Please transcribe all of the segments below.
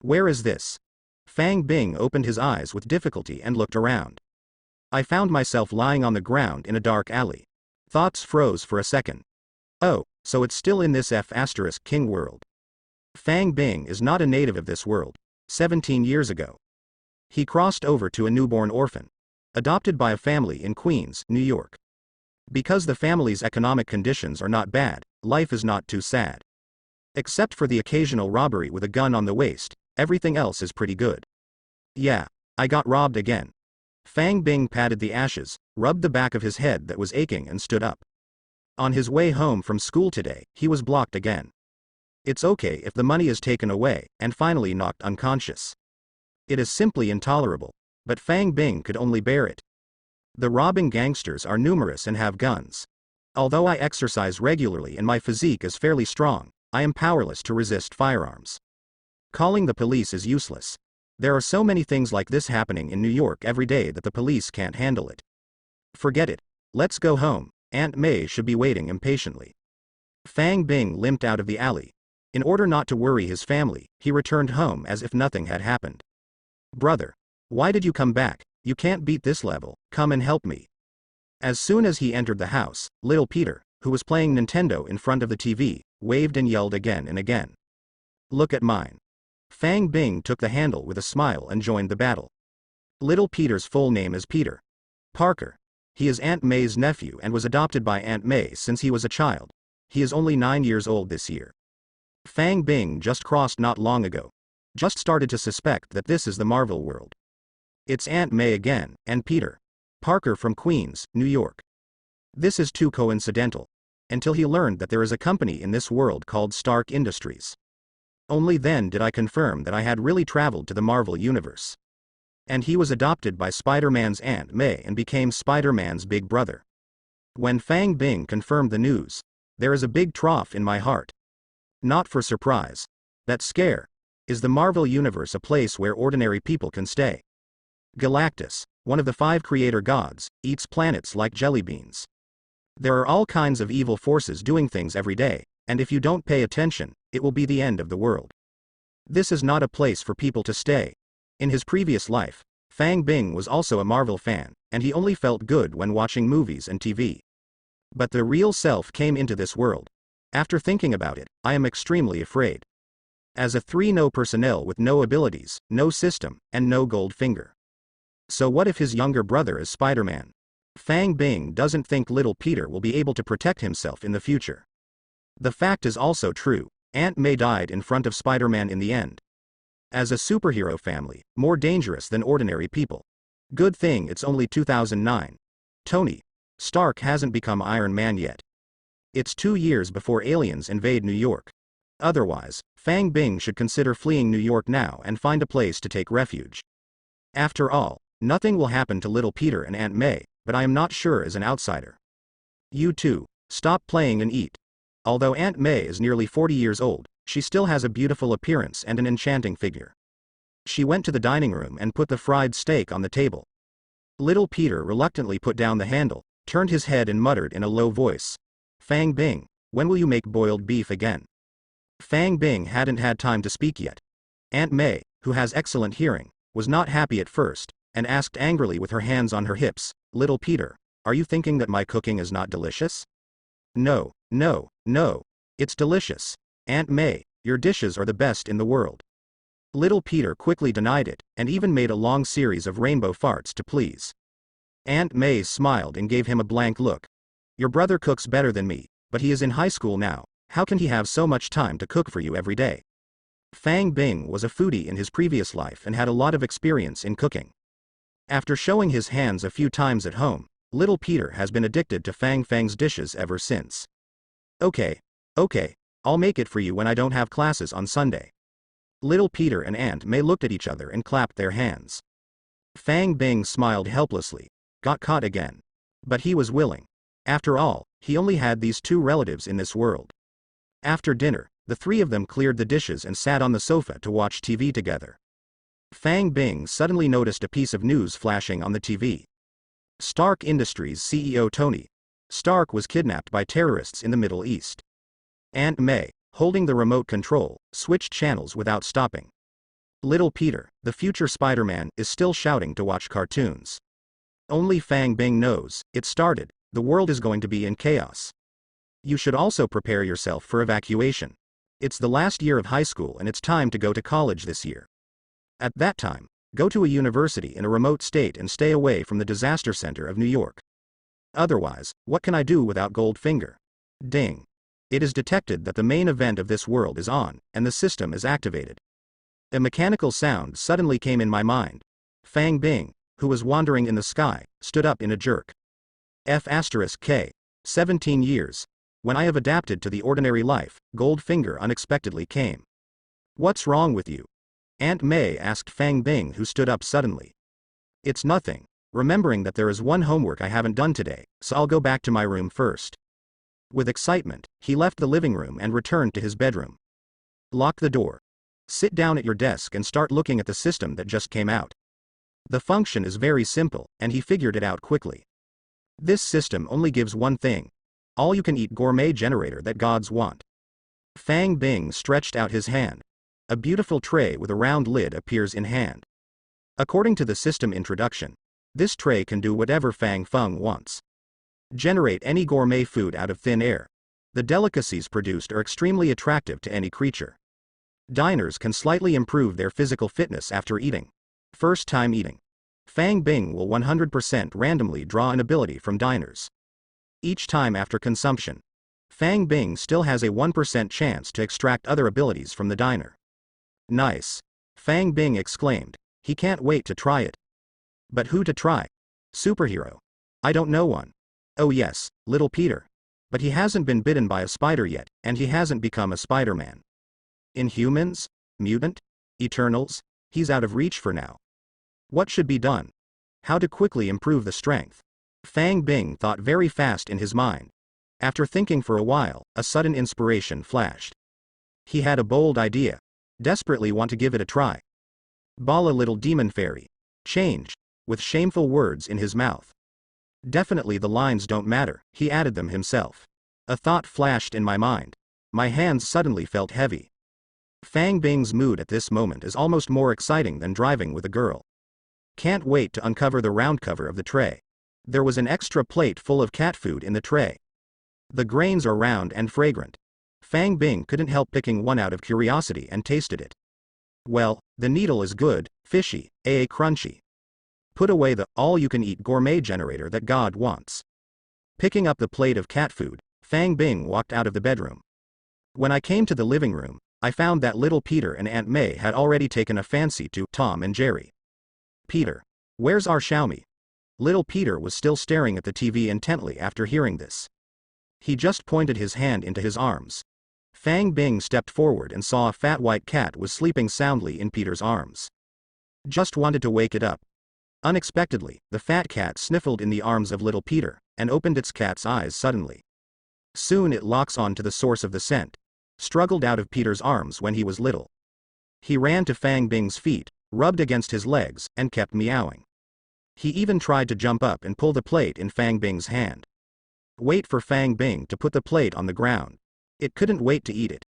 Where is this? Fang Bing opened his eyes with difficulty and looked around. I found myself lying on the ground in a dark alley. Thoughts froze for a second. Oh, so it's still in this F***king world. Fang Bing is not a native of this world. 17 years ago, he crossed over to a newborn orphan, adopted by a family in Queens, New York. Because the family's economic conditions are not bad, life is not too sad. Except for the occasional robbery with a gun on the waist, everything else is pretty good. Yeah, I got robbed again. Fang Bing patted the ashes, rubbed the back of his head that was aching and stood up. On his way home from school today, he was blocked again. It's okay if the money is taken away, and finally knocked unconscious. It is simply intolerable, but Fang Bing could only bear it. The robbing gangsters are numerous and have guns. Although I exercise regularly and my physique is fairly strong, I am powerless to resist firearms. Calling the police is useless. There are so many things like this happening in New York every day that the police can't handle it. Forget it. Let's go home. Aunt May should be waiting impatiently. Fang Bing limped out of the alley. In order not to worry his family, he returned home as if nothing had happened. Brother, why did you come back? You can't beat this level, come and help me. As soon as he entered the house, little Peter, who was playing Nintendo in front of the TV, waved and yelled again and again. Look at mine. Fang Bing took the handle with a smile and joined the battle. Little Peter's full name is Peter Parker. He is Aunt May's nephew and was adopted by Aunt May since he was a child. He is only 9 years old this year. Fang Bing just crossed not long ago. Just started to suspect that this is the Marvel world. It's Aunt May again, and Peter Parker from Queens, New York. This is too coincidental. Until he learned that there is a company in this world called Stark Industries. Only then did I confirm that I had really traveled to the Marvel universe. And he was adopted by Spider-Man's Aunt May and became Spider-Man's big brother. When Fang Bing confirmed the news, there is a big trough in my heart. Not for surprise. That scare. Is the Marvel universe a place where ordinary people can stay? Galactus, one of the 5 creator gods, eats planets like jelly beans. There are all kinds of evil forces doing things every day, and if you don't pay attention, it will be the end of the world. This is not a place for people to stay. In his previous life, Fang Bing was also a Marvel fan, and he only felt good when watching movies and TV. But the real self came into this world. After thinking about it, I am extremely afraid. As a 3-no personnel with no abilities, no system, and no gold finger. So what if his younger brother is Spider-Man? Fang Bing doesn't think little Peter will be able to protect himself in the future. The fact is also true, Aunt May died in front of Spider-Man in the end. As a superhero family, more dangerous than ordinary people. Good thing it's only 2009. Tony Stark hasn't become Iron Man yet. It's 2 years before aliens invade New York. Otherwise, Fang Bing should consider fleeing New York now and find a place to take refuge. After all, nothing will happen to little Peter and Aunt May, but I am not sure as an outsider. You too, stop playing and eat. Although Aunt May is nearly 40 years old, she still has a beautiful appearance and an enchanting figure. She went to the dining room and put the fried steak on the table. Little Peter reluctantly put down the handle, turned his head and muttered in a low voice. Fang Bing, when will you make boiled beef again? Fang Bing hadn't had time to speak yet. Aunt May, who has excellent hearing, was not happy at first, and asked angrily with her hands on her hips, Little Peter, are you thinking that my cooking is not delicious? No, no, no. It's delicious. Aunt May, your dishes are the best in the world. Little Peter quickly denied it, and even made a long series of rainbow farts to please. Aunt May smiled and gave him a blank look. Your brother cooks better than me, but he is in high school now, how can he have so much time to cook for you every day? Fang Bing was a foodie in his previous life and had a lot of experience in cooking. After showing his hands a few times at home, little Peter has been addicted to Fang's dishes ever since. Okay, I'll make it for you when I don't have classes on Sunday. Little Peter and Aunt May looked at each other and clapped their hands. Fang Bing smiled helplessly. Got caught again. But he was willing. After all, he only had these 2 relatives in this world. After dinner, the 3 of them cleared the dishes and sat on the sofa to watch TV together. Fang Bing suddenly noticed a piece of news flashing on the TV. Stark Industries CEO Tony Stark was kidnapped by terrorists in the Middle East. Aunt May, holding the remote control, switched channels without stopping. Little Peter, the future Spider-Man, is still shouting to watch cartoons. Only Fang Bing knows, it started, the world is going to be in chaos. You should also prepare yourself for evacuation. It's the last year of high school and it's time to go to college this year. At that time, go to a university in a remote state and stay away from the disaster center of New York. Otherwise, what can I do without Goldfinger? Ding. It is detected that the main event of this world is on, and the system is activated. A mechanical sound suddenly came in my mind. Fang Bing, who was wandering in the sky, stood up in a jerk. F*K. 17 years. When I have adapted to the ordinary life, Goldfinger unexpectedly came. What's wrong with you? Aunt May asked Fang Bing, who stood up suddenly. It's nothing. Remembering that there is one homework I haven't done today, so I'll go back to my room first. With excitement, he left the living room and returned to his bedroom. Lock the door. Sit down at your desk and start looking at the system that just came out. The function is very simple, and he figured it out quickly. This system only gives one thing. All-you-can-eat gourmet generator that gods want. Fang Bing stretched out his hand. A beautiful tray with a round lid appears in hand. According to the system introduction, this tray can do whatever Fang Feng wants. Generate any gourmet food out of thin air. The delicacies produced are extremely attractive to any creature. Diners can slightly improve their physical fitness after eating. First time eating. Fang Bing will 100% randomly draw an ability from diners. Each time after consumption, Fang Bing still has a 1% chance to extract other abilities from the diner. Nice. Fang Bing exclaimed. He can't wait to try it. But who to try? Superhero. I don't know one. Oh yes, Little Peter. But he hasn't been bitten by a spider yet, and he hasn't become a Spider-Man. Inhumans? Mutant? Eternals? He's out of reach for now. What should be done? How to quickly improve the strength? Fang Bing thought very fast in his mind. After thinking for a while, a sudden inspiration flashed. He had a bold idea. Desperately want to give it a try. Bala little demon fairy. Change. With shameful words in his mouth. Definitely the lines don't matter, he added them himself. A thought flashed in my mind. My hands suddenly felt heavy. Fang Bing's mood at this moment is almost more exciting than driving with a girl. Can't wait to uncover the round cover of the tray. There was an extra plate full of cat food in the tray. The grains are round and fragrant. Fang Bing couldn't help picking one out of curiosity and tasted it. Well, the needle is good, fishy, crunchy. Put away the all-you-can-eat gourmet generator that God wants. Picking up the plate of cat food, Fang Bing walked out of the bedroom. When I came to the living room, I found that Little Peter and Aunt May had already taken a fancy to Tom and Jerry. Peter. Where's our Xiaomi? Little Peter was still staring at the TV intently after hearing this. He just pointed his hand into his arms. Fang Bing stepped forward and saw a fat white cat was sleeping soundly in Peter's arms. Just wanted to wake it up. Unexpectedly, the fat cat sniffled in the arms of Little Peter, and opened its cat's eyes suddenly. Soon it locks on to the source of the scent. Struggled out of Peter's arms when he was little. He ran to Fang Bing's feet, rubbed against his legs, and kept meowing. He even tried to jump up and pull the plate in Fang Bing's hand. Wait for Fang Bing to put the plate on the ground. It couldn't wait to eat it.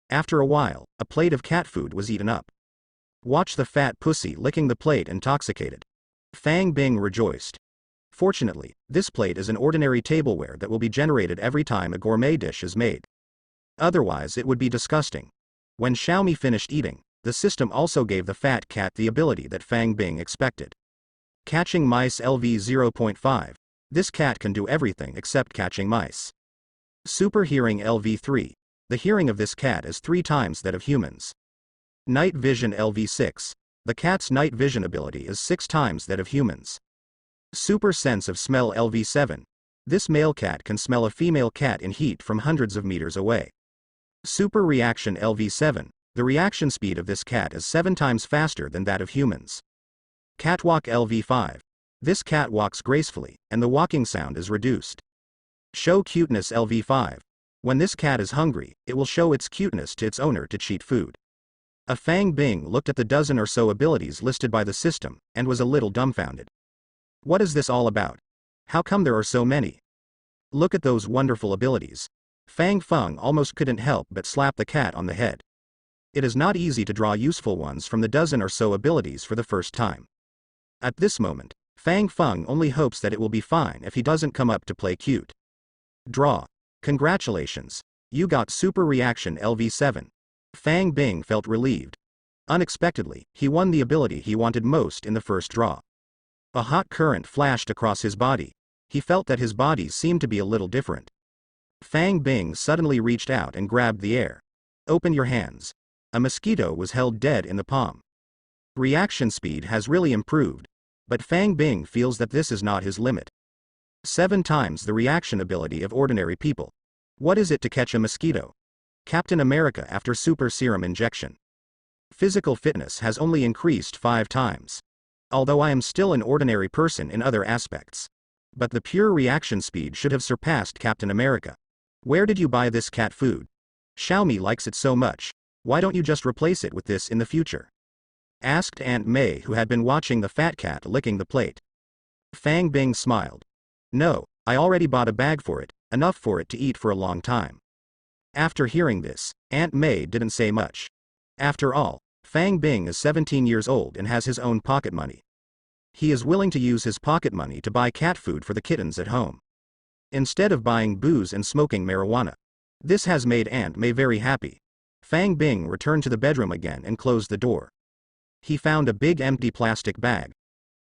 After a while, a plate of cat food was eaten up. Watch the fat pussy licking the plate intoxicated. Fang Bing rejoiced. Fortunately, this plate is an ordinary tableware that will be generated every time a gourmet dish is made. Otherwise it would be disgusting. When Xiaomi finished eating, the system also gave the fat cat the ability that Fang Bing expected. Catching mice LV 0.5. This cat can do everything except catching mice. Super hearing LV 3. The hearing of this cat is 3 times that of humans. Night vision LV 6. The cat's night vision ability is 6 times that of humans. Super sense of smell LV 7. This male cat can smell a female cat in heat from hundreds of meters away. Super reaction LV 7. The reaction speed of this cat is 7 times faster than that of humans. Catwalk LV 5. This cat walks gracefully, and the walking sound is reduced. Show cuteness LV 5. When this cat is hungry, it will show its cuteness to its owner to cheat food. A Fang Bing looked at the dozen or so abilities listed by the system, and was a little dumbfounded. What is this all about? How come there are so many? Look at those wonderful abilities. Fang Feng almost couldn't help but slap the cat on the head. It is not easy to draw useful ones from the dozen or so abilities for the first time. At this moment, Fang Feng only hopes that it will be fine if he doesn't come up to play cute. Draw. Congratulations. You got Super Reaction LV7. Fang Bing felt relieved. Unexpectedly, he won the ability he wanted most in the first draw. A hot current flashed across his body. He felt that his body seemed to be a little different. Fang Bing suddenly reached out and grabbed the air. Open your hands. A mosquito was held dead in the palm. Reaction speed has really improved, but Fang Bing feels that this is not his limit. 7 times the reaction ability of ordinary people. What is it to catch a mosquito? Captain America after super serum injection. Physical fitness has only increased 5 times. Although I am still an ordinary person in other aspects. But the pure reaction speed should have surpassed Captain America. Where did you buy this cat food? Xiaomi likes it so much. Why don't you just replace it with this in the future? Asked Aunt May, who had been watching the fat cat licking the plate. Fang Bing smiled. No, I already bought a bag for it, enough for it to eat for a long time. After hearing this, Aunt May didn't say much. After all, Fang Bing is 17 years old and has his own pocket money. He is willing to use his pocket money to buy cat food for the kittens at home, instead of buying booze and smoking marijuana. This has made Aunt May very happy. Fang Bing returned to the bedroom again and closed the door. He found a big empty plastic bag.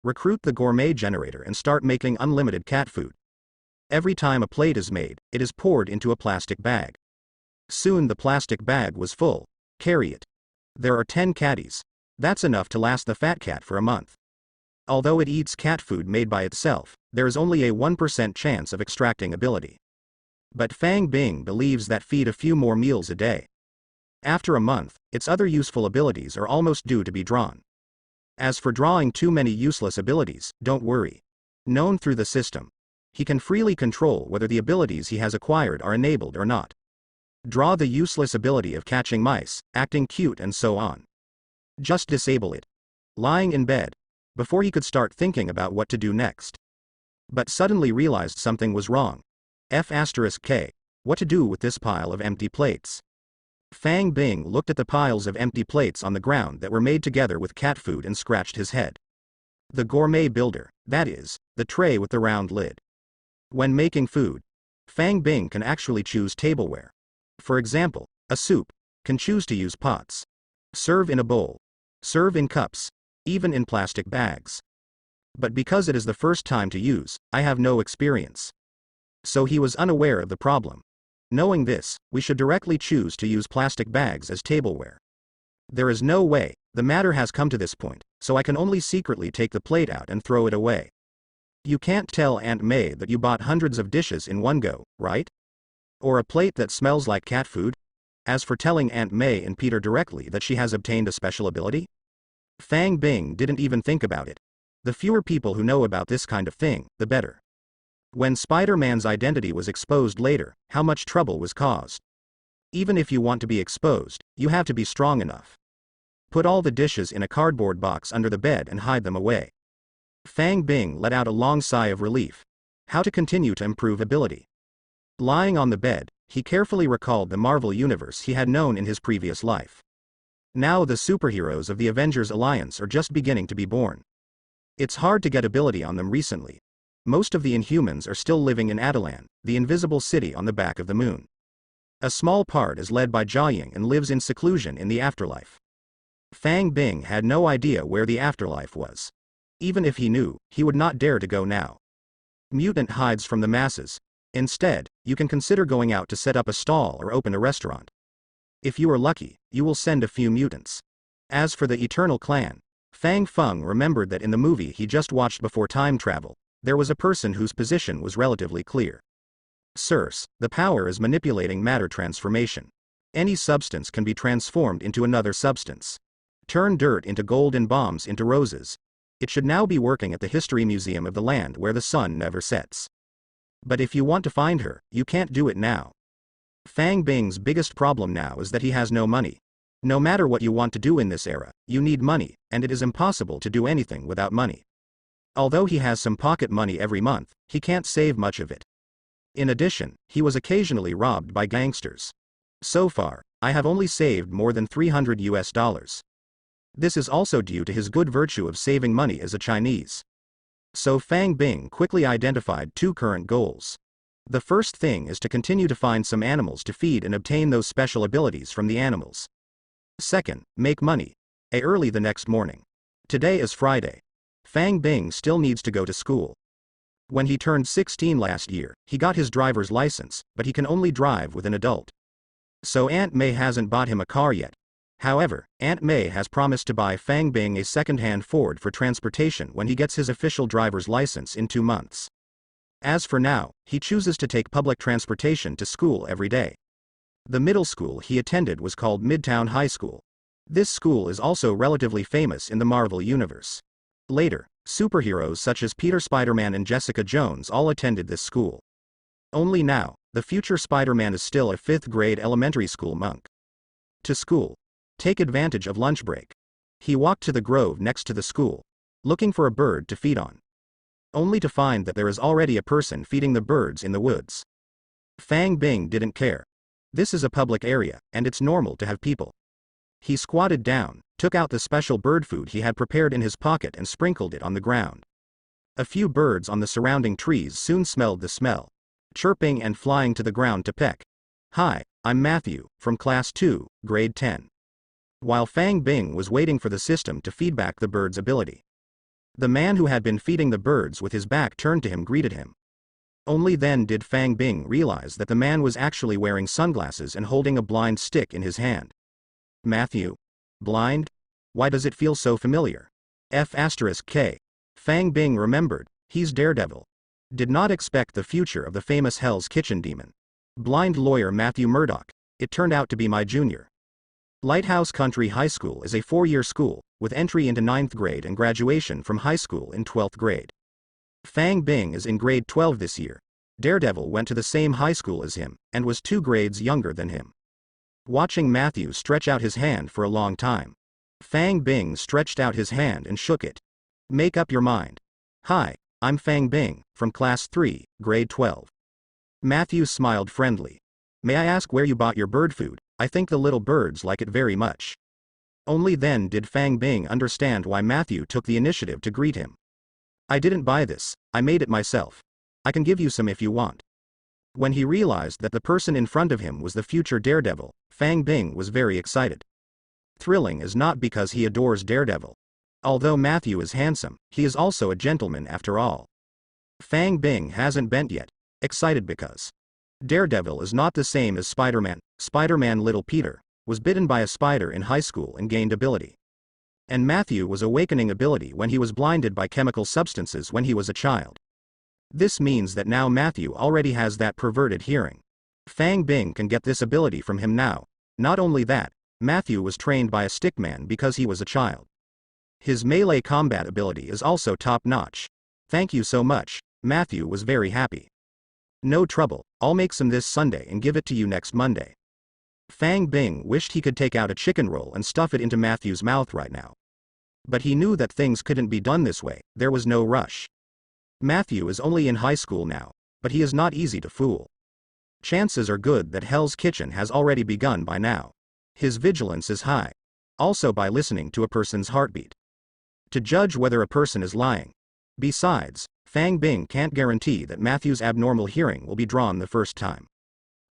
Recruit the gourmet generator and start making unlimited cat food. Every time a plate is made, it is poured into a plastic bag. Soon the plastic bag was full. Carry it. There are 10 catties. That's enough to last the fat cat for a month. Although it eats cat food made by itself, there is only a 1% chance of extracting ability. But Fang Bing believes that feed a few more meals a day. After a month, its other useful abilities are almost due to be drawn. As for drawing too many useless abilities, don't worry. Known through the system, he can freely control whether the abilities he has acquired are enabled or not. Draw the useless ability of catching mice, acting cute and so on. Just disable it. Lying in bed, before he could start thinking about what to do next. But suddenly realized something was wrong. F*K. What to do with this pile of empty plates? Fang Bing looked at the piles of empty plates on the ground that were made together with cat food and scratched his head. The gourmet builder, that is, the tray with the round lid. When making food, Fang Bing can actually choose tableware. For example, a soup, can choose to use pots. Serve in a bowl. Serve in cups. Even in plastic bags. But because it is the first time to use, I have no experience. So he was unaware of the problem. Knowing this, we should directly choose to use plastic bags as tableware. There is no way, the matter has come to this point, so I can only secretly take the plate out and throw it away. You can't tell Aunt May that you bought hundreds of dishes in one go, right? Or a plate that smells like cat food? As for telling Aunt May and Peter directly that she has obtained a special ability? Fang Bing didn't even think about it. The fewer people who know about this kind of thing, the better. When Spider-Man's identity was exposed later, how much trouble was caused. Even if you want to be exposed, you have to be strong enough. Put all the dishes in a cardboard box under the bed and hide them away. Fang Bing let out a long sigh of relief. How to continue to improve ability? Lying on the bed, he carefully recalled the Marvel universe he had known in his previous life. Now the superheroes of the Avengers Alliance are just beginning to be born. It's hard to get ability on them recently. Most of the Inhumans are still living in Adelan, the invisible city on the back of the moon. A small part is led by Jiaying and lives in seclusion in the afterlife. Fang Bing had no idea where the afterlife was. Even if he knew, he would not dare to go now. Mutant hides from the masses. Instead, you can consider going out to set up a stall or open a restaurant. If you are lucky, you will send a few mutants. As for the Eternal Clan, Fang Feng remembered that in the movie he just watched before time travel, there was a person whose position was relatively clear. Source, the power is manipulating matter transformation. Any substance can be transformed into another substance. Turn dirt into gold and bombs into roses. It should now be working at the History Museum of the land where the sun never sets. But if you want to find her, you can't do it now. Fang Bing's biggest problem now is that he has no money. No matter what you want to do in this era, you need money, and it is impossible to do anything without money. Although he has some pocket money every month, he can't save much of it. In addition, he was occasionally robbed by gangsters. So far, I have only saved more than $300. This is also due to his good virtue of saving money as a Chinese. So Fang Bing quickly identified two current goals. The first thing is to continue to find some animals to feed and obtain those special abilities from the animals. Second, make money. Early the next morning. Today is Friday. Fang Bing still needs to go to school. When he turned 16 last year, he got his driver's license, but he can only drive with an adult. So Aunt May hasn't bought him a car yet. However, Aunt May has promised to buy Fang Bing a second-hand Ford for transportation when he gets his official driver's license in 2 months. As for now, he chooses to take public transportation to school every day. The middle school he attended was called Midtown High School. This school is also relatively famous in the Marvel Universe. Later, superheroes such as Peter Spiderman and Jessica Jones all attended this school. Only now, the future Spider-Man is still a 5th grade elementary school monk. To school. Take advantage of lunch break. He walked to the grove next to the school, looking for a bird to feed on. Only to find that there is already a person feeding the birds in the woods. Fang Bing didn't care. This is a public area, and it's normal to have people. He squatted down, took out the special bird food he had prepared in his pocket and sprinkled it on the ground. A few birds on the surrounding trees soon smelled the smell, chirping and flying to the ground to peck. Hi, I'm Matthew, from Class 2, Grade 10. While Fang Bing was waiting for the system to feedback the bird's ability, the man who had been feeding the birds with his back turned to him greeted him. Only then did Fang Bing realize that the man was actually wearing sunglasses and holding a blind stick in his hand. Matthew? Blind? Why does it feel so familiar? F*K. Fang Bing remembered, he's Daredevil. Did not expect the future of the famous Hell's Kitchen demon. Blind lawyer Matthew Murdoch. It turned out to be my junior. Lighthouse Country High School is a 4-year school, with entry into 9th grade and graduation from high school in 12th grade. Fang Bing is in grade 12 this year. Daredevil went to the same high school as him, and was 2 grades younger than him. Watching Matthew stretch out his hand for a long time, Fang Bing stretched out his hand and shook it. Make up your mind. Hi, I'm Fang Bing, from Class 3, Grade 12. Matthew smiled friendly. May I ask where you bought your bird food? I think the little birds like it very much. Only then did Fang Bing understand why Matthew took the initiative to greet him. I didn't buy this, I made it myself. I can give you some if you want. When he realized that the person in front of him was the future Daredevil, Fang Bing was very excited. Thrilling is not because he adores Daredevil. Although Matthew is handsome, he is also a gentleman after all. Fang Bing hasn't bent yet, excited because Daredevil is not the same as Spider-Man. Spider-Man Little Peter was bitten by a spider in high school and gained ability. And Matthew was awakening ability when he was blinded by chemical substances when he was a child. This means that now Matthew already has that perverted hearing. Fang Bing can get this ability from him now. Not only that, Matthew was trained by a stickman because he was a child. His melee combat ability is also top-notch. Thank you so much. Matthew was very happy. No trouble, I'll make some this Sunday and give it to you next Monday. Fang Bing wished he could take out a chicken roll and stuff it into Matthew's mouth right now. But he knew that things couldn't be done this way, there was no rush. Matthew is only in high school now, but he is not easy to fool. Chances are good that Hell's Kitchen has already begun by now. His vigilance is high. Also by listening to a person's heartbeat, to judge whether a person is lying. Besides, Fang Bing can't guarantee that Matthew's abnormal hearing will be drawn the first time.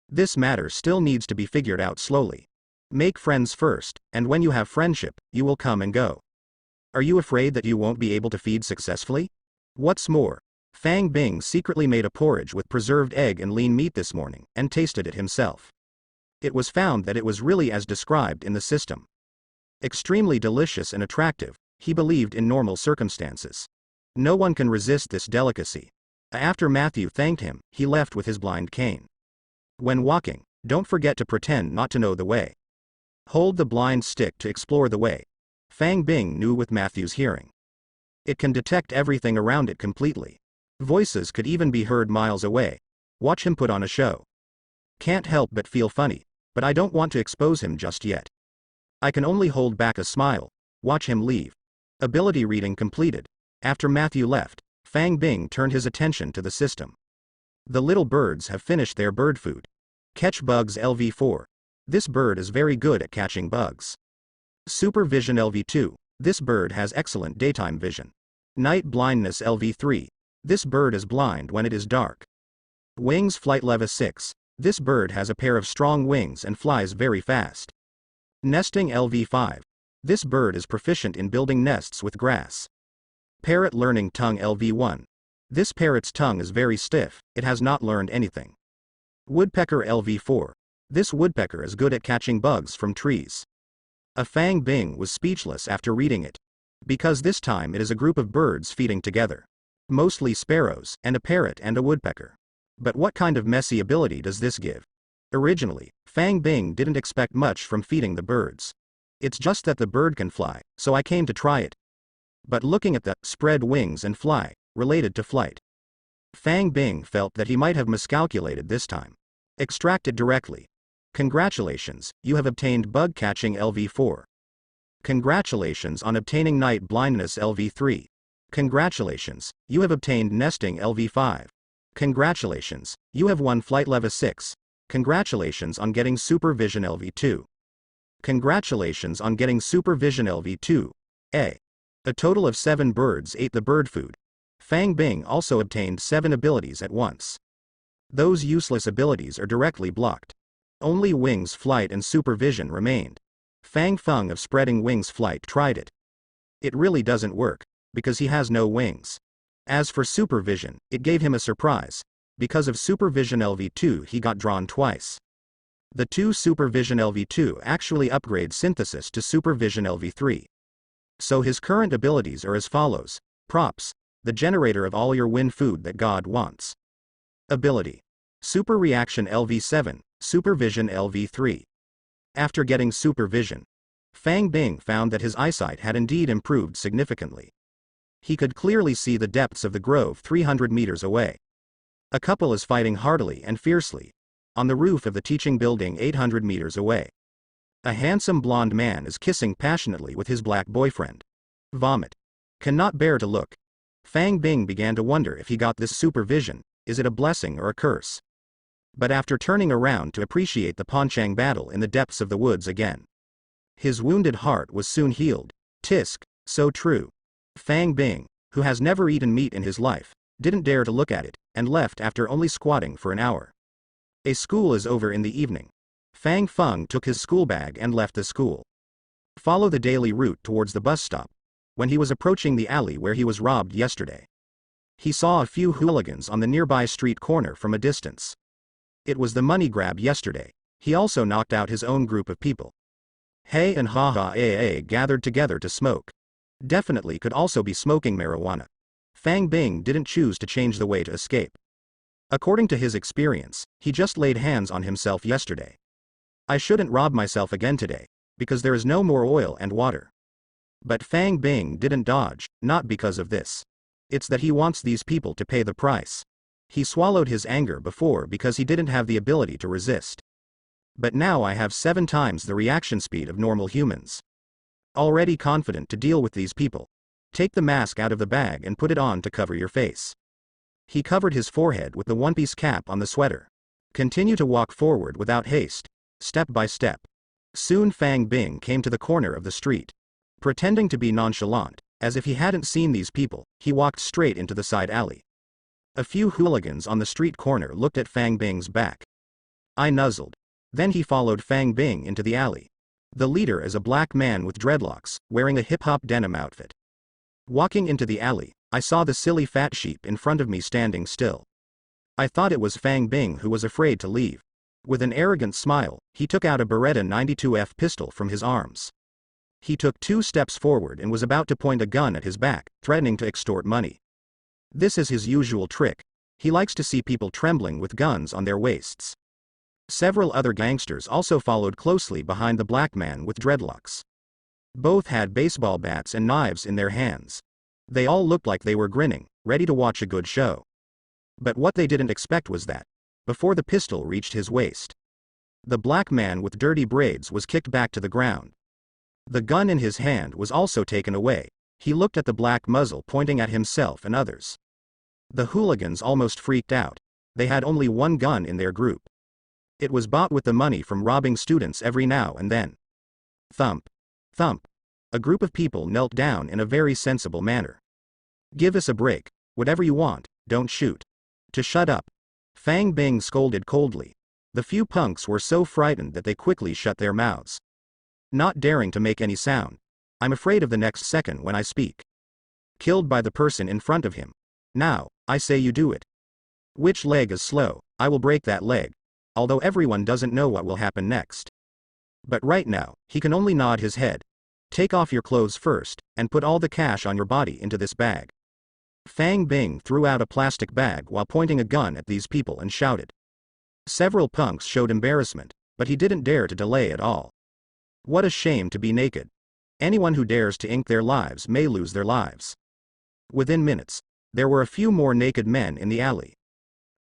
This matter still needs to be figured out slowly. Make friends first, and when you have friendship, you will come and go. Are you afraid that you won't be able to feed successfully? What's more, Fang Bing secretly made a porridge with preserved egg and lean meat this morning, and tasted it himself. It was found that it was really as described in the system. Extremely delicious and attractive, he believed in normal circumstances. No one can resist this delicacy. After Matthew thanked him, he left with his blind cane. When walking, don't forget to pretend not to know the way. Hold the blind stick to explore the way. Fang Bing knew with Matthew's hearing. It can detect everything around it completely. Voices could even be heard miles away. Watch him put on a show. Can't help but feel funny, but I don't want to expose him just yet. I can only hold back a smile. Watch him leave. Ability reading completed. After Matthew left, Fang Bing turned his attention to the system. The little birds have finished their bird food. Catch bugs LV4. This bird is very good at catching bugs. Supervision LV2. This bird has excellent daytime vision. Night blindness LV3. This bird is blind when it is dark. Wings flight level 6. This bird has a pair of strong wings and flies very fast. Nesting LV5. This bird is proficient in building nests with grass. Parrot learning tongue LV1. This parrot's tongue is very stiff, it has not learned anything. Woodpecker LV4. This woodpecker is good at catching bugs from trees. A Fang Bing was speechless after reading it. Because this time it is a group of birds feeding together. Mostly sparrows, and a parrot and a woodpecker. But what kind of messy ability does this give? Originally, Fang Bing didn't expect much from feeding the birds. It's just that the bird can fly, so I came to try it. But looking at the spread wings and fly, related to flight, Fang Bing felt that he might have miscalculated this time. Extracted directly. Congratulations, you have obtained bug catching LV4. Congratulations on obtaining night blindness LV3. Congratulations, you have obtained nesting LV5. Congratulations, you have won flight level 6. Congratulations on getting supervision LV2. Congratulations on getting supervision LV2. A total of 7 birds ate the bird food. Fang Bing also obtained 7 abilities at once. Those useless abilities are directly blocked. Only wings flight and supervision remained. Fang Feng of spreading wings flight tried it. It really doesn't work, because he has no wings. As for supervision, it gave him a surprise. Because of supervision LV2 he got drawn twice. The 2 supervision LV2 actually upgrade synthesis to supervision LV3. So his current abilities are as follows. Props. The generator of all your win food that God wants. Ability. Super reaction LV7, supervision LV3. After getting supervision, Fang Bing found that his eyesight had indeed improved significantly. He could clearly see the depths of the grove 300 meters away. A couple is fighting heartily and fiercely on the roof of the teaching building 800 meters away. A handsome blonde man is kissing passionately with his black boyfriend. Vomit. Cannot bear to look. Fang Bing began to wonder if he got this supervision, is it a blessing or a curse? But after turning around to appreciate the Ponchang battle in the depths of the woods again, his wounded heart was soon healed. Tisk, so true. Fang Bing, who has never eaten meat in his life, didn't dare to look at it, and left after only squatting for an hour. A school is over in the evening. Fang Feng took his school bag and left the school. Follow the daily route towards the bus stop. When he was approaching the alley where he was robbed yesterday, he saw a few hooligans on the nearby street corner from a distance. It was the money grab yesterday. He also knocked out his own group of people. Hey and ha ha gathered together to smoke. Definitely could also be smoking marijuana. Fang Bing didn't choose to change the way to escape. According to his experience, he just laid hands on himself yesterday. I shouldn't rob myself again today, because there is no more oil and water. But Fang Bing didn't dodge, not because of this. It's that he wants these people to pay the price. He swallowed his anger before because he didn't have the ability to resist. But now I have 7 times the reaction speed of normal humans. Already confident to deal with these people. Take the mask out of the bag and put it on to cover your face. He covered his forehead with the one-piece cap on the sweater. Continue to walk forward without haste, step by step. Soon Fang Bing came to the corner of the street. Pretending to be nonchalant, as if he hadn't seen these people, he walked straight into the side alley. A few hooligans on the street corner looked at Fang Bing's back. I nuzzled. Then he followed Fang Bing into the alley. The leader is a black man with dreadlocks, wearing a hip-hop denim outfit. Walking into the alley, I saw the silly fat sheep in front of me standing still. I thought it was Fang Bing who was afraid to leave. With an arrogant smile, he took out a Beretta 92F pistol from his arms. He took 2 steps forward and was about to point a gun at his back, threatening to extort money. This is his usual trick. He likes to see people trembling with guns on their waists. Several other gangsters also followed closely behind the black man with dreadlocks. Both had baseball bats and knives in their hands. They all looked like they were grinning, ready to watch a good show. But what they didn't expect was that, before the pistol reached his waist, the black man with dirty braids was kicked back to the ground. The gun in his hand was also taken away. He looked at the black muzzle pointing at himself and others. The hooligans almost freaked out. They had only one gun in their group. It was bought with the money from robbing students every now and then. Thump. Thump. A group of people knelt down in a very sensible manner. Give us a break, whatever you want, don't shoot. To shut up. Fang Bing scolded coldly. The few punks were so frightened that they quickly shut their mouths. Not daring to make any sound. I'm afraid of the next second when I speak. Killed by the person in front of him. Now, I say you do it. Which leg is slow? I will break that leg. Although everyone doesn't know what will happen next. But right now, he can only nod his head. Take off your clothes first, and put all the cash on your body into this bag. Fang Bing threw out a plastic bag while pointing a gun at these people and shouted. Several punks showed embarrassment, but he didn't dare to delay at all. What a shame to be naked. Anyone who dares to ink their lives may lose their lives. Within minutes, there were a few more naked men in the alley.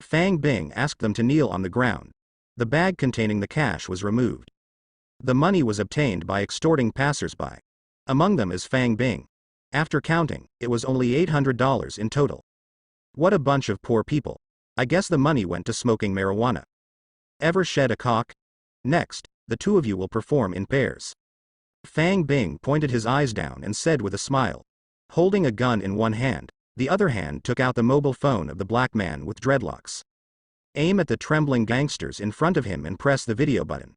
Fang Bing asked them to kneel on the ground. The bag containing the cash was removed. The money was obtained by extorting passers-by. Among them is Fang Bing. After counting, it was only $800 in total. What a bunch of poor people. I guess the money went to smoking marijuana. Ever shed a cock? Next, the two of you will perform in pairs. Fang Bing pointed his eyes down and said with a smile. Holding a gun in one hand, the other hand took out the mobile phone of the black man with dreadlocks. Aim at the trembling gangsters in front of him and press the video button.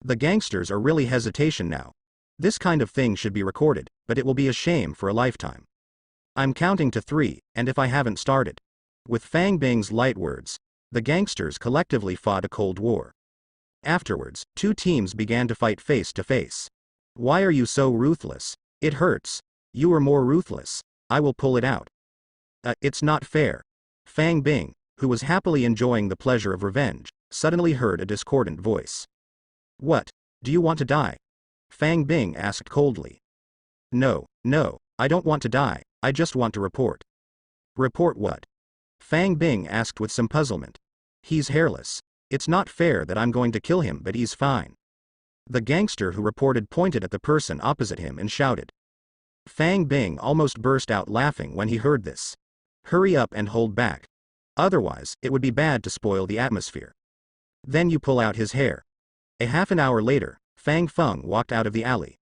The gangsters are really hesitation now. This kind of thing should be recorded, but it will be a shame for a lifetime. I'm counting to 3, and if I haven't started. With Fang Bing's light words, the gangsters collectively fought a cold war. Afterwards, two teams began to fight face to face. Why are you so ruthless? It hurts. You are more ruthless. I will pull it out. It's not fair. Fang Bing, who was happily enjoying the pleasure of revenge, suddenly heard a discordant voice. What? Do you want to die? Fang Bing asked coldly. No, I don't want to die, I just want to report. Report what? Fang Bing asked with some puzzlement. He's hairless. It's not fair that I'm going to kill him, but he's fine. The gangster who reported pointed at the person opposite him and shouted. Fang Bing almost burst out laughing when he heard this. Hurry up and hold back. Otherwise, it would be bad to spoil the atmosphere. Then you pull out his hair. A half an hour later, Fang Feng walked out of the alley.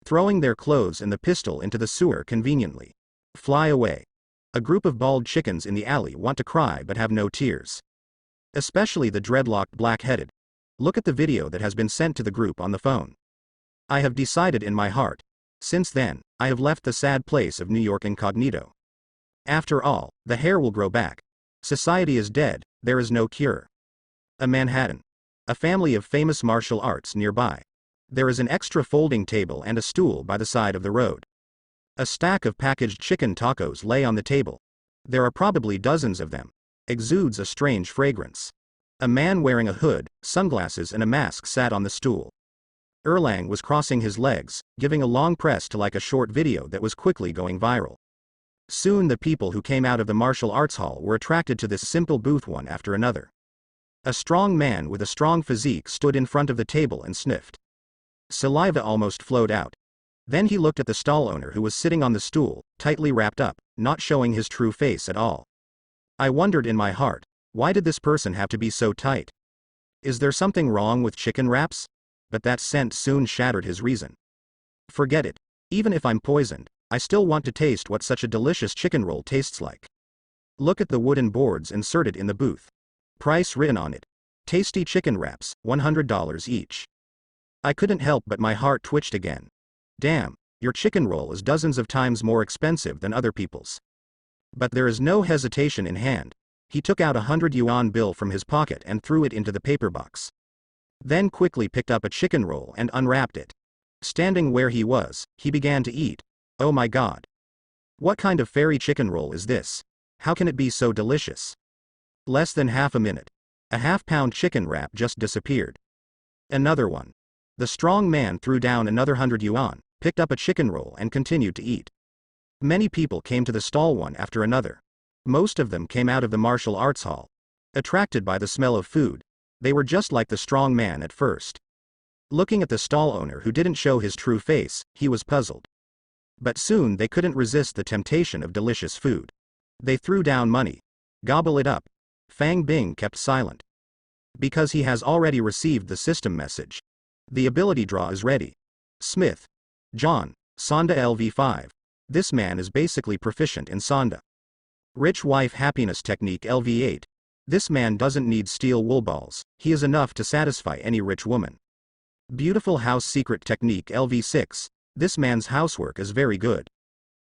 Throwing their clothes and the pistol into the sewer conveniently. Fly away. A group of bald chickens in the alley want to cry but have no tears. Especially the dreadlocked black-headed. Look at the video that has been sent to the group on the phone. I have decided in my heart. Since then, I have left the sad place of New York incognito. After all, the hair will grow back. Society is dead, there is no cure. A Manhattan. A family of famous martial arts nearby. There is an extra folding table and a stool by the side of the road. A stack of packaged chicken tacos lay on the table. There are probably dozens of them. Exudes a strange fragrance. A man wearing a hood, sunglasses and a mask sat on the stool. Erlang was crossing his legs, giving a long press to like a short video that was quickly going viral. Soon the people who came out of the martial arts hall were attracted to this simple booth one after another. A strong man with a strong physique stood in front of the table and sniffed. Saliva almost flowed out. Then he looked at the stall owner who was sitting on the stool, tightly wrapped up, not showing his true face at all. I wondered in my heart, why did this person have to be so tight? Is there something wrong with chicken wraps? But that scent soon shattered his reason. Forget it. Even if I'm poisoned, I still want to taste what such a delicious chicken roll tastes like. Look at the wooden boards inserted in the booth. Price written on it. Tasty chicken wraps, $100 each. I couldn't help but my heart twitched again. Damn, your chicken roll is dozens of times more expensive than other people's. But there is no hesitation in hand. He took out a 100 yuan bill from his pocket and threw it into the paper box. Then quickly picked up a chicken roll and unwrapped it. Standing where he was, he began to eat. Oh my god. What kind of fairy chicken roll is this? How can it be so delicious? Less than half a minute. A half-pound chicken wrap just disappeared. Another one. The strong man threw down another 100 yuan, picked up a chicken roll and continued to eat. Many people came to the stall one after another. Most of them came out of the martial arts hall. Attracted by the smell of food. They were just like the strong man at first. Looking at the stall owner who didn't show his true face, he was puzzled. But soon they couldn't resist the temptation of delicious food. They threw down money. Gobble it up. Fang Bing kept silent. Because he has already received the system message. The ability draw is ready. Smith. John. Sonda LV5. This man is basically proficient in Sonda. Rich wife happiness technique LV8. This man doesn't need steel wool balls, he is enough to satisfy any rich woman. Beautiful house secret technique LV6. This man's housework is very good.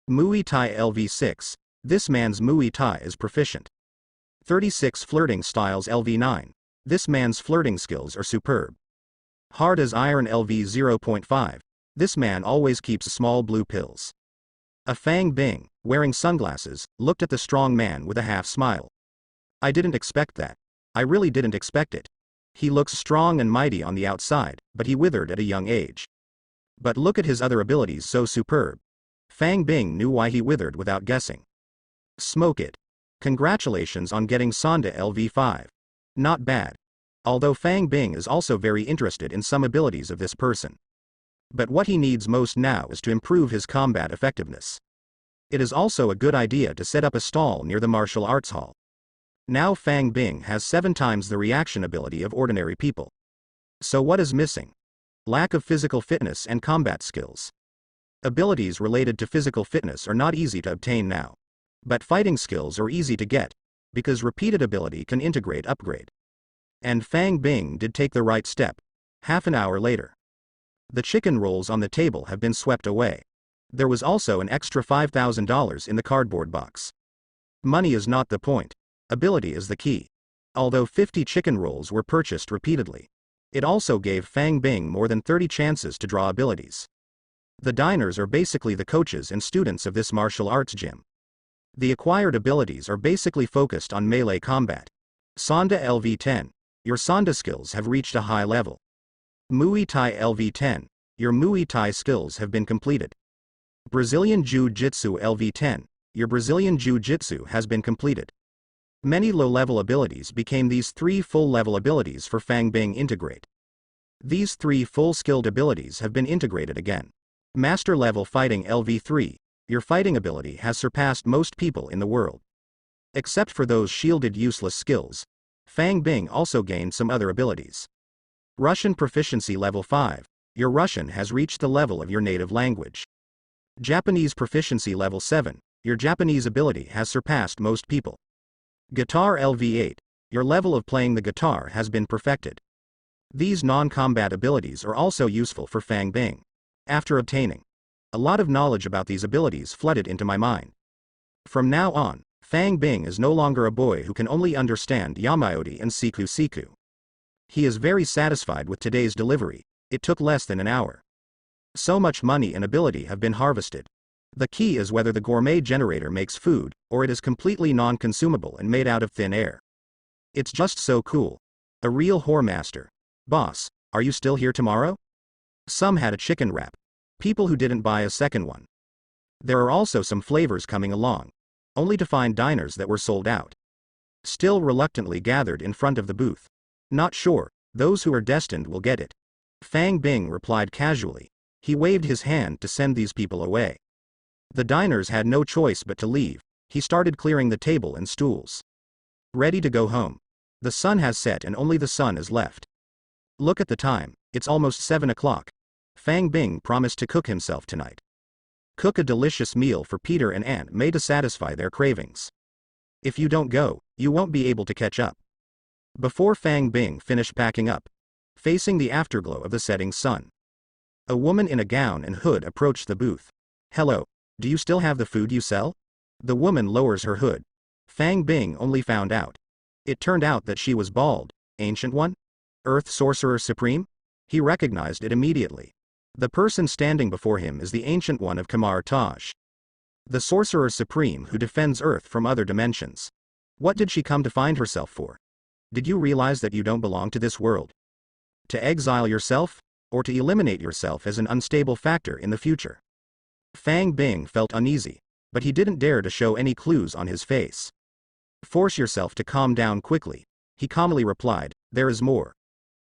Muay Thai LV6. This man's Muay Thai is proficient. 36 flirting styles LV9. This man's flirting skills are superb. Hard as iron LV 0.5. This man always keeps small blue pills. A Fang Bing, wearing sunglasses, looked at the strong man with a half smile. I didn't expect that. I really didn't expect it. He looks strong and mighty on the outside, but he withered at a young age. But look at his other abilities, so superb. Fang Bing knew why he withered without guessing. Smoke it. Congratulations on getting Sonda LV5. Not bad. Although Fang Bing is also very interested in some abilities of this person. But what he needs most now is to improve his combat effectiveness. It is also a good idea to set up a stall near the martial arts hall. Now Fang Bing has 7 times the reaction ability of ordinary people. So what is missing? Lack of physical fitness and combat skills. Abilities related to physical fitness are not easy to obtain now. But fighting skills are easy to get, because repeated ability can upgrade. And Fang Bing did take the right step. Half an hour later. The chicken rolls on the table have been swept away. There was also an extra $5,000 in the cardboard box. Money is not the point. Ability is the key. Although 50 chicken rolls were purchased repeatedly, it also gave Fang Bing more than 30 chances to draw abilities. The diners are basically the coaches and students of this martial arts gym. The acquired abilities are basically focused on melee combat. Sonda LV10. Your Sonda skills have reached a high level. Muay Thai LV10. Your Muay Thai skills have been completed. Brazilian Jiu-Jitsu LV10. Your Brazilian Jiu-Jitsu has been completed. Many low-level abilities became these 3 full-level abilities for Fang Bing integrate. These 3 full-skilled abilities have been integrated again. Master level fighting LV3. Your fighting ability has surpassed most people in the world. Except for those shielded useless skills, Fang Bing also gained some other abilities. Russian proficiency level 5. Your Russian has reached the level of your native language. Japanese proficiency level 7. Your Japanese ability has surpassed most people. Guitar LV8. Your level of playing the guitar has been perfected. These non-combat abilities are also useful for Fang Bing. After obtaining a lot of knowledge about these abilities flooded into my mind. From now on, Fang Bing is no longer a boy who can only understand Yamaori and Siku Siku. He is very satisfied with today's delivery. It took less than an hour. So much money and ability have been harvested. The key is whether the gourmet generator makes food, or it is completely non-consumable and made out of thin air. It's just so cool. A real whore master. Boss, are you still here tomorrow? Some had a chicken wrap. People who didn't buy a second one. There are also some flavors coming along. Only to find diners that were sold out. Still reluctantly gathered in front of the booth. Not sure, those who are destined will get it. Fang Bing replied casually. He waved his hand to send these people away. The diners had no choice but to leave. He started clearing the table and stools. Ready to go home. The sun has set and only the sun is left. Look at the time, it's almost 7 o'clock. Fang Bing promised to cook himself tonight. Cook a delicious meal for Peter and Aunt May to satisfy their cravings. If you don't go, you won't be able to catch up. Before Fang Bing finished packing up, facing the afterglow of the setting sun, a woman in a gown and hood approached the booth. Hello, do you still have the food you sell? The woman lowers her hood. Fang Bing only found out. It turned out that she was bald. Ancient One? Earth Sorcerer Supreme? He recognized it immediately. The person standing before him is the Ancient One of Kamar Taj. The Sorcerer Supreme who defends Earth from other dimensions. What did she come to find herself for? Did you realize that you don't belong to this world? To exile yourself? Or to eliminate yourself as an unstable factor in the future? Fang Bing felt uneasy, but he didn't dare to show any clues on his face. Force yourself to calm down quickly, he calmly replied, there is more.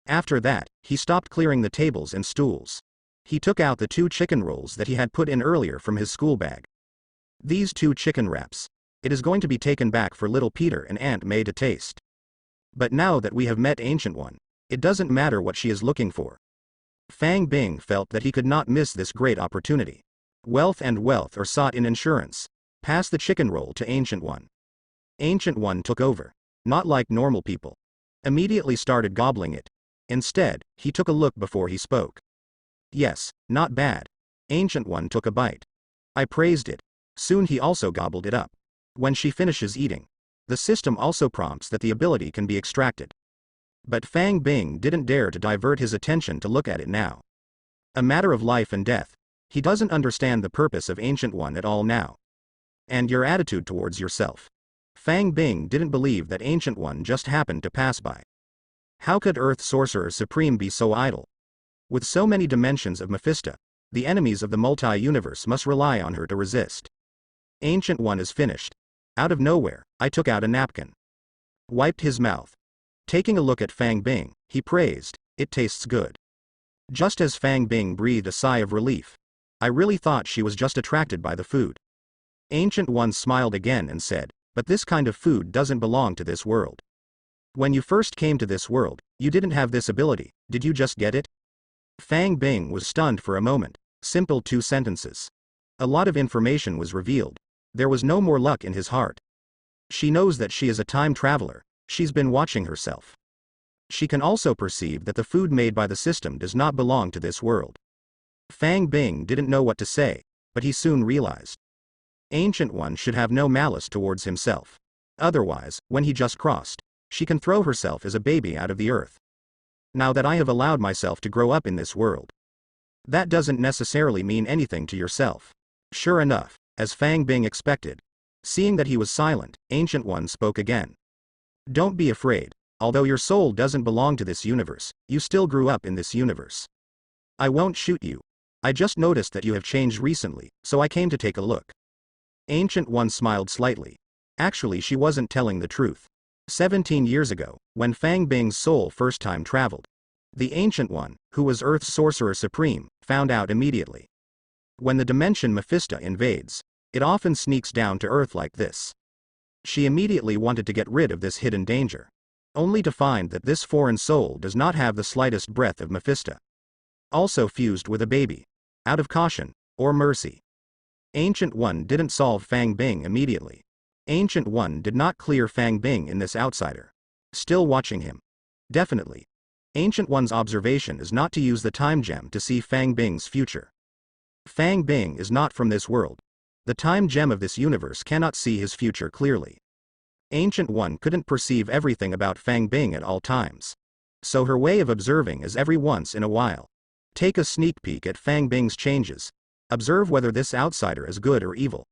After that, he stopped clearing the tables and stools. He took out the 2 chicken rolls that he had put in earlier from his school bag. These 2 chicken wraps. It is going to be taken back for little Peter and Aunt May to taste. But now that we have met Ancient One, it doesn't matter what she is looking for. Fang Bing felt that he could not miss this great opportunity. Wealth are sought in insurance. Pass the chicken roll to Ancient One. Ancient One took over. Not like normal people. Immediately started gobbling it. Instead, he took a look before he spoke. Yes, not bad. Ancient One took a bite. I praised it. Soon he also gobbled it up. When she finishes eating, the system also prompts that the ability can be extracted. But Fang Bing didn't dare to divert his attention to look at it now. A matter of life and death. He doesn't understand the purpose of Ancient One at all now. And your attitude towards yourself. Fang Bing didn't believe that Ancient One just happened to pass by. How could Earth Sorcerer Supreme be so idle? With so many dimensions of Mephisto, the enemies of the multi-universe must rely on her to resist. Ancient One is finished. Out of nowhere, I took out a napkin. Wiped his mouth. Taking a look at Fang Bing, he praised, it tastes good. Just as Fang Bing breathed a sigh of relief. I really thought she was just attracted by the food. Ancient One smiled again and said, but this kind of food doesn't belong to this world. When you first came to this world, you didn't have this ability, did you just get it? Fang Bing was stunned for a moment. Simple 2 sentences. A lot of information was revealed. There was no more luck in his heart. She knows that she is a time traveler. She's been watching herself. She can also perceive that the food made by the system does not belong to this world. Fang Bing didn't know what to say, but he soon realized. Ancient One should have no malice towards himself. Otherwise, when he just crossed, she can throw herself as a baby out of the earth. Now that I have allowed myself to grow up in this world. That doesn't necessarily mean anything to yourself. Sure enough, as Fang Bing expected. Seeing that he was silent, Ancient One spoke again. Don't be afraid. Although your soul doesn't belong to this universe, you still grew up in this universe. I won't shoot you. I just noticed that you have changed recently, so I came to take a look. Ancient One smiled slightly. Actually, she wasn't telling the truth. 17 years ago, when Fang Bing's soul first time traveled, the Ancient One, who was Earth's Sorcerer Supreme, found out immediately. When the dimension Mephisto invades, it often sneaks down to Earth like this. She immediately wanted to get rid of this hidden danger. Only to find that this foreign soul does not have the slightest breath of Mephisto. Also fused with a baby. Out of caution, or mercy. Ancient One didn't solve Fang Bing immediately. Ancient One did not clear Fang Bing in this outsider. Still watching him. Definitely. Ancient One's observation is not to use the time gem to see Fang Bing's future. Fang Bing is not from this world. The time gem of this universe cannot see his future clearly. Ancient One couldn't perceive everything about Fang Bing at all times. So her way of observing is every once in a while. Take a sneak peek at Fang Bing's changes. Observe whether this outsider is good or evil.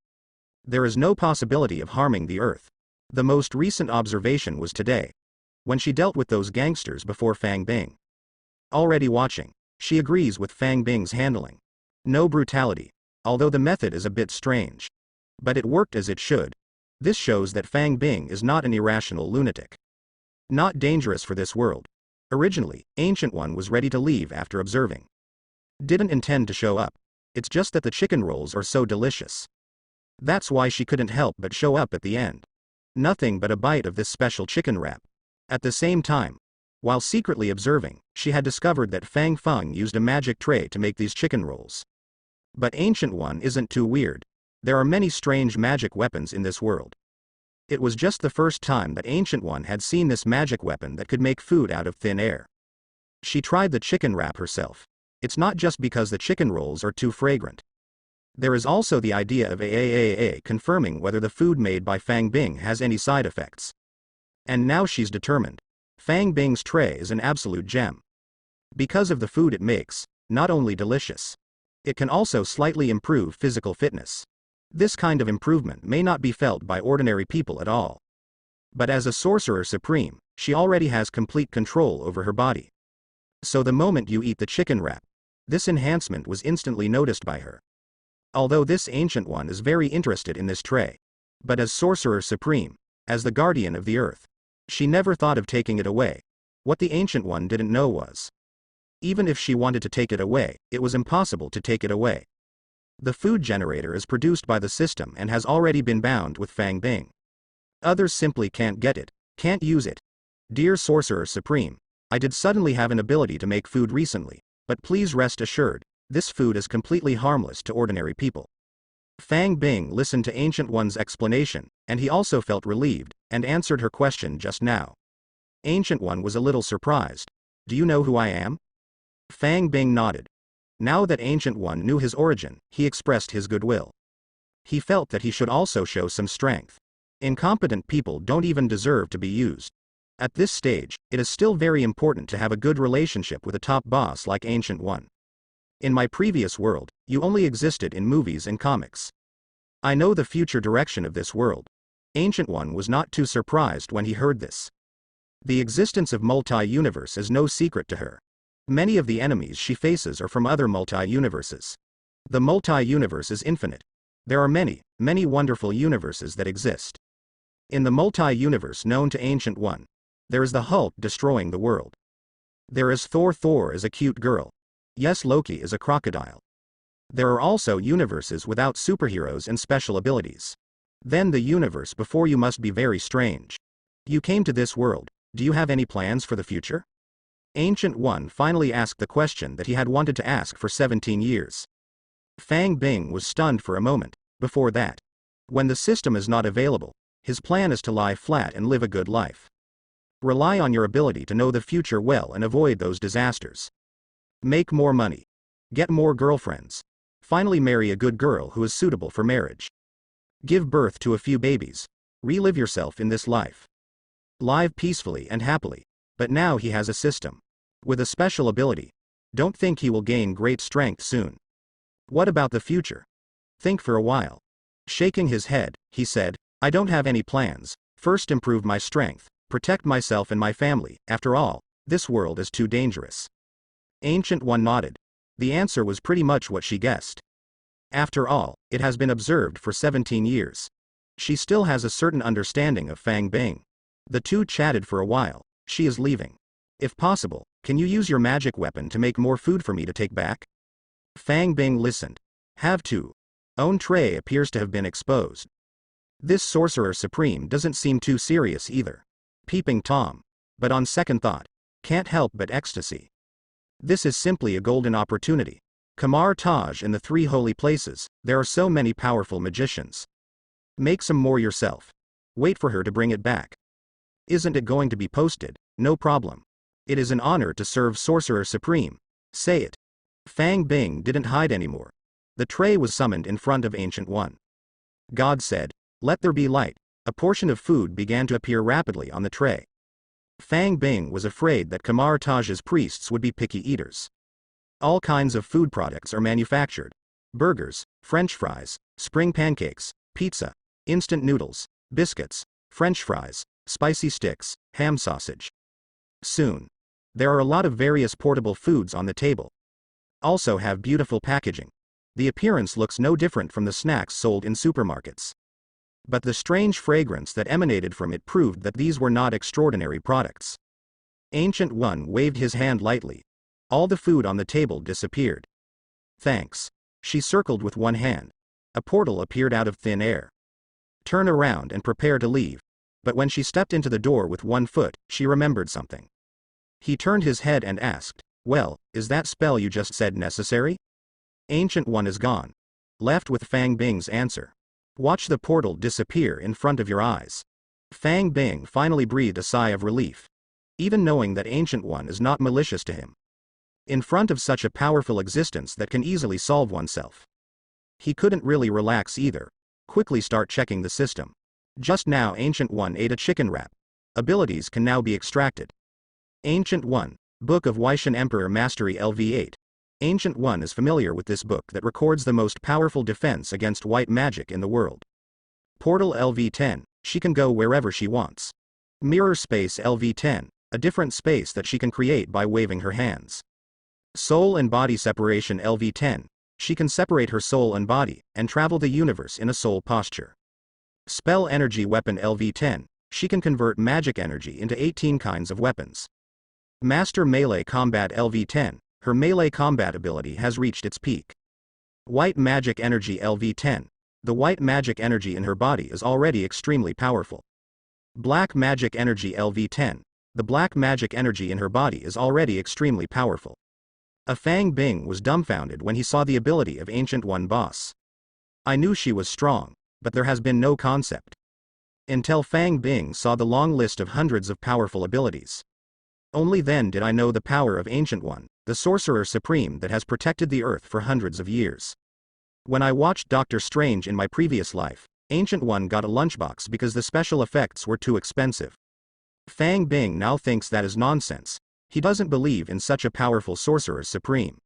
There is no possibility of harming the earth. The most recent observation was today, when she dealt with those gangsters before Fang Bing. Already watching, she agrees with Fang Bing's handling. No brutality, although the method is a bit strange. But it worked as it should. This shows that Fang Bing is not an irrational lunatic. Not dangerous for this world. Originally, Ancient One was ready to leave after observing. Didn't intend to show up. It's just that the chicken rolls are so delicious. That's why she couldn't help but show up at the end. Nothing but a bite of this special chicken wrap. At the same time, while secretly observing, she had discovered that Fang Feng used a magic tray to make these chicken rolls. But Ancient One isn't too weird. There are many strange magic weapons in this world. It was just the first time that Ancient One had seen this magic weapon that could make food out of thin air. She tried the chicken wrap herself. It's not just because the chicken rolls are too fragrant. There is also the idea of AAAA confirming whether the food made by Fang Bing has any side effects. And now she's determined. Fang Bing's tray is an absolute gem. Because of the food it makes, not only delicious, it can also slightly improve physical fitness. This kind of improvement may not be felt by ordinary people at all. But as a Sorcerer Supreme, she already has complete control over her body. So the moment you eat the chicken wrap, this enhancement was instantly noticed by her. Although this Ancient One is very interested in this tray. But as Sorcerer Supreme, as the guardian of the earth, she never thought of taking it away. What the Ancient One didn't know was, even if she wanted to take it away, it was impossible to take it away. The food generator is produced by the system and has already been bound with Fang Bing. Others simply can't get it, can't use it. Dear Sorcerer Supreme, I did suddenly have an ability to make food recently, but please rest assured, this food is completely harmless to ordinary people. Fang Bing listened to Ancient One's explanation, and he also felt relieved, and answered her question just now. Ancient One was a little surprised. Do you know who I am? Fang Bing nodded. Now that Ancient One knew his origin, he expressed his goodwill. He felt that he should also show some strength. Incompetent people don't even deserve to be used. At this stage, it is still very important to have a good relationship with a top boss like Ancient One. In my previous world, you only existed in movies and comics. I know the future direction of this world. Ancient One was not too surprised when he heard this. The existence of multi-universe is no secret to her. Many of the enemies she faces are from other multi-universes. The multi-universe is infinite. There are many, many wonderful universes that exist. In the multi-universe known to Ancient One, there is the Hulk destroying the world. There is Thor. Thor is a cute girl. Yes, Loki is a crocodile. There are also universes without superheroes and special abilities. Then the universe before you must be very strange. You came to this world, do you have any plans for the future? Ancient One finally asked the question that he had wanted to ask for 17 years. Fang Bing was stunned for a moment. Before that, when the system is not available, his plan is to lie flat and live a good life. Rely on your ability to know the future well and avoid those disasters. Make more money. Get more girlfriends. Finally marry a good girl who is suitable for marriage. Give birth to a few babies. Relive yourself in this life. Live peacefully and happily. But now he has a system. With a special ability. Don't think he will gain great strength soon. What about the future? Think for a while. Shaking his head, he said, I don't have any plans. First improve my strength. Protect myself and my family. After all, this world is too dangerous. Ancient One nodded. The answer was pretty much what she guessed. After all, it has been observed for 17 years. She still has a certain understanding of Fang Bing. The two chatted for a while. She is leaving. If possible, can you use your magic weapon to make more food for me to take back? Fang Bing listened. Have to. Own tray appears to have been exposed. This Sorcerer Supreme doesn't seem too serious either. Peeping Tom. But on second thought, can't help but ecstasy. This is simply a golden opportunity. Kamar Taj in the 3 holy places, there are so many powerful magicians. Make some more yourself. Wait for her to bring it back. Isn't it going to be posted? No problem. It is an honor to serve Sorcerer Supreme. Say it. Fang Bing didn't hide anymore. The tray was summoned in front of Ancient One. God said, let there be light. A portion of food began to appear rapidly on the tray. Fang Bing was afraid that Kamar Taj's priests would be picky eaters. All kinds of food products are manufactured. Burgers, French fries, spring pancakes, pizza, instant noodles, biscuits, French fries, spicy sticks, ham sausage. Soon. There are a lot of various portable foods on the table. Also have beautiful packaging. The appearance looks no different from the snacks sold in supermarkets. But the strange fragrance that emanated from it proved that these were not extraordinary products. Ancient One waved his hand lightly. All the food on the table disappeared. Thanks. She circled with one hand. A portal appeared out of thin air. Turn around and prepare to leave. But when she stepped into the door with one foot, she remembered something. He turned his head and asked, well, is that spell you just said necessary? Ancient One is gone. Left with Fang Bing's answer. Watch the portal disappear in front of your eyes. Fang Bing finally breathed a sigh of relief. Even knowing that Ancient One is not malicious to him. In front of such a powerful existence that can easily solve oneself. He couldn't really relax either. Quickly start checking the system. Just now Ancient One ate a chicken wrap. Abilities can now be extracted. Ancient One, Book of Weixin Emperor Mastery LV8. Ancient One is familiar with this book that records the most powerful defense against white magic in the world. Portal LV10, she can go wherever she wants. Mirror Space LV10, a different space that she can create by waving her hands. Soul and Body Separation LV10, she can separate her soul and body, and travel the universe in a soul posture. Spell Energy Weapon LV10, she can convert magic energy into 18 kinds of weapons. Master Melee Combat LV10, her melee combat ability has reached its peak. White Magic Energy LV10, the white magic energy in her body is already extremely powerful. Black Magic Energy LV10, the black magic energy in her body is already extremely powerful. A Fang Bing was dumbfounded when he saw the ability of Ancient One Boss. I knew she was strong, but there has been no concept. Until Fang Bing saw the long list of hundreds of powerful abilities. Only then did I know the power of Ancient One, the sorcerer supreme that has protected the earth for hundreds of years. When I watched Doctor Strange in my previous life, Ancient One got a lunchbox because the special effects were too expensive. Fang Bing now thinks that is nonsense. He doesn't believe in such a powerful sorcerer supreme.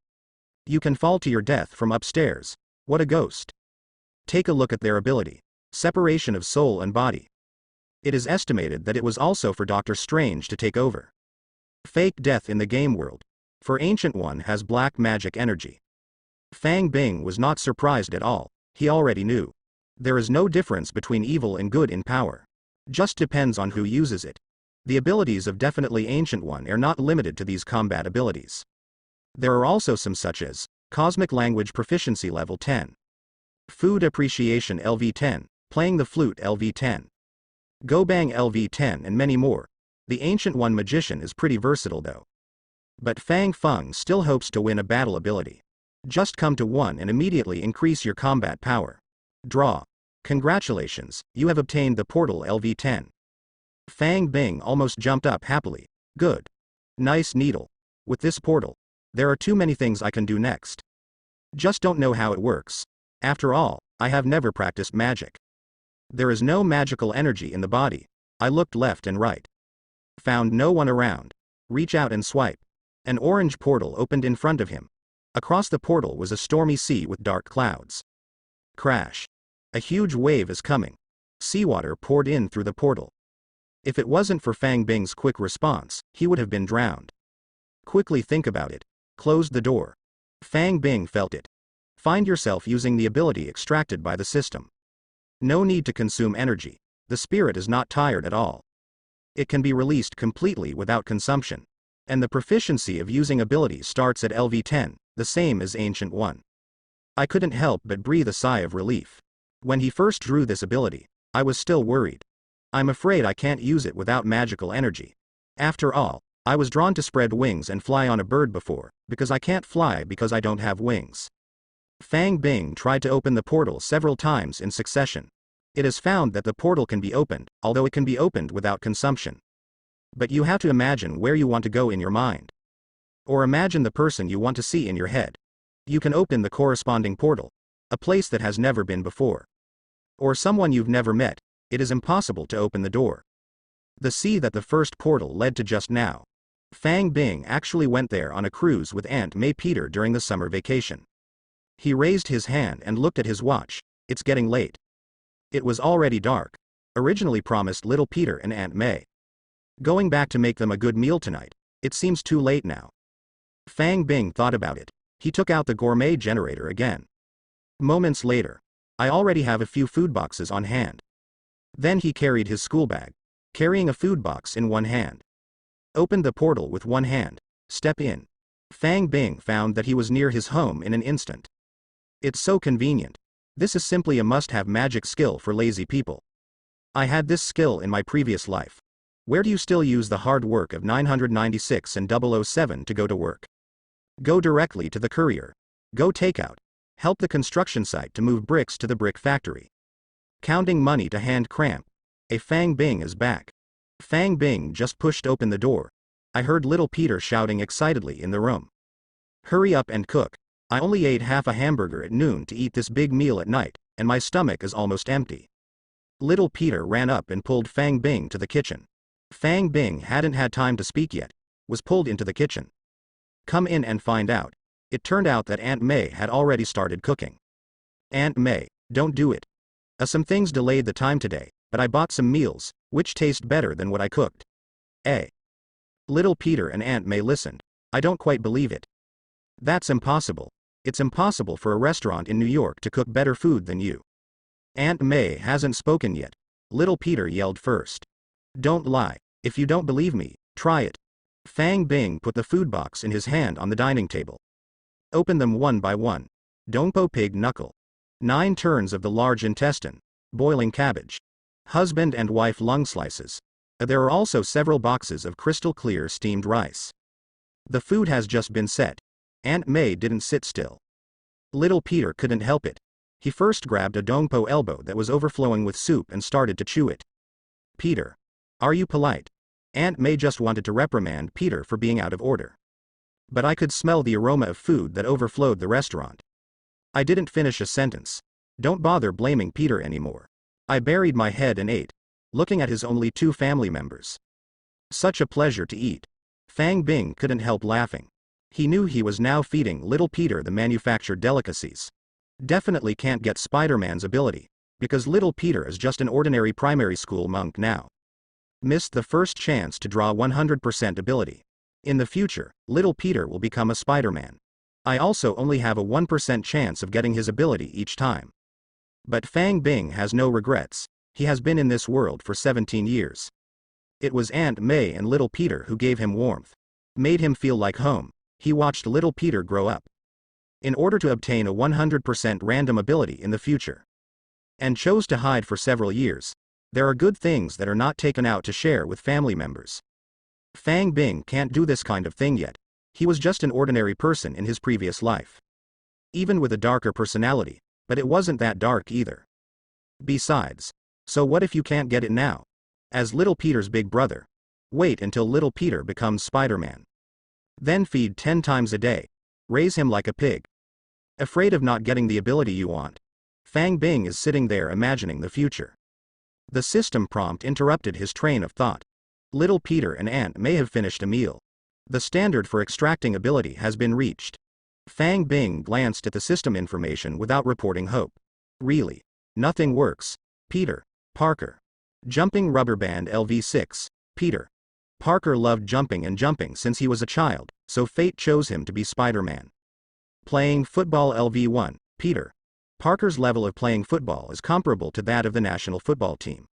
You can fall to your death from upstairs. What a ghost. Take a look at their ability. Separation of soul and body. It is estimated that it was also for Doctor Strange to take over. Fake death in the game world. For Ancient One has black magic energy. Fang Bing was not surprised at all. He already knew. There is no difference between evil and good in power. Just depends on who uses it. The abilities of definitely Ancient One are not limited to these combat abilities. There are also some such as Cosmic Language Proficiency Level 10. Food Appreciation LV10, Playing the Flute LV10. Gobang LV10 and many more. The Ancient One Magician is pretty versatile though. But Fang Feng still hopes to win a battle ability. Just come to one and immediately increase your combat power. Draw. Congratulations, you have obtained the portal LV10. Fang Bing almost jumped up happily. Good. Nice needle. With this portal, there are too many things I can do next. Just don't know how it works. After all, I have never practiced magic. There is no magical energy in the body. I looked left and right. Found no one around. Reach out and swipe. An orange portal opened in front of him. Across the portal was a stormy sea with dark clouds. Crash. A huge wave is coming. Seawater poured in through the portal. If it wasn't for Fang Bing's quick response, he would have been drowned. Quickly think about it. Closed the door. Fang Bing felt it. Find yourself using the ability extracted by the system. No need to consume energy. The spirit is not tired at all. It can be released completely without consumption. And the proficiency of using ability starts at LV10, the same as Ancient One. I couldn't help but breathe a sigh of relief. When he first drew this ability, I was still worried. I'm afraid I can't use it without magical energy. After all, I was drawn to spread wings and fly on a bird before, because I can't fly because I don't have wings. Fang Bing tried to open the portal several times in succession. It is found that the portal can be opened, although it can be opened without consumption. But you have to imagine where you want to go in your mind. Or imagine the person you want to see in your head. You can open the corresponding portal. A place that has never been before. Or someone you've never met. It is impossible to open the door. The sea that the first portal led to just now. Fang Bing actually went there on a cruise with Aunt May Peter during the summer vacation. He raised his hand and looked at his watch. It's getting late. It was already dark. Originally promised little Peter and Aunt May. Going back to make them a good meal tonight. It seems too late now. Fang Bing thought about it. He took out the gourmet generator again. Moments later. I already have a few food boxes on hand. Then he carried his school bag, carrying a food box in one hand. Opened the portal with one hand. Step in. Fang Bing found that he was near his home in an instant. It's so convenient. This is simply a must-have magic skill for lazy people. I had this skill in my previous life. Where do you still use the hard work of 996 and 007 to go to work? Go directly to the courier. Go takeout. Help the construction site to move bricks to the brick factory. Counting money to hand cramp. A Fang Bing is back. Fang Bing just pushed open the door. I heard little Peter shouting excitedly in the room. Hurry up and cook. I only ate half a hamburger at noon to eat this big meal at night, and my stomach is almost empty. Little Peter ran up and pulled Fang Bing to the kitchen. Fang Bing hadn't had time to speak yet. Was pulled into the kitchen. Come in and find out. It turned out that Aunt May had already started cooking. Aunt May, don't do it. Some things delayed the time today, but I bought some meals, which taste better than what I cooked. Little Peter and Aunt May listened. I don't quite believe it. That's impossible. It's impossible for a restaurant in New York to cook better food than you. Aunt May hasn't spoken yet. Little Peter yelled first. Don't lie. If you don't believe me, try it. Fang Bing put the food box in his hand on the dining table. Open them one by one. Dongpo pig knuckle. 9 turns of the large intestine. Boiling cabbage. Husband and wife lung slices. There are also several boxes of crystal clear steamed rice. The food has just been set. Aunt May didn't sit still. Little Peter couldn't help it. He first grabbed a dongpo elbow that was overflowing with soup and started to chew it. Peter. Are you polite? Aunt May just wanted to reprimand Peter for being out of order. But I could smell the aroma of food that overflowed the restaurant. I didn't finish a sentence. Don't bother blaming Peter anymore. I buried my head and ate, looking at his only 2 family members. Such a pleasure to eat. Fang Bing couldn't help laughing. He knew he was now feeding little Peter the manufactured delicacies. Definitely can't get Spider-Man's ability, because little Peter is just an ordinary primary school monk now. Missed the first chance to draw 100% ability. In the future, little Peter will become a Spider-Man. I also only have a 1% chance of getting his ability each time. But Fang Bing has no regrets. He has been in this world for 17 years. It was Aunt May and little Peter who gave him warmth. Made him feel like home. He watched little Peter grow up. In order to obtain a 100% random ability in the future. And chose to hide for several years. There are good things that are not taken out to share with family members. Fang Bing can't do this kind of thing yet. He was just an ordinary person in his previous life. Even with a darker personality, but it wasn't that dark either. Besides, so what if you can't get it now? As little Peter's big brother. Wait until little Peter becomes Spider-Man. Then feed 10 times a day. Raise him like a pig. Afraid of not getting the ability you want. Fang Bing is sitting there imagining the future. The system prompt interrupted his train of thought. Little Peter and Aunt May have finished a meal. The standard for extracting ability has been reached. Fang Bing glanced at the system information without reporting hope. Really? Nothing works. Peter. Parker. Jumping rubber band LV6. Peter. Parker loved jumping and jumping since he was a child, so fate chose him to be Spider-Man. Playing football LV1. Peter. Parker's level of playing football is comparable to that of the national football team.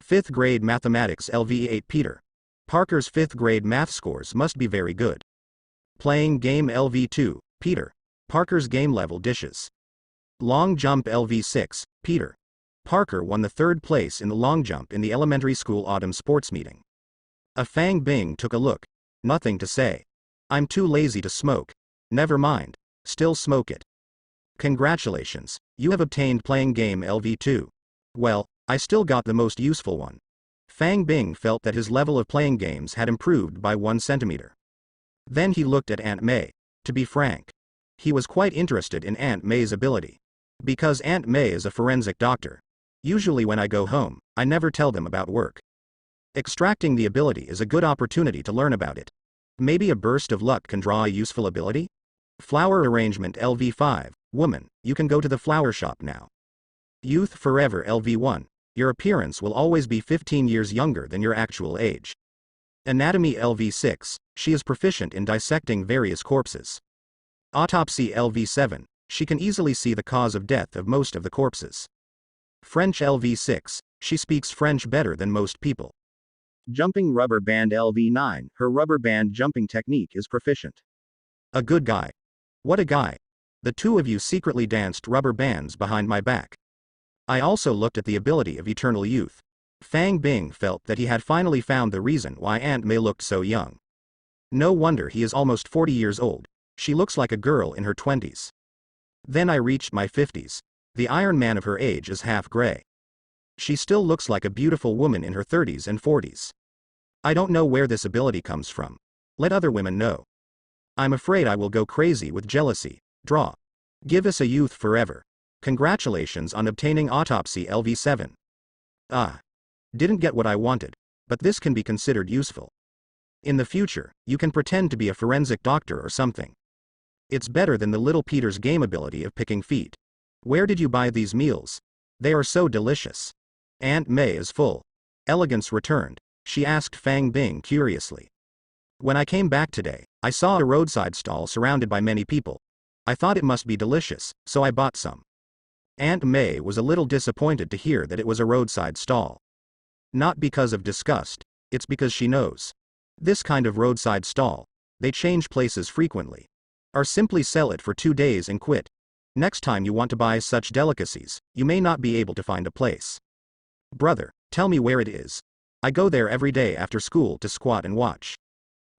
5th grade mathematics LV8. Peter. Parker's 5th grade math scores must be very good. Playing game LV2. Peter. Parker's game level dishes. Long jump LV6. Peter. Parker won the 3rd place in the long jump in the elementary school autumn sports meeting. A Fang Bing took a look. Nothing to say. I'm too lazy to smoke. Never mind. Still smoke it. Congratulations, you have obtained playing game LV2. Well, I still got the most useful one. Fang Bing felt that his level of playing games had improved by 1 centimeter. Then he looked at Aunt May. To be frank, he was quite interested in Aunt May's ability. Because Aunt May is a forensic doctor. Usually when I go home, I never tell them about work. Extracting the ability is a good opportunity to learn about it. Maybe a burst of luck can draw a useful ability? Flower arrangement LV5, woman, you can go to the flower shop now. Youth forever LV1, your appearance will always be 15 years younger than your actual age. Anatomy LV6, she is proficient in dissecting various corpses. Autopsy LV7, she can easily see the cause of death of most of the corpses. French LV6, she speaks French better than most people. Jumping rubber band LV9, her rubber band jumping technique is proficient. A good guy. What a guy. The 2 of you secretly danced rubber bands behind my back. I also looked at the ability of eternal youth. Fang Bing felt that he had finally found the reason why Aunt May looked so young. No wonder he is almost 40 years old. She looks like a girl in her 20s. Then I reached my 50s. The Iron Man of her age is half gray. She still looks like a beautiful woman in her 30s and 40s. I don't know where this ability comes from. Let other women know. I'm afraid I will go crazy with jealousy. Draw. Give us a youth forever. Congratulations on obtaining autopsy LV7. Ah. Didn't get what I wanted, but this can be considered useful. In the future, you can pretend to be a forensic doctor or something. It's better than the little Peter's game ability of picking feet. Where did you buy these meals? They are so delicious. Aunt May is full. Elegance returned. She asked Fang Bing curiously. When I came back today, I saw a roadside stall surrounded by many people. I thought it must be delicious, so I bought some. Aunt May was a little disappointed to hear that it was a roadside stall. Not because of disgust, it's because she knows. This kind of roadside stall, they change places frequently. Or simply sell it for 2 days and quit. Next time you want to buy such delicacies, you may not be able to find a place. Brother, tell me where it is. I go there every day after school to squat and watch.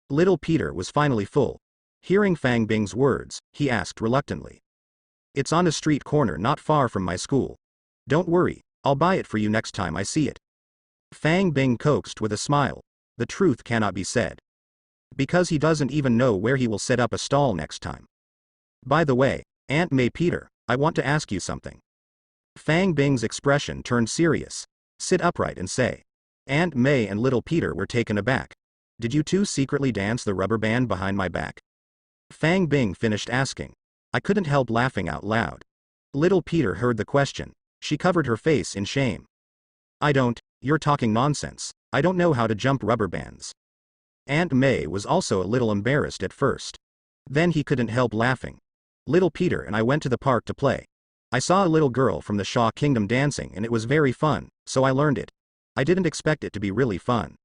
Little Peter was finally full. Hearing Fang Bing's words, he asked reluctantly. It's on a street corner not far from my school. Don't worry, I'll buy it for you next time I see it. Fang Bing coaxed with a smile. The truth cannot be said. Because he doesn't even know where he will set up a stall next time. By the way, Aunt May Peter, I want to ask you something. Fang Bing's expression turned serious. Sit upright and say. Aunt May and little Peter were taken aback. Did you two secretly dance the rubber band behind my back? Fang Bing finished asking. I couldn't help laughing out loud. Little Peter heard the question. She covered her face in shame. You're talking nonsense. I don't know how to jump rubber bands. Aunt May was also a little embarrassed at first. Then he couldn't help laughing. Little Peter and I went to the park to play. I saw a little girl from the Shaw Kingdom dancing and it was very fun, so I learned it. I didn't expect it to be really fun.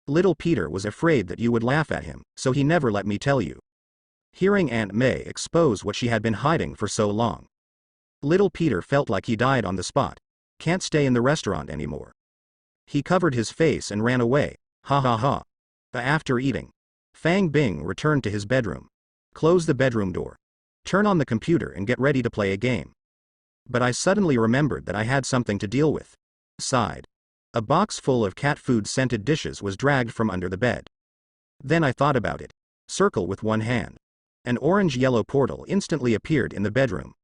Little Peter was afraid that you would laugh at him, so he never let me tell you. Hearing Aunt May expose what she had been hiding for so long. Little Peter felt like he died on the spot. Can't stay in the restaurant anymore. He covered his face and ran away. Ha ha ha. After eating, Fang Bing returned to his bedroom. Close the bedroom door. Turn on the computer and get ready to play a game. But I suddenly remembered that I had something to deal with. Sighed. A box full of cat food scented dishes was dragged from under the bed. Then I thought about it. Circle with one hand. An orange-yellow portal instantly appeared in the bedroom.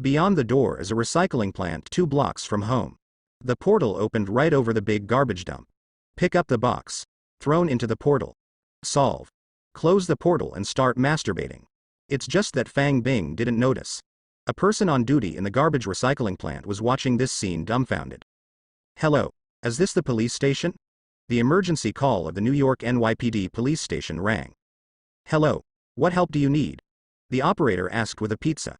Beyond the door is a recycling plant 2 blocks from home. The portal opened right over the big garbage dump. Pick up the box. Thrown into the portal. Solve. Close the portal and start masturbating. It's just that Fang Bing didn't notice. A person on duty in the garbage recycling plant was watching this scene dumbfounded. Hello, is this the police station? The emergency call of the New York NYPD police station rang. Hello, what help do you need? The operator asked with a pizza.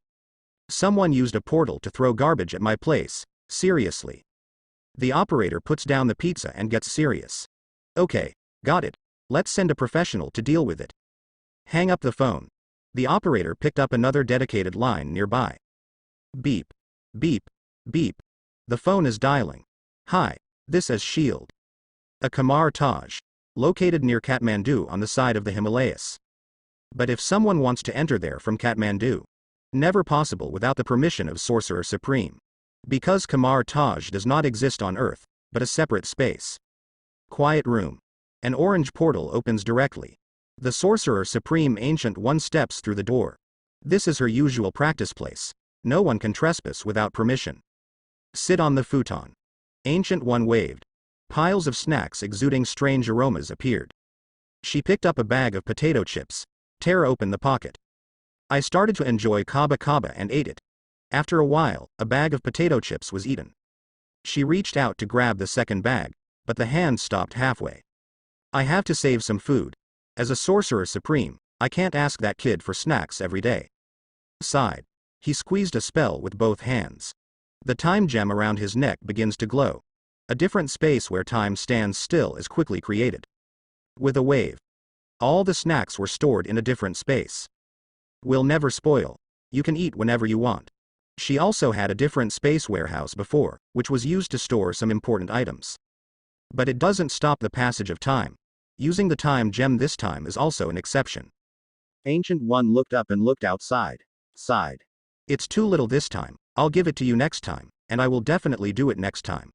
Someone used a portal to throw garbage at my place, seriously. The operator puts down the pizza and gets serious. Okay, got it. Let's send a professional to deal with it. Hang up the phone. The operator picked up another dedicated line nearby. Beep. Beep. Beep. The phone is dialing. Hi, this is Shield. A Kamar Taj. Located near Kathmandu on the side of the Himalayas. But if someone wants to enter there from Kathmandu, never possible without the permission of Sorcerer Supreme. Because Kamar Taj does not exist on Earth, but a separate space. Quiet room. An orange portal opens directly. The Sorcerer Supreme Ancient One steps through the door. This is her usual practice place. No one can trespass without permission. Sit on the futon. Ancient One waved. Piles of snacks exuding strange aromas appeared. She picked up a bag of potato chips. Tear open the pocket. I started to enjoy kaba kaba and ate it. After a while, a bag of potato chips was eaten. She reached out to grab the second bag, but the hand stopped halfway. I have to save some food. As a Sorcerer Supreme, I can't ask that kid for snacks every day. Sighed. He squeezed a spell with both hands. The time gem around his neck begins to glow. A different space where time stands still is quickly created. With a wave. All the snacks were stored in a different space. Will never spoil. You can eat whenever you want. She also had a different space warehouse before, which was used to store some important items. But it doesn't stop the passage of time. Using the time gem this time is also an exception. Ancient One looked up and looked outside. Sighed. It's too little this time. I'll give it to you next time, and I will definitely do it next time.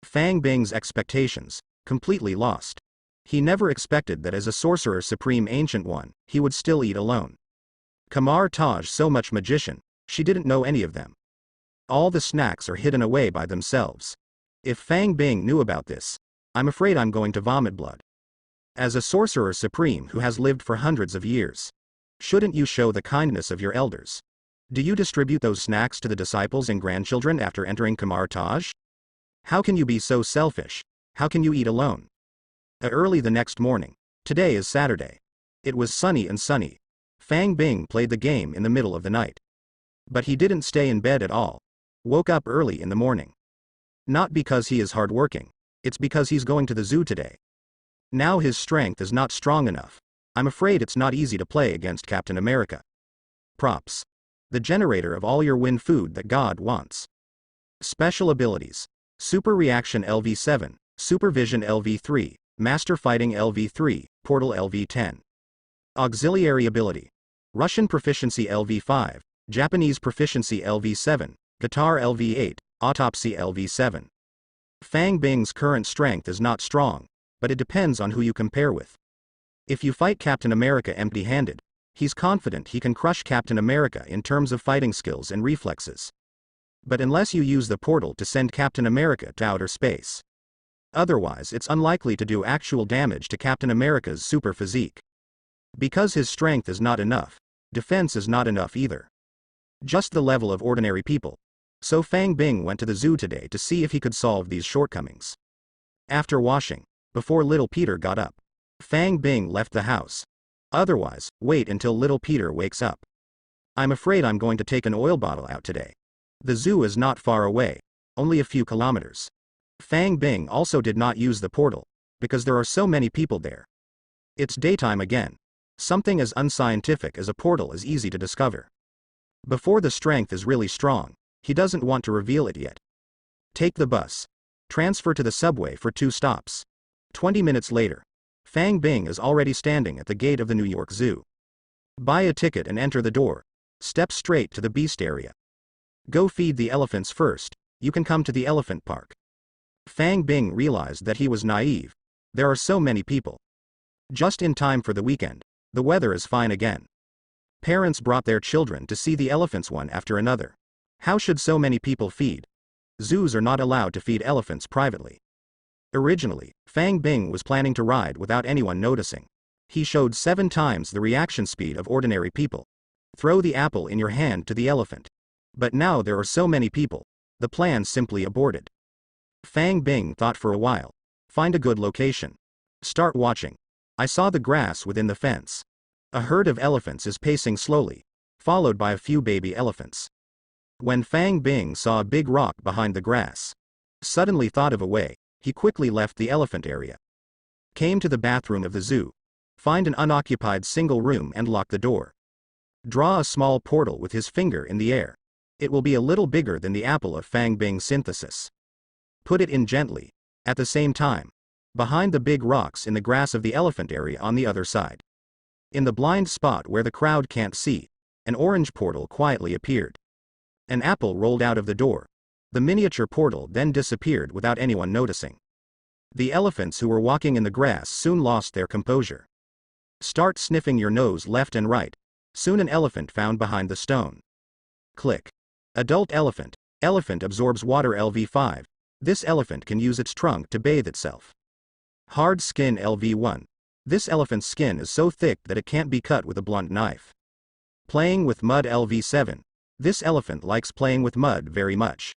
Fang Bing's expectations, completely lost. He never expected that as a Sorcerer Supreme Ancient One, he would still eat alone. Kamar Taj so much magician, she didn't know any of them. All the snacks are hidden away by themselves. If Fang Bing knew about this, I'm afraid I'm going to vomit blood. As a Sorcerer Supreme who has lived for hundreds of years, shouldn't you show the kindness of your elders? Do you distribute those snacks to the disciples and grandchildren after entering Kamar Taj? How can you be so selfish? How can you eat alone? Early the next morning. Today is Saturday. It was sunny and sunny. Fang Bing played the game in the middle of the night. But he didn't stay in bed at all. Woke up early in the morning. Not because he is hardworking. It's because he's going to the zoo today. Now his strength is not strong enough. I'm afraid it's not easy to play against Captain America. Props. The generator of all your wind food that God wants. Special abilities. Super Reaction LV7, Supervision LV3, Master Fighting LV3, Portal LV10. Auxiliary Ability. Russian Proficiency LV5, Japanese Proficiency LV7, Guitar LV8, Autopsy LV7. Fang Bing's current strength is not strong, but it depends on who you compare with. If you fight Captain America empty-handed, he's confident he can crush Captain America in terms of fighting skills and reflexes. But unless you use the portal to send Captain America to outer space. Otherwise it's unlikely to do actual damage to Captain America's super physique. Because his strength is not enough, defense is not enough either. Just the level of ordinary people. So Fang Bing went to the zoo today to see if he could solve these shortcomings. After washing, before little Peter got up, Fang Bing left the house. Otherwise, wait until little Peter wakes up. I'm afraid I'm going to take an oil bottle out today. The zoo is not far away, only a few kilometers. Fang Bing also did not use the portal, because there are so many people there. It's daytime again. Something as unscientific as a portal is easy to discover. Before the strength is really strong, he doesn't want to reveal it yet. Take the bus. Transfer to the subway for 2 stops. 20 minutes later, Fang Bing is already standing at the gate of the New York Zoo. Buy a ticket and enter the door. Step straight to the beast area. Go feed the elephants first, you can come to the elephant park. Fang Bing realized that he was naive. There are so many people. Just in time for the weekend, the weather is fine again. Parents brought their children to see the elephants one after another. How should so many people feed? Zoos are not allowed to feed elephants privately. Originally, Fang Bing was planning to ride without anyone noticing. He showed 7 times the reaction speed of ordinary people. Throw the apple in your hand to the elephant. But now there are so many people, the plan simply aborted. Fang Bing thought for a while. Find a good location. Start watching. I saw the grass within the fence. A herd of elephants is pacing slowly, followed by a few baby elephants. When Fang Bing saw a big rock behind the grass, suddenly thought of a way, he quickly left the elephant area. Came to the bathroom of the zoo. Find an unoccupied single room and lock the door. Draw a small portal with his finger in the air. It will be a little bigger than the apple of Fang Bing's synthesis. Put it in gently. At the same time, behind the big rocks in the grass of the elephant area on the other side. In the blind spot where the crowd can't see, an orange portal quietly appeared. An apple rolled out of the door. The miniature portal then disappeared without anyone noticing. The elephants who were walking in the grass soon lost their composure. Start sniffing your nose left and right. Soon an elephant found behind the stone. Click. Adult elephant. Elephant absorbs water LV5. This elephant can use its trunk to bathe itself. Hard skin LV1. This elephant's skin is so thick that it can't be cut with a blunt knife. Playing with mud LV7. This elephant likes playing with mud very much.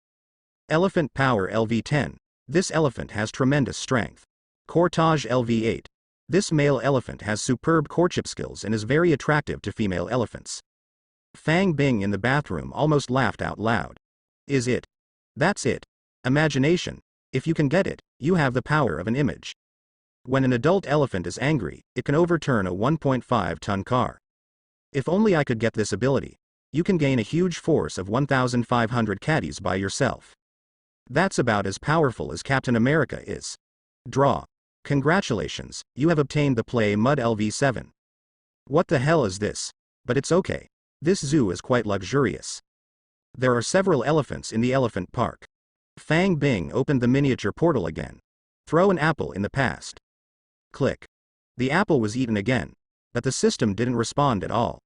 Elephant power LV10. This elephant has tremendous strength. Courtage LV8. This male elephant has superb courtship skills and is very attractive to female elephants. Fang Bing in the bathroom almost laughed out loud. Is it? That's it. Imagination. If you can get it, you have the power of an image. When an adult elephant is angry, it can overturn a 1.5-ton car. If only I could get this ability. You can gain a huge force of 1,500 caddies by yourself. That's about as powerful as Captain America is. Draw. Congratulations, you have obtained the play Mud LV7. What the hell is this? But it's okay. This zoo is quite luxurious. There are several elephants in the elephant park. Fang Bing opened the miniature portal again. Throw an apple in the past. Click. The apple was eaten again, but the system didn't respond at all.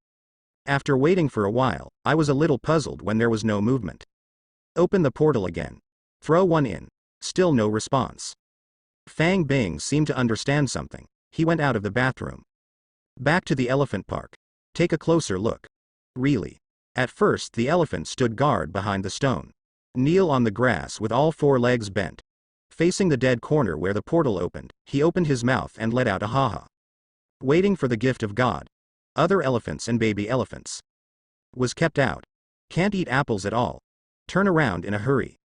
After waiting for a while, I was a little puzzled when there was no movement. Open the portal again. Throw one in. Still no response. Fang Bing seemed to understand something. He went out of the bathroom. Back to the elephant park. Take a closer look. Really. At first the elephant stood guard behind the stone. Kneel on the grass with all 4 legs bent. Facing the dead corner where the portal opened, he opened his mouth and let out a ha-ha. Waiting for the gift of God. Other elephants and baby elephants. Was kept out. Can't eat apples at all. Turn around in a hurry.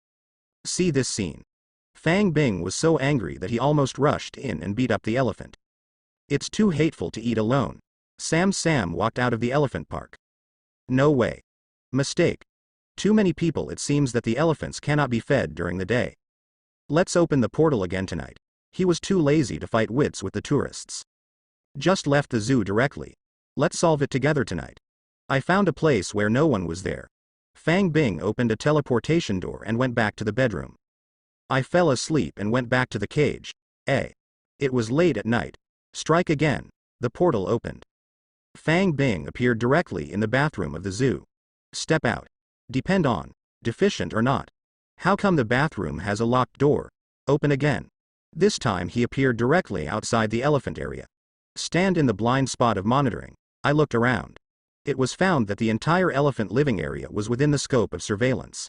See this scene. Fang Bing was so angry that he almost rushed in and beat up the elephant. It's too hateful to eat alone. Sam walked out of the elephant park. No way. Mistake. Too many people. It seems that the elephants cannot be fed during the day. Let's open the portal again tonight. He was too lazy to fight wits with the tourists. Just left the zoo directly. Let's solve it together tonight. I found a place where no one was there. Fang Bing opened a teleportation door and went back to the bedroom. I fell asleep and went back to the cage. It was late at night. Strike again. The portal opened. Fang Bing appeared directly in the bathroom of the zoo. Step out. Depend on. Deficient or not. How come the bathroom has a locked door? Open again. This time he appeared directly outside the elephant area. Stand in the blind spot of monitoring. I looked around. It was found that the entire elephant living area was within the scope of surveillance.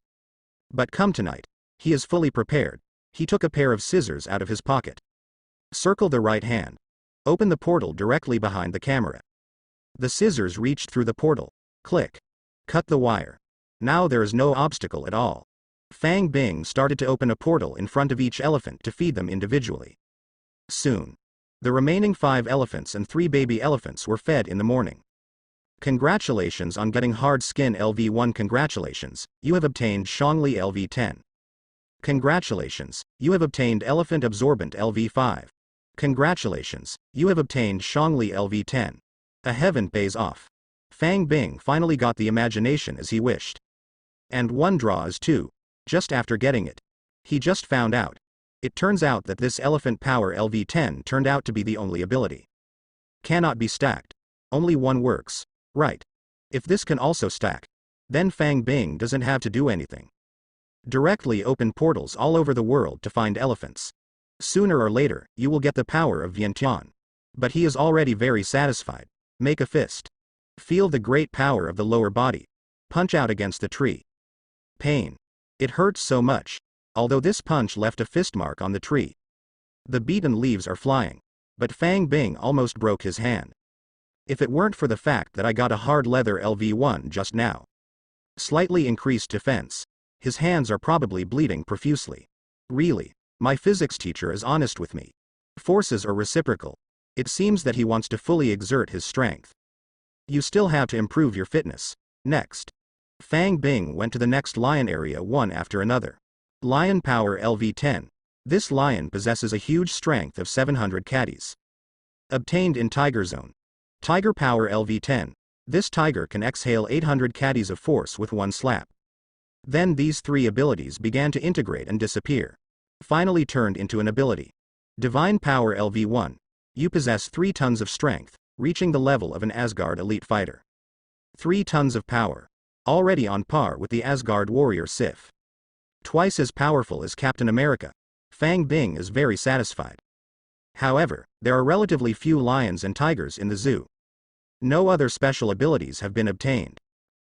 But come tonight. He is fully prepared. He took a pair of scissors out of his pocket. Circle the right hand. Open the portal directly behind the camera. The scissors reached through the portal. Click. Cut the wire. Now there is no obstacle at all. Fang Bing started to open a portal in front of each elephant to feed them individually. Soon, the remaining 5 elephants and 3 baby elephants were fed in the morning. Congratulations on getting hard skin LV1. Congratulations, you have obtained Shongli LV10. Congratulations, you have obtained Elephant Absorbent LV5. Congratulations, you have obtained Shongli LV10. A heaven pays off. Fang Bing finally got the imagination as he wished. And 1 draw is 2. Just after getting it. He just found out. It turns out that this Elephant Power LV10 turned out to be the only ability. Cannot be stacked. Only 1 works. Right. If this can also stack, then Fang Bing doesn't have to do anything. Directly open portals all over the world to find elephants. Sooner or later, you will get the power of Vientiane. But he is already very satisfied. Make a fist. Feel the great power of the lower body. Punch out against the tree. Pain. It hurts so much. Although this punch left a fist mark on the tree. The beaten leaves are flying. But Fang Bing almost broke his hand. If it weren't for the fact that I got a hard leather LV1 just now. Slightly increased defense. His hands are probably bleeding profusely. Really, my physics teacher is honest with me. Forces are reciprocal. It seems that he wants to fully exert his strength. You still have to improve your fitness. Next. Fang Bing went to the next lion area one after another. Lion Power LV10. This lion possesses a huge strength of 700 caddies. Obtained in Tiger Zone. Tiger Power LV10. This tiger can exhale 800 caddies of force with 1 slap. Then these 3 abilities began to integrate and disappear. Finally turned into an ability. Divine Power LV1. You possess 3 tons of strength, reaching the level of an Asgard elite fighter. 3 tons of power. Already on par with the Asgard warrior Sif. Twice as powerful as Captain America. Fang Bing is very satisfied. However, there are relatively few lions and tigers in the zoo. No other special abilities have been obtained.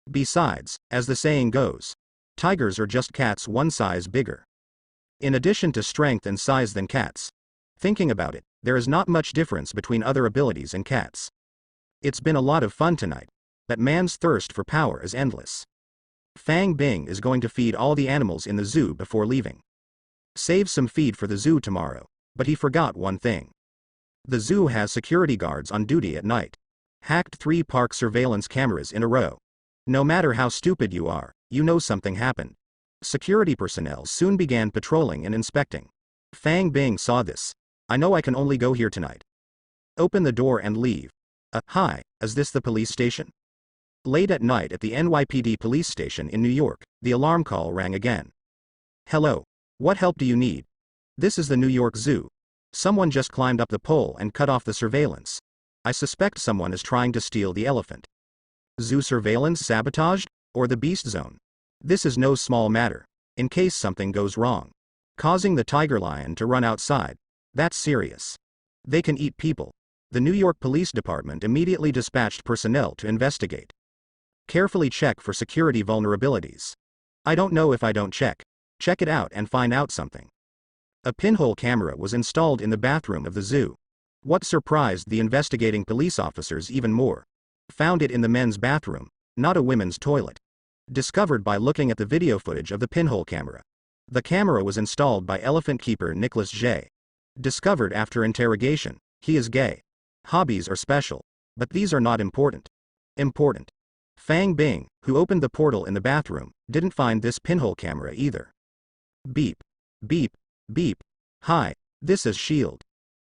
Besides, as the saying goes, tigers are just cats 1 size bigger. In addition to strength and size than cats. Thinking about it, there is not much difference between other abilities and cats. It's been a lot of fun tonight. That man's thirst for power is endless. Fang Bing is going to feed all the animals in the zoo before leaving. Save some feed for the zoo tomorrow, but he forgot one thing. The zoo has security guards on duty at night. Hacked 3 park surveillance cameras in a row. No matter how stupid you are, you know something happened. Security personnel soon began patrolling and inspecting. Fang Bing saw this. I know I can only go here tonight. Open the door and leave. Hi, is this the police station? Late at night at the NYPD police station in New York, the alarm call rang again. Hello. What help do you need? This is the New York Zoo. Someone just climbed up the pole and cut off the surveillance. I suspect someone is trying to steal the elephant. Zoo surveillance sabotaged? Or the beast zone? This is no small matter. In case something goes wrong. Causing the tiger lion to run outside. That's serious. They can eat people. The New York Police Department immediately dispatched personnel to investigate. Carefully check for security vulnerabilities. I don't know if I don't check. Check it out and find out something. A pinhole camera was installed in the bathroom of the zoo. What surprised the investigating police officers even more. Found it in the men's bathroom, not a women's toilet. Discovered by looking at the video footage of the pinhole camera. The camera was installed by elephant keeper Nicholas J. Discovered after interrogation, he is gay. Hobbies are special, but these are not important. Important. Fang Bing, who opened the portal in the bathroom, didn't find this pinhole camera either. Beep. Beep. Beep. Hi. This is S.H.I.E.L.D.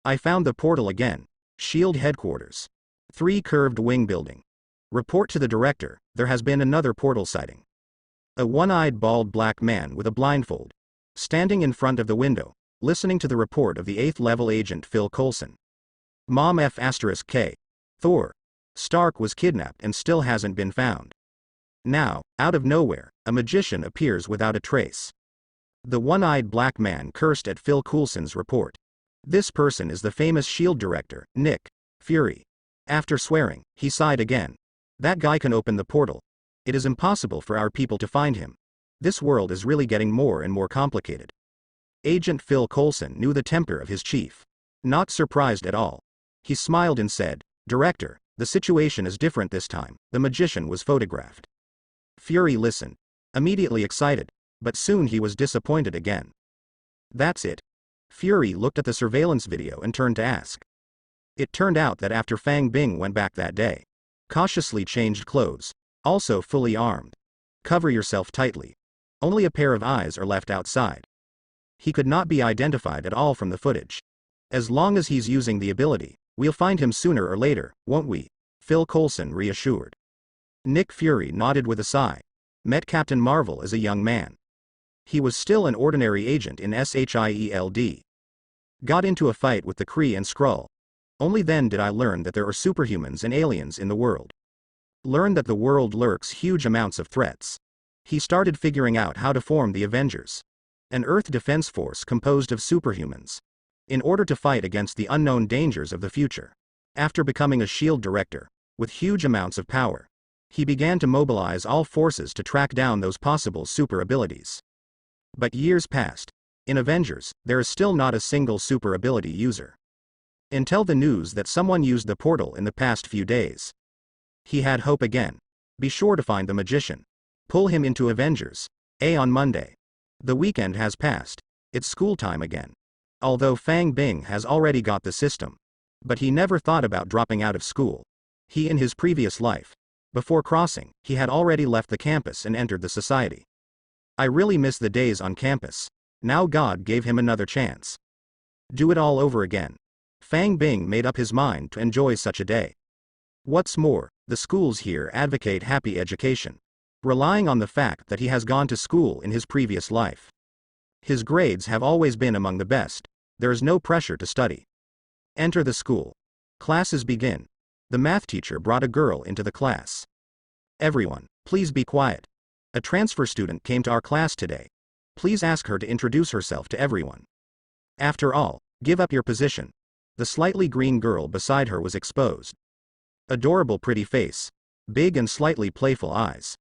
I found the portal again. S.H.I.E.L.D. headquarters. 3 curved wing building. Report to the director, there has been another portal sighting. A one-eyed bald black man with a blindfold. Standing in front of the window, listening to the report of the 8th level agent Phil Coulson. Mom F*K. Thor. Stark was kidnapped and still hasn't been found. Now, out of nowhere, a magician appears without a trace. The one-eyed black man cursed at Phil Coulson's report. This person is the famous S.H.I.E.L.D. director, Nick Fury. After swearing, he sighed again. That guy can open the portal. It is impossible for our people to find him. This world is really getting more and more complicated. Agent Phil Coulson knew the temper of his chief. Not surprised at all. He smiled and said, "Director, the situation is different this time. The magician was photographed." Fury listened, immediately excited, but soon he was disappointed again. That's it. Fury looked at the surveillance video and turned to ask. It turned out that after Fang Bing went back that day, cautiously changed clothes, also fully armed. Cover yourself tightly. Only a pair of eyes are left outside. He could not be identified at all from the footage. As long as he's using the ability, we'll find him sooner or later, won't we? Phil Coulson reassured. Nick Fury nodded with a sigh. Met Captain Marvel as a young man. He was still an ordinary agent in SHIELD. Got into a fight with the Kree and Skrull. Only then did I learn that there are superhumans and aliens in the world. Learned that the world lurks huge amounts of threats. He started figuring out how to form the Avengers. An Earth defense force composed of superhumans. In order to fight against the unknown dangers of the future. After becoming a S.H.I.E.L.D. director, with huge amounts of power, he began to mobilize all forces to track down those possible super abilities. But years passed. In Avengers, there is still not a single super ability user. Until the news that someone used the portal in the past few days. He had hope again. Be sure to find the magician. Pull him into Avengers. On Monday. The weekend has passed. It's school time again. Although Fang Bing has already got the system. But he never thought about dropping out of school. He in his previous life. Before crossing, he had already left the campus and entered the society. I really miss the days on campus. Now God gave him another chance. Do it all over again. Fang Bing made up his mind to enjoy such a day. What's more, the schools here advocate happy education. Relying on the fact that he has gone to school in his previous life. His grades have always been among the best. There is no pressure to study. Enter the school. Classes begin. The math teacher brought a girl into the class. Everyone, please be quiet. A transfer student came to our class today. Please ask her to introduce herself to everyone. After all, give up your position. The slightly green girl beside her was exposed. Adorable pretty face. Big and slightly playful eyes.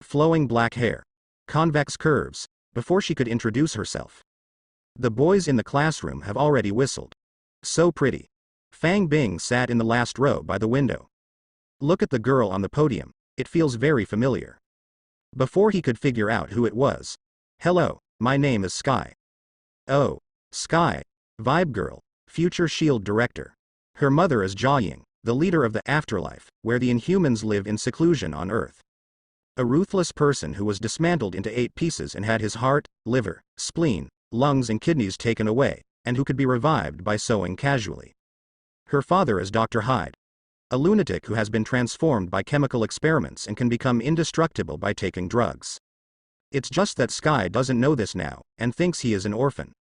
Flowing black hair. Convex curves, before she could introduce herself. The boys in the classroom have already whistled. So pretty. Fang Bing sat in the last row by the window. Look at the girl on the podium, it feels very familiar. Before he could figure out who it was. Hello, my name is Sky. Oh, Sky. Vibe girl, future S.H.I.E.L.D. director. Her mother is Jiaying, the leader of the afterlife, where the Inhumans live in seclusion on Earth. A ruthless person who was dismantled into 8 pieces and had his heart, liver, spleen, lungs and kidneys taken away, and who could be revived by sewing casually. Her father is Dr. Hyde. A lunatic who has been transformed by chemical experiments and can become indestructible by taking drugs. It's just that Sky doesn't know this now, and thinks he is an orphan.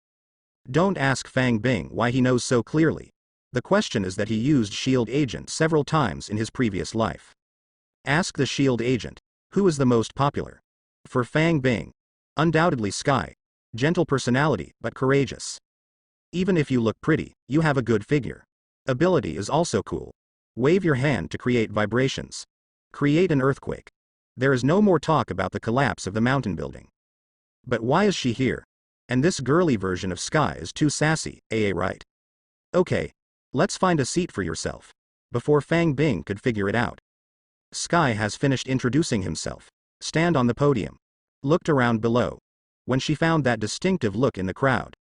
Don't ask Fang Bing why he knows so clearly. The question is that he used S.H.I.E.L.D. agent several times in his previous life. Ask the S.H.I.E.L.D. agent. Who is the most popular? For Fang Bing. Undoubtedly Sky. Gentle personality, but courageous. Even if you look pretty, you have a good figure. Ability is also cool. Wave your hand to create vibrations. Create an earthquake. There is no more talk about the collapse of the mountain building. But why is she here? And this girly version of Sky is too sassy, right? Okay. Let's find a seat for yourself. Before Fang Bing could figure it out. Sky has finished introducing himself. Stand on the podium. Looked around below. When she found that distinctive look in the crowd.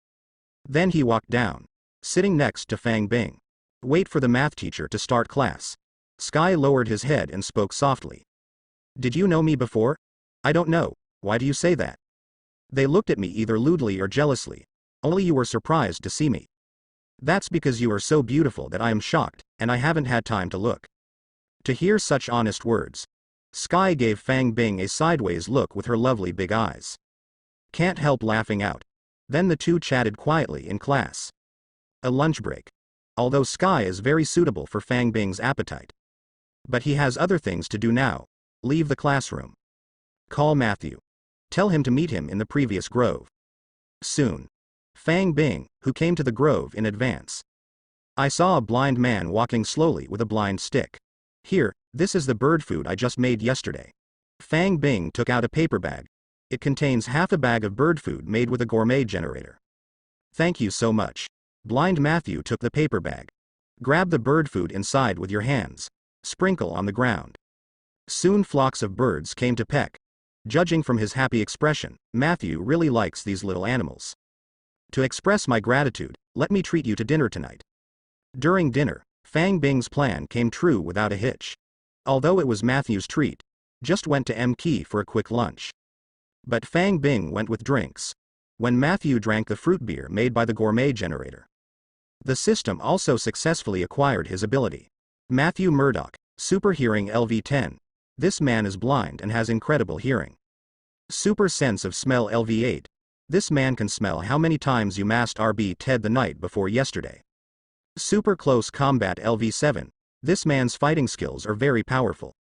Then he walked down. Sitting next to Fang Bing. Wait for the math teacher to start class. Sky lowered his head and spoke softly. Did you know me before? I don't know. Why do you say that? They looked at me either lewdly or jealously. Only you were surprised to see me. That's because you are so beautiful that I am shocked, and I haven't had time to look. To hear such honest words, Sky gave Fang Bing a sideways look with her lovely big eyes. Can't help laughing out. Then the two chatted quietly in class. A lunch break. Although Sky is very suitable for Fang Bing's appetite. But he has other things to do now. Leave the classroom. Call Matthew. Tell him to meet him in the previous grove. Soon. Fang Bing, who came to the grove in advance. I saw a blind man walking slowly with a blind stick. Here, this is the bird food I just made yesterday. Fang Bing took out a paper bag. It contains half a bag of bird food made with a gourmet generator. Thank you so much. Blind Matthew took the paper bag. Grab the bird food inside with your hands. Sprinkle on the ground. Soon flocks of birds came to peck. Judging from his happy expression, Matthew really likes these little animals. To express my gratitude, let me treat you to dinner tonight. During dinner, Fang Bing's plan came true without a hitch. Although it was Matthew's treat, just went to M-Key for a quick lunch. But Fang Bing went with drinks. When Matthew drank the fruit beer made by the gourmet generator. The system also successfully acquired his ability. Matthew Murdoch, Super Hearing LV10. This man is blind and has incredible hearing. Super Sense of Smell LV8. This man can smell how many times you masked RB Ted the night before yesterday. Super Close Combat LV7. This man's fighting skills are very powerful.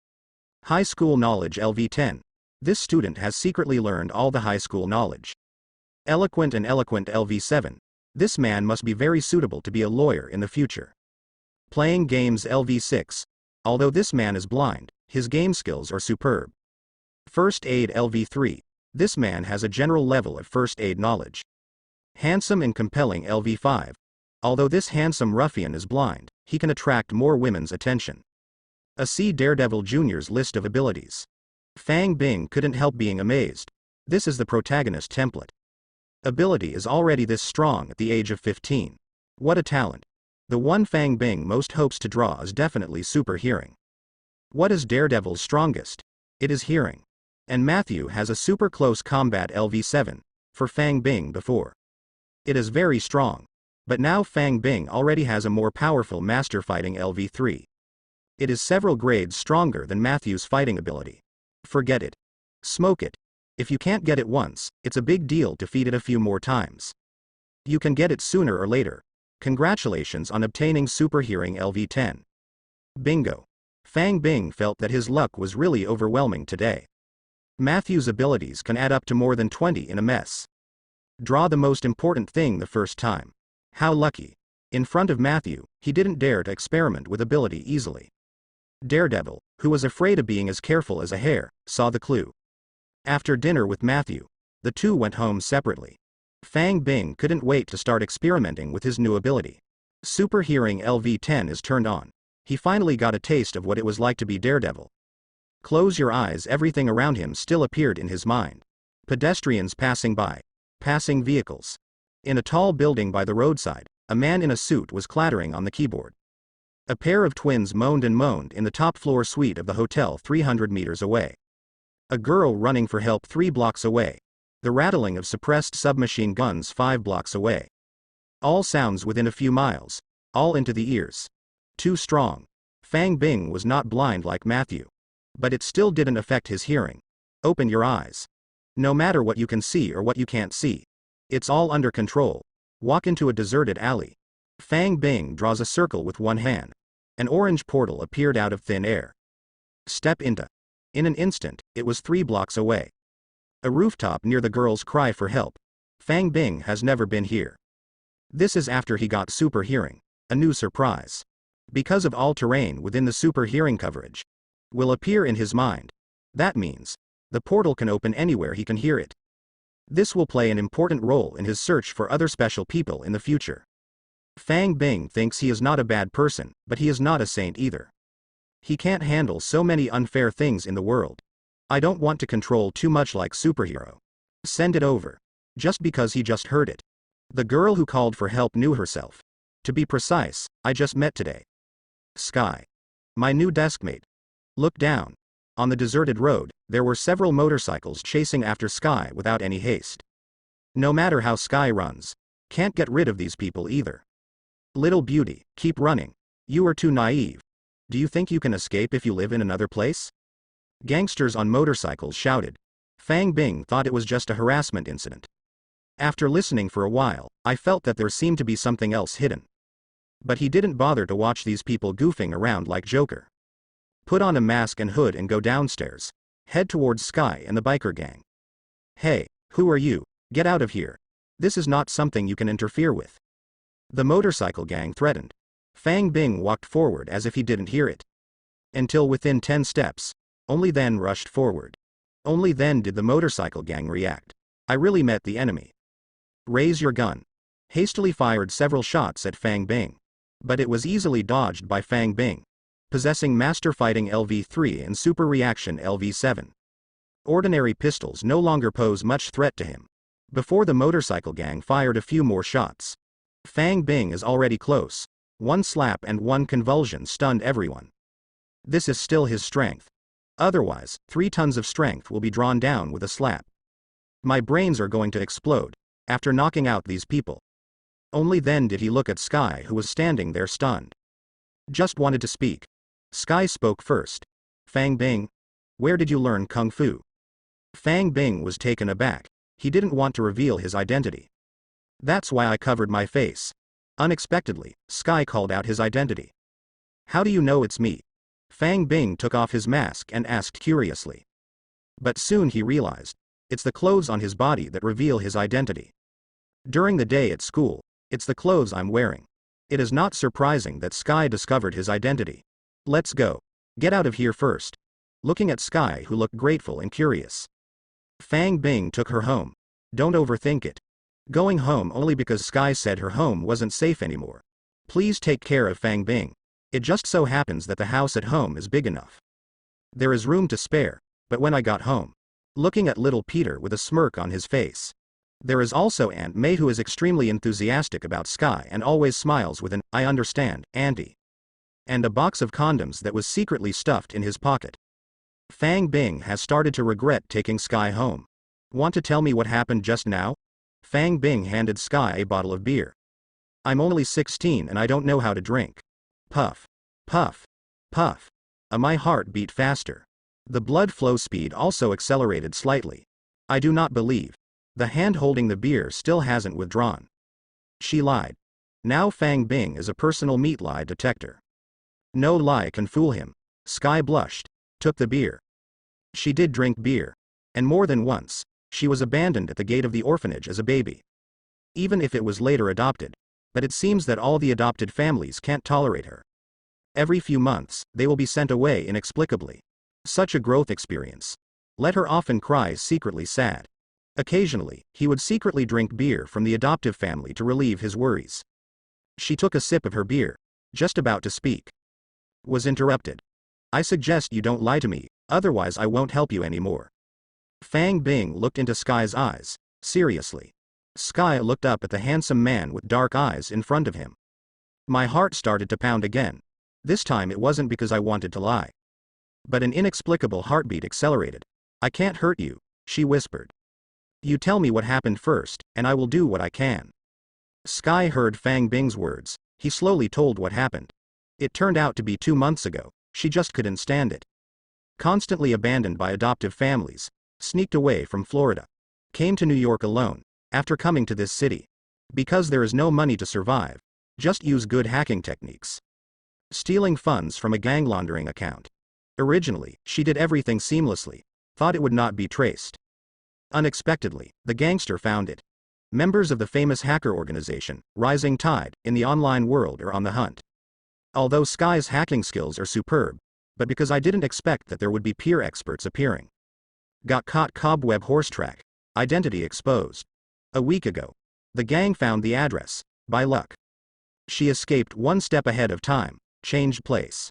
High School Knowledge LV10. This student has secretly learned all the high school knowledge. Eloquent and Eloquent LV7. This man must be very suitable to be a lawyer in the future. Playing Games LV6. Although this man is blind, his game skills are superb. First Aid LV3. This man has a general level of first aid knowledge. Handsome and Compelling LV5. Although this handsome ruffian is blind, he can attract more women's attention. A See Daredevil Jr.'s list of abilities. Fang Bing couldn't help being amazed. This is the protagonist template. Ability is already this strong at the age of 15. What a talent. The one Fang Bing most hopes to draw is definitely super hearing. What is Daredevil's strongest? It is hearing. And Matthew has a super close combat LV7, for Fang Bing before. It is very strong. But now Fang Bing already has a more powerful master fighting LV3. It is several grades stronger than Matthew's fighting ability. Forget it. Smoke it. If you can't get it once, it's a big deal to feed it a few more times. You can get it sooner or later. Congratulations on obtaining Super Hearing LV10. Bingo. Fang Bing felt that his luck was really overwhelming today. Matthew's abilities can add up to more than 20 in a mess. Draw the most important thing the first time. How lucky. In front of Matthew, he didn't dare to experiment with ability easily. Daredevil, who was afraid of being as careful as a hare, saw the clue. After dinner with Matthew, the two went home separately. Fang Bing couldn't wait to start experimenting with his new ability. Super Hearing LV10 is turned on. He finally got a taste of what it was like to be Daredevil. Close your eyes. Everything around him still appeared in his mind. Pedestrians passing by. Passing vehicles. In a tall building by the roadside, a man in a suit was clattering on the keyboard. A pair of twins moaned and moaned in the top floor suite of the hotel 300 meters away. A girl running for help 3 blocks away. The rattling of suppressed submachine guns 5 blocks away. All sounds within a few miles. All into the ears. Too strong. Fang Bing was not blind like Matthew. But it still didn't affect his hearing. Open your eyes. No matter what you can see or what you can't see. It's all under control. Walk into a deserted alley. Fang Bing draws a circle with one hand. An orange portal appeared out of thin air. Step into. In an instant, it was 3 blocks away. A rooftop near the girl's cry for help. Fang Bing has never been here. This is after he got super hearing. A new surprise. Because of all terrain within the super hearing coverage. Will appear in his mind. That means, the portal can open anywhere he can hear it. This will play an important role in his search for other special people in the future. Fang Bing thinks he is not a bad person, but he is not a saint either. He can't handle so many unfair things in the world. I don't want to control too much like superhero. Send it over. Just because he just heard it. The girl who called for help knew herself. To be precise, I just met today. Sky. My new deskmate. Look down. On the deserted road, there were several motorcycles chasing after Sky without any haste. No matter how Sky runs, Can't get rid of these people either. Little beauty, keep running. You are too naive. Do you think you can escape if you live in another place? Gangsters on motorcycles shouted. Fang Bing thought it was just a harassment incident. After listening for a while, I felt that there seemed to be something else hidden. But he didn't bother to watch these people goofing around like Joker. Put on a mask and hood and go downstairs. Head towards Sky and the biker gang. Hey, who are you? Get out of here. This is not something you can interfere with. The motorcycle gang threatened. Fang Bing walked forward as if he didn't hear it. Until within 10 steps. Only then rushed forward. Only then did the motorcycle gang react. I really met the enemy. Raise your gun. Hastily fired several shots at Fang Bing. But it was easily dodged by Fang Bing, possessing Master Fighting LV3 and Super Reaction LV7. Ordinary pistols no longer pose much threat to him. Before the motorcycle gang fired a few more shots. Fang Bing is already close. One slap and one convulsion stunned everyone. This is still his strength. Otherwise, 3 tons of strength will be drawn down with a slap. My brains are going to explode, after knocking out these people. Only then did he look at Sky, who was standing there stunned. Just wanted to speak. Sky spoke first. Fang Bing, where did you learn Kung Fu? Fang Bing was taken aback. He didn't want to reveal his identity. That's why I covered my face. Unexpectedly, Sky called out his identity. How do you know it's me? Fang Bing took off his mask and asked curiously. But soon he realized. It's the clothes on his body that reveal his identity. During the day at school, it's the clothes I'm wearing. It is not surprising that Sky discovered his identity. Let's go. Get out of here first. Looking at Sky, who looked grateful and curious. Fang Bing took her home. Don't overthink it. Going home only because Sky said her home wasn't safe anymore. Please take care of Fang Bing. It just so happens that the house at home is big enough. There is room to spare, but when I got home. Looking at little Peter with a smirk on his face. There is also Aunt May, who is extremely enthusiastic about Sky and always smiles with an, I understand, Auntie. And a box of condoms that was secretly stuffed in his pocket. Fang Bing has started to regret taking Sky home. Want to tell me what happened just now? Fang Bing handed Sky a bottle of beer. I'm only 16 and I don't know how to drink. Puff. Puff. Puff. My heart beat faster. The blood flow speed also accelerated slightly. I do not believe. The hand holding the beer still hasn't withdrawn. She lied. Now Fang Bing is a personal meat lie detector. No lie can fool him. Sky blushed. Took the beer. She did drink beer. And more than once, she was abandoned at the gate of the orphanage as a baby. Even if it was later adopted. But it seems that all the adopted families can't tolerate her. Every few months, they will be sent away inexplicably. Such a growth experience. Let her often cry secretly sad. Occasionally, he would secretly drink beer from the adoptive family to relieve his worries. She took a sip of her beer, just about to speak. Was interrupted. I suggest you don't lie to me, otherwise I won't help you anymore. Fang Bing looked into Sky's eyes, seriously. Sky looked up at the handsome man with dark eyes in front of him. My heart started to pound again. This time it wasn't because I wanted to lie. But an inexplicable heartbeat accelerated. I can't hurt you, she whispered. You tell me what happened first, and I will do what I can. Sky heard Fang Bing's words. He slowly told what happened. It turned out to be 2 months ago. She just couldn't stand it. Constantly abandoned by adoptive families. Sneaked away from Florida. Came to New York alone. After coming to this city. Because there is no money to survive. Just use good hacking techniques. Stealing funds from a gang laundering account. Originally, she did everything seamlessly. Thought it would not be traced. Unexpectedly, the gangster found it. Members of the famous hacker organization, Rising Tide, in the online world are on the hunt. Although Sky's hacking skills are superb, but because I didn't expect that there would be peer experts appearing. Got caught cobweb horse track. Identity exposed. A week ago. The gang found the address, by luck. She escaped one step ahead of time, changed place.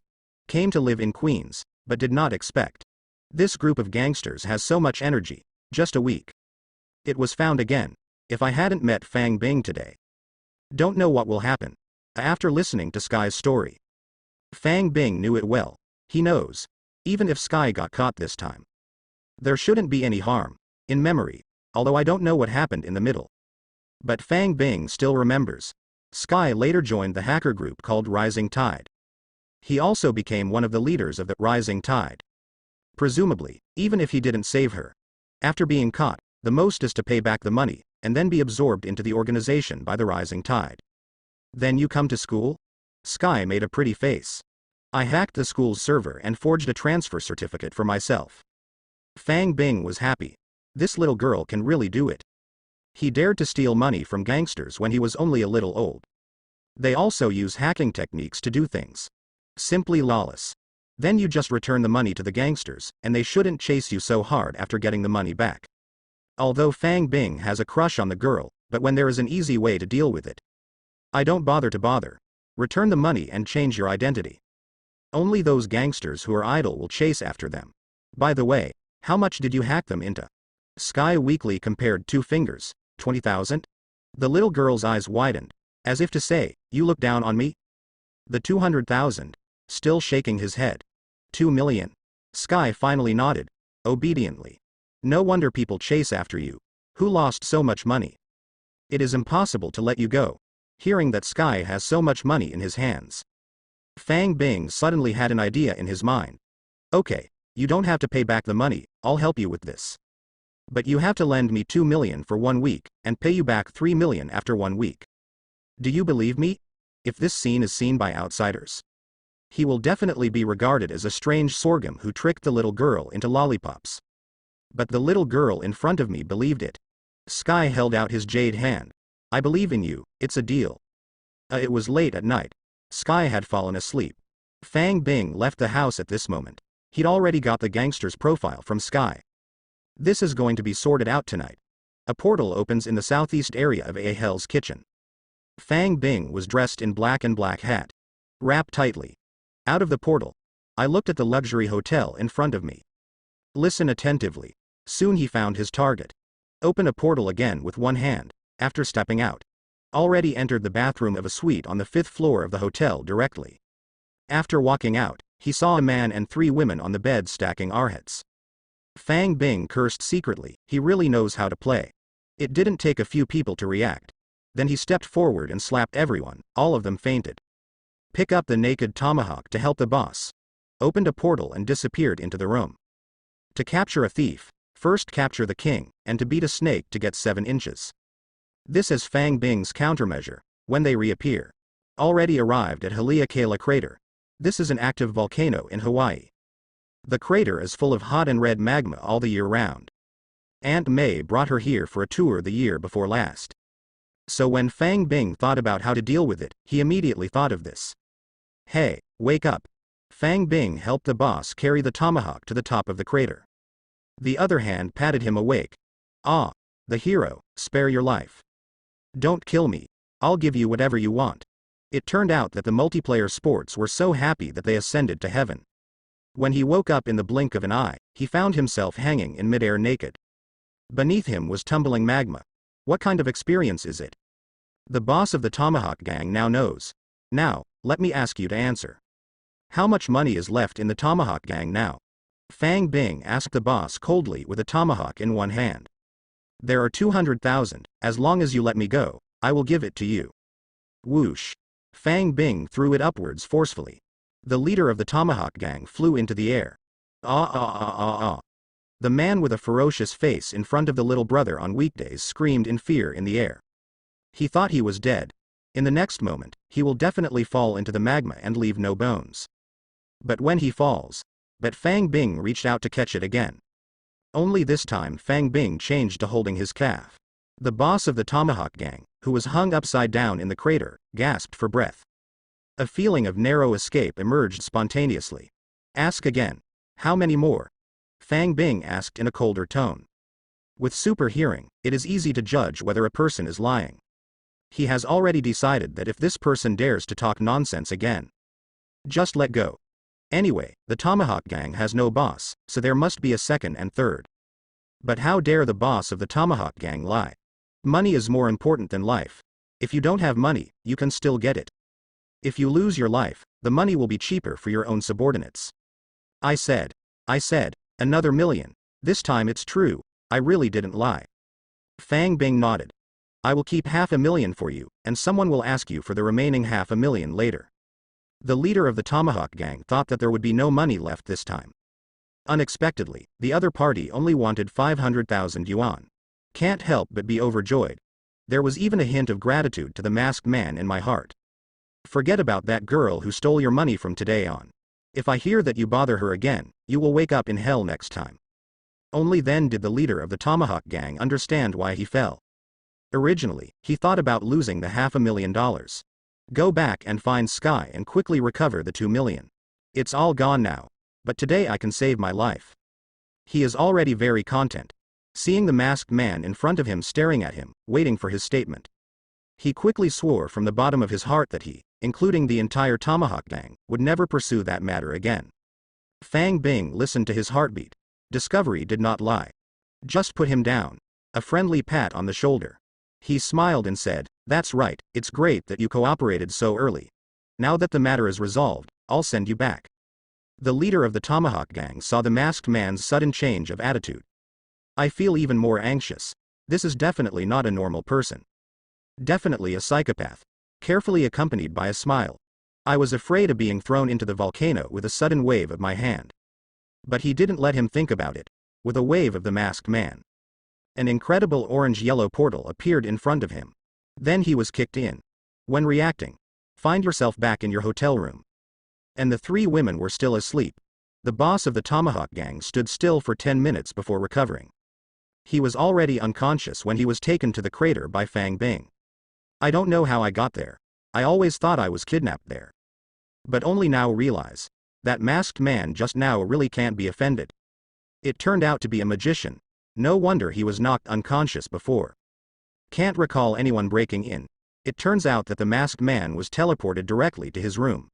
Came to live in Queens, but did not expect. This group of gangsters has so much energy, just a week. It was found again. If I hadn't met Fang Bing today. Don't know what will happen. After listening to Sky's story. Fang Bing knew it well. He knows. Even if Sky got caught this time. There shouldn't be any harm. In memory. Although I don't know what happened in the middle. But Fang Bing still remembers. Sky later joined the hacker group called Rising Tide. He also became one of the leaders of the Rising Tide. Presumably, even if he didn't save her. After being caught, the most is to pay back the money, and then be absorbed into the organization by the Rising Tide. Then you come to school? Sky made a pretty face. I hacked the school's server and forged a transfer certificate for myself. Fang Bing was happy. This little girl can really do it. He dared to steal money from gangsters when he was only a little old. They also use hacking techniques to do things. Simply lawless. Then you just return the money to the gangsters, and they shouldn't chase you so hard after getting the money back. Although Fang Bing has a crush on the girl, but when there is an easy way to deal with it. I don't bother to bother. Return the money and change your identity. Only those gangsters who are idle will chase after them. By the way, how much did you hack them into? Sky weakly compared 2 fingers. 20,000? The little girl's eyes widened, as if to say, you look down on me? The 200,000, still shaking his head. 2 million. Sky finally nodded, obediently. No wonder people chase after you. Who lost so much money? It is impossible to let you go. Hearing that Sky has so much money in his hands. Fang Bing suddenly had an idea in his mind. Okay, you don't have to pay back the money, I'll help you with this. But you have to lend me 2 million for 1 week, and pay you back 3 million after 1 week. Do you believe me? If this scene is seen by outsiders, he will definitely be regarded as a strange sorghum who tricked the little girl into lollipops. But the little girl in front of me believed it. Sky held out his jade hand. I believe in you, it's a deal. It was late at night. Sky had fallen asleep. Fang Bing left the house at this moment. He'd already got the gangster's profile from Sky. This is going to be sorted out tonight. A portal opens in the southeast area of A Hell's Kitchen. Fang Bing was dressed in black and black hat. Wrapped tightly. Out of the portal. I looked at the luxury hotel in front of me. Listen attentively. Soon he found his target. Open a portal again with one hand, after stepping out. Already entered the bathroom of a suite on the 5th floor of the hotel directly. After walking out, he saw a man and 3 women on the bed stacking arhats. Fang Bing cursed secretly, he really knows how to play. It didn't take a few people to react. Then he stepped forward and slapped everyone, all of them fainted. Pick up the naked tomahawk to help the boss. Opened a portal and disappeared into the room. To capture a thief, first capture the king, and to beat a snake to get 7 inches. This is Fang Bing's countermeasure, when they reappear. Already arrived at Haleakala Crater. This is an active volcano in Hawaii. The crater is full of hot and red magma all the year round. Aunt May brought her here for a tour the year before last. So when Fang Bing thought about how to deal with it, he immediately thought of this. Hey, wake up. Fang Bing helped the boss carry the tomahawk to the top of the crater. The other hand patted him awake. Ah, the hero, spare your life. Don't kill me, I'll give you whatever you want. It turned out that the multiplayer sports were so happy that they ascended to heaven. When he woke up in the blink of an eye, he found himself hanging in midair naked. Beneath him was tumbling magma. What kind of experience is it? The boss of the Tomahawk Gang now knows. Now, let me ask you to answer. How much money is left in the Tomahawk Gang now? Fang Bing asked the boss coldly with a tomahawk in one hand. There are 200,000, as long as you let me go, I will give it to you. Whoosh. Fang Bing threw it upwards forcefully. The leader of the Tomahawk Gang flew into the air. Ah ah ah ah ah. The man with a ferocious face in front of the little brother on weekdays screamed in fear in the air. He thought he was dead. In the next moment, he will definitely fall into the magma and leave no bones. But when he falls, but Fang Bing reached out to catch it again. Only this time Fang Bing changed to holding his calf. The boss of the Tomahawk Gang, who was hung upside down in the crater, gasped for breath. A feeling of narrow escape emerged spontaneously. Ask again. How many more? Fang Bing asked in a colder tone. With super hearing, it is easy to judge whether a person is lying. He has already decided that if this person dares to talk nonsense again, just let go. Anyway, the Tomahawk Gang has no boss, so there must be a second and third. But how dare the boss of the Tomahawk Gang lie? Money is more important than life. If you don't have money, you can still get it. If you lose your life, the money will be cheaper for your own subordinates. I said, another million. This time it's true, I really didn't lie. Fang Bing nodded. I will keep $500,000 for you, and someone will ask you for the remaining $500,000 later. The leader of the Tomahawk gang thought that there would be no money left this time. Unexpectedly, the other party only wanted 500,000 yuan. Can't help but be overjoyed. There was even a hint of gratitude to the masked man in my heart. Forget about that girl who stole your money from today on. If I hear that you bother her again, you will wake up in hell next time. Only then did the leader of the Tomahawk gang understand why he fell. Originally, he thought about losing the $500,000. Go back and find Sky and quickly recover the 2 million. It's all gone now. But today I can save my life. He is already very content. Seeing the masked man in front of him staring at him, waiting for his statement. He quickly swore from the bottom of his heart that he, including the entire Tomahawk gang, would never pursue that matter again. Fang Bing listened to his heartbeat. Discovery did not lie. Just put him down. A friendly pat on the shoulder. He smiled and said, "That's right, it's great that you cooperated so early. Now that the matter is resolved, I'll send you back." The leader of the Tomahawk gang saw the masked man's sudden change of attitude. I feel even more anxious. This is definitely not a normal person. Definitely a psychopath. Carefully accompanied by a smile. I was afraid of being thrown into the volcano with a sudden wave of my hand. But he didn't let him think about it. With a wave of the masked man, an incredible orange-yellow portal appeared in front of him. Then he was kicked in. When reacting, find yourself back in your hotel room. And the 3 women were still asleep. The boss of the Tomahawk gang stood still for 10 minutes before recovering. He was already unconscious when he was taken to the crater by Fang Bing. I don't know how I got there. I always thought I was kidnapped there. But only now realize. That masked man just now really can't be offended. It turned out to be a magician. No wonder he was knocked unconscious before. Can't recall anyone breaking in. It turns out that the masked man was teleported directly to his room.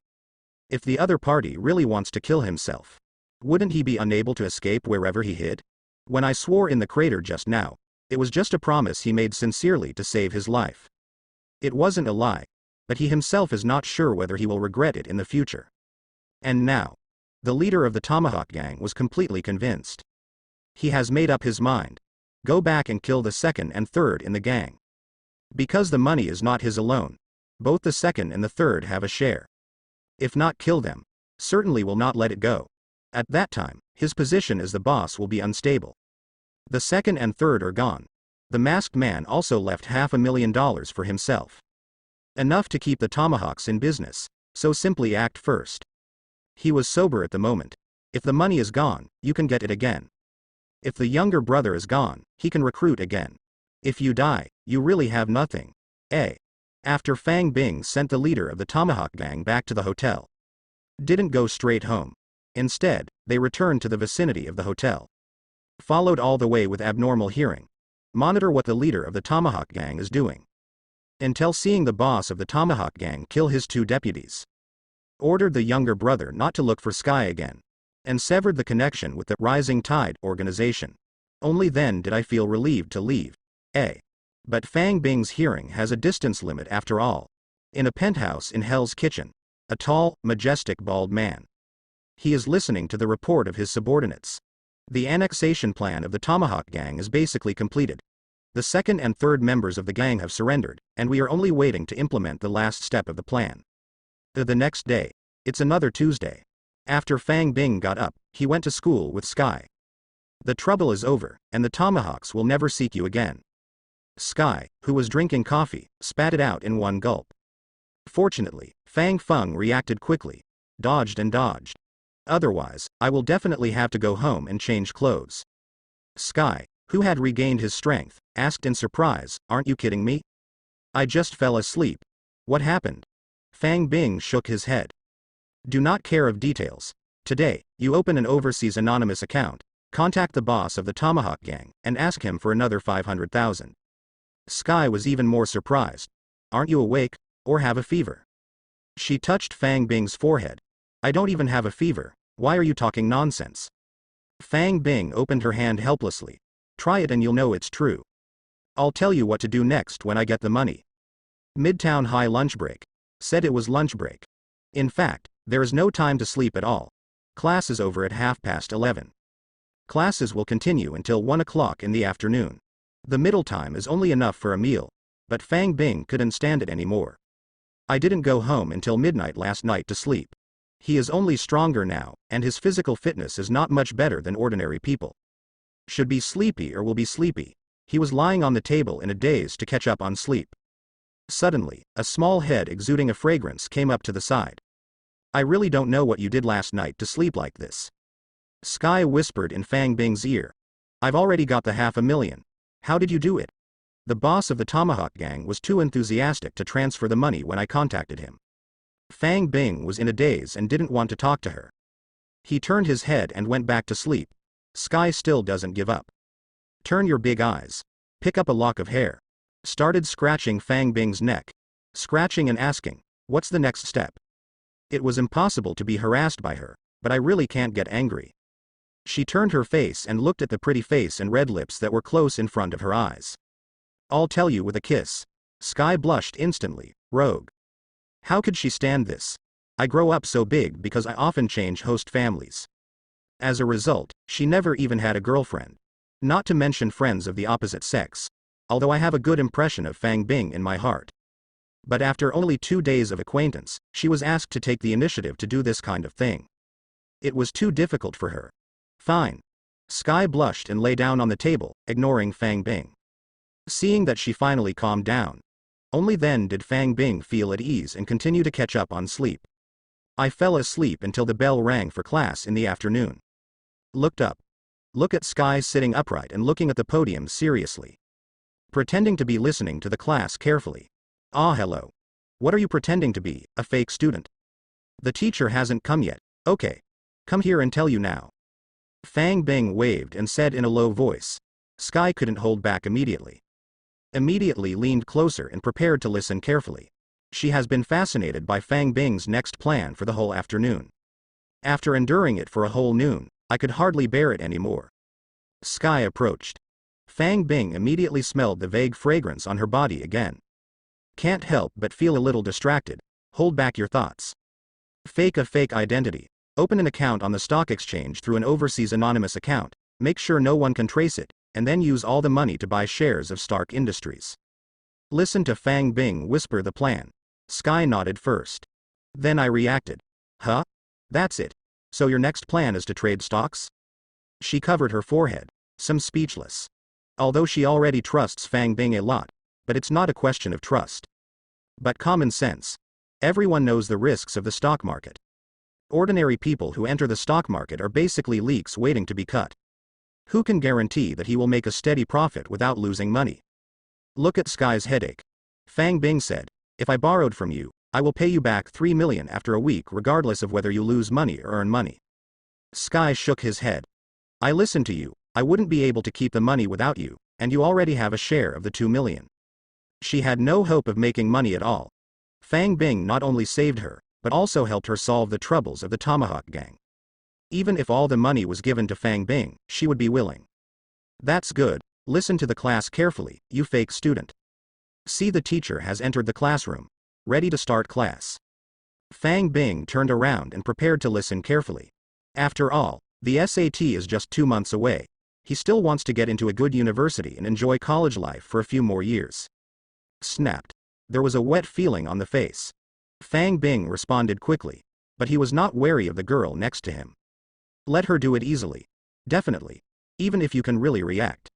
If the other party really wants to kill himself, wouldn't he be unable to escape wherever he hid? When I swore in the crater just now, it was just a promise he made sincerely to save his life. It wasn't a lie, but he himself is not sure whether he will regret it in the future. And now, the leader of the Tomahawk gang was completely convinced. He has made up his mind. Go back and kill the second and third in the gang. Because the money is not his alone. Both the second and the third have a share. If not kill them, certainly will not let it go. At that time, his position as the boss will be unstable. The second and third are gone. The masked man also left $500,000 for himself. Enough to keep the Tomahawks in business, so simply act first. He was sober at the moment. If the money is gone, you can get it again. If the younger brother is gone, he can recruit again. If you die, you really have nothing. After Fang Bing sent the leader of the Tomahawk gang back to the hotel. Didn't go straight home. Instead, they returned to the vicinity of the hotel. Followed all the way with abnormal hearing. Monitor what the leader of the Tomahawk gang is doing. Until seeing the boss of the Tomahawk gang kill his 2 deputies. Ordered the younger brother not to look for Sky again. And severed the connection with the Rising Tide organization. Only then did I feel relieved to leave. But Fang Bing's hearing has a distance limit after all. In a penthouse in Hell's Kitchen. A tall, majestic bald man. He is listening to the report of his subordinates. The annexation plan of the Tomahawk gang is basically completed. The second and third members of the gang have surrendered, and we are only waiting to implement the last step of the plan. The next day. It's another Tuesday. After Fang Bing got up, he went to school with Sky. The trouble is over, and the Tomahawks will never seek you again. Sky, who was drinking coffee, spat it out in one gulp. Fortunately, Fang Feng reacted quickly, dodged and dodged. Otherwise, I will definitely have to go home and change clothes. Sky, who had regained his strength, asked in surprise, "Aren't you kidding me? I just fell asleep. What happened?" Fang Bing shook his head. Do not care of details. Today, you open an overseas anonymous account, contact the boss of the Tomahawk gang, and ask him for another 500,000. Sky was even more surprised. Aren't you awake, or have a fever? She touched Fang Bing's forehead. I don't even have a fever, why are you talking nonsense? Fang Bing opened her hand helplessly. Try it and you'll know it's true. I'll tell you what to do next when I get the money. Midtown High lunch break. Said it was lunch break. In fact, there is no time to sleep at all. Class is over at 11:30. Classes will continue until 1 o'clock in the afternoon. The middle time is only enough for a meal. but Fang Bing couldn't stand it anymore. I didn't go home until midnight last night to sleep. He is only stronger now, and his physical fitness is not much better than ordinary people. Should be sleepy or will be sleepy. He was lying on the table in a daze to catch up on sleep. Suddenly, a small head exuding a fragrance came up to the side. I really don't know what you did last night to sleep like this. Sky whispered in Fang Bing's ear. I've already got the $500,000. How did you do it? The boss of the Tomahawk gang was too enthusiastic to transfer the money when I contacted him. Fang Bing was in a daze and didn't want to talk to her. He turned his head and went back to sleep. Sky still doesn't give up. Turn your big eyes. Pick up a lock of hair. Started scratching Fang Bing's neck. Scratching and asking, what's the next step? It was impossible to be harassed by her, but I really can't get angry. She turned her face and looked at the pretty face and red lips that were close in front of her eyes. I'll tell you with a kiss. Sky blushed instantly. Rogue. How could she stand this? I grow up so big because I often change host families. As a result, she never even had a girlfriend. Not to mention friends of the opposite sex. Although I have a good impression of Fang Bing in my heart. But after only 2 days of acquaintance, she was asked to take the initiative to do this kind of thing. It was too difficult for her. Fine. Sky blushed and lay down on the table, ignoring Fang Bing. Seeing that she finally calmed down. Only then did Fang Bing feel at ease and continue to catch up on sleep. I fell asleep until the bell rang for class in the afternoon. Looked up. Look at Sky sitting upright and looking at the podium seriously. Pretending to be listening to the class carefully. Ah, hello. What are you pretending to be, a fake student? The teacher hasn't come yet. Okay. Come here and tell you now. Fang Bing waved and said in a low voice. Sky couldn't hold back immediately. Immediately leaned closer and prepared to listen carefully. She has been fascinated by Fang Bing's next plan for the whole afternoon. After enduring it for a whole noon, I could hardly bear it anymore. Sky approached. Fang Bing immediately smelled the vague fragrance on her body again. Can't help but feel a little distracted. Hold back your thoughts. Fake a fake identity. Open an account on the stock exchange through an overseas anonymous account. Make sure no one can trace it, and then use all the money to buy shares of Stark Industries. Listen to Fang Bing whisper the plan. Sky nodded first. Then I reacted. Huh? That's it. So your next plan is to trade stocks? She covered her forehead, some speechless. Although she already trusts Fang Bing a lot, but it's not a question of trust. But common sense. Everyone knows the risks of the stock market. Ordinary people who enter the stock market are basically leaks waiting to be cut. Who can guarantee that he will make a steady profit without losing money? Look at Sky's headache. Fang Bing said, if I borrowed from you, I will pay you back $3 million after a week regardless of whether you lose money or earn money. Sky shook his head. I listened to you. I wouldn't be able to keep the money without you, and you already have a share of the $2 million. She had no hope of making money at all. Fang Bing not only saved her, but also helped her solve the troubles of the Tomahawk gang. Even if all the money was given to Fang Bing, she would be willing. That's good. Listen to the class carefully, you fake student. See, the teacher has entered the classroom. Ready to start class. Fang Bing turned around and prepared to listen carefully. After all, the SAT is just 2 months away. He still wants to get into a good university and enjoy college life for a few more years. Snapped. There was a wet feeling on the face. Fang Bing responded quickly, but he was not wary of the girl next to him. Let her do it easily. Definitely. Even if you can really react.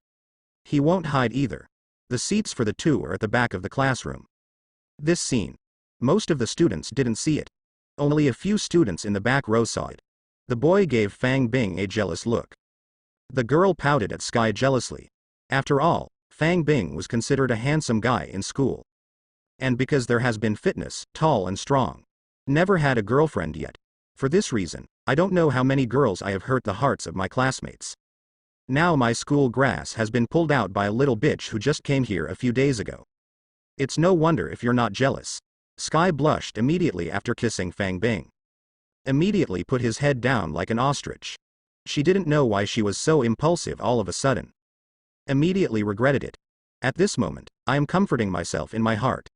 He won't hide either. The seats for the two are at the back of the classroom. This scene. Most of the students didn't see it. Only a few students in the back row saw it. The boy gave Fang Bing a jealous look. The girl pouted at Sky jealously. After all, Fang Bing was considered a handsome guy in school. And because there has been fitness, tall and strong. Never had a girlfriend yet. For this reason, I don't know how many girls I have hurt the hearts of my classmates. Now my school grass has been pulled out by a little bitch who just came here a few days ago. It's no wonder if you're not jealous. Sky blushed immediately after kissing Fang Bing. Immediately put his head down like an ostrich. She didn't know why she was so impulsive all of a sudden. Immediately regretted it. At this moment, I am comforting myself in my heart.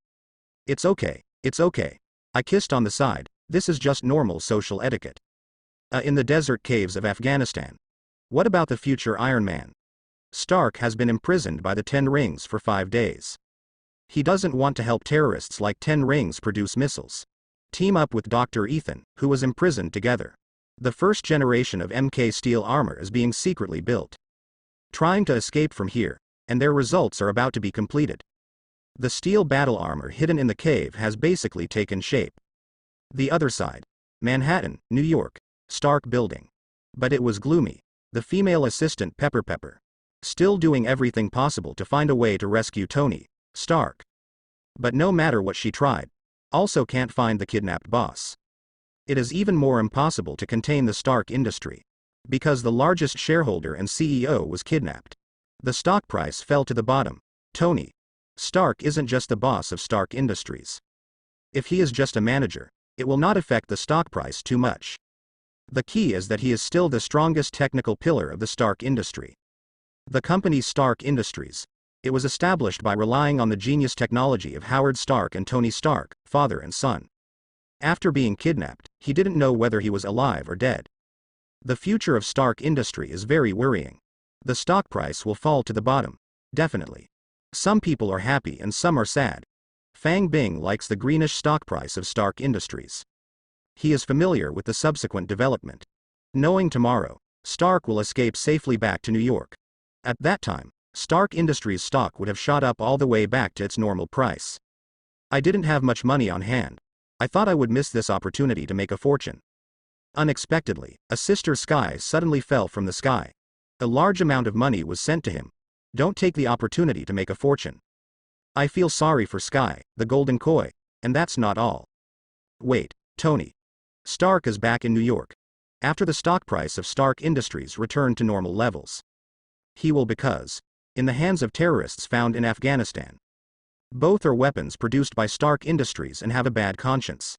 It's okay, it's okay. I kissed on the side, this is just normal social etiquette. In the desert caves of Afghanistan. What about the future Iron Man? Stark has been imprisoned by the 10 Rings for 5 days. He doesn't want to help terrorists like 10 Rings produce missiles. Team up with Dr. Ethan, who was imprisoned together. The first generation of MK steel armor is being secretly built. Trying to escape from here, and their results are about to be completed. The steel battle armor hidden in the cave has basically taken shape. The other side. Manhattan, New York. Stark building. But it was gloomy. The female assistant Pepper, still doing everything possible to find a way to rescue Tony Stark. But no matter what she tried, also can't find the kidnapped boss. It is even more impossible to contain the Stark industry. Because the largest shareholder and CEO was kidnapped. The stock price fell to the bottom. Tony Stark isn't just the boss of Stark Industries. If he is just a manager, it will not affect the stock price too much. The key is that he is still the strongest technical pillar of the Stark industry. The company Stark Industries. It was established by relying on the genius technology of Howard Stark and Tony Stark, father and son. After being kidnapped, he didn't know whether he was alive or dead. The future of Stark Industry is very worrying. The stock price will fall to the bottom. Definitely. Some people are happy and some are sad. Fang Bing likes the greenish stock price of Stark Industries. He is familiar with the subsequent development. Knowing tomorrow, Stark will escape safely back to New York. At that time, Stark Industries stock would have shot up all the way back to its normal price. I didn't have much money on hand. I thought I would miss this opportunity to make a fortune. Unexpectedly, a sister Sky suddenly fell from the sky. A large amount of money was sent to him. Don't take the opportunity to make a fortune. I feel sorry for Sky, the golden koi, and that's not all. Wait, Tony Stark is back in New York. After the stock price of Stark Industries returned to normal levels. He will because in the hands of terrorists found in Afghanistan. Both are weapons produced by Stark Industries and have a bad conscience.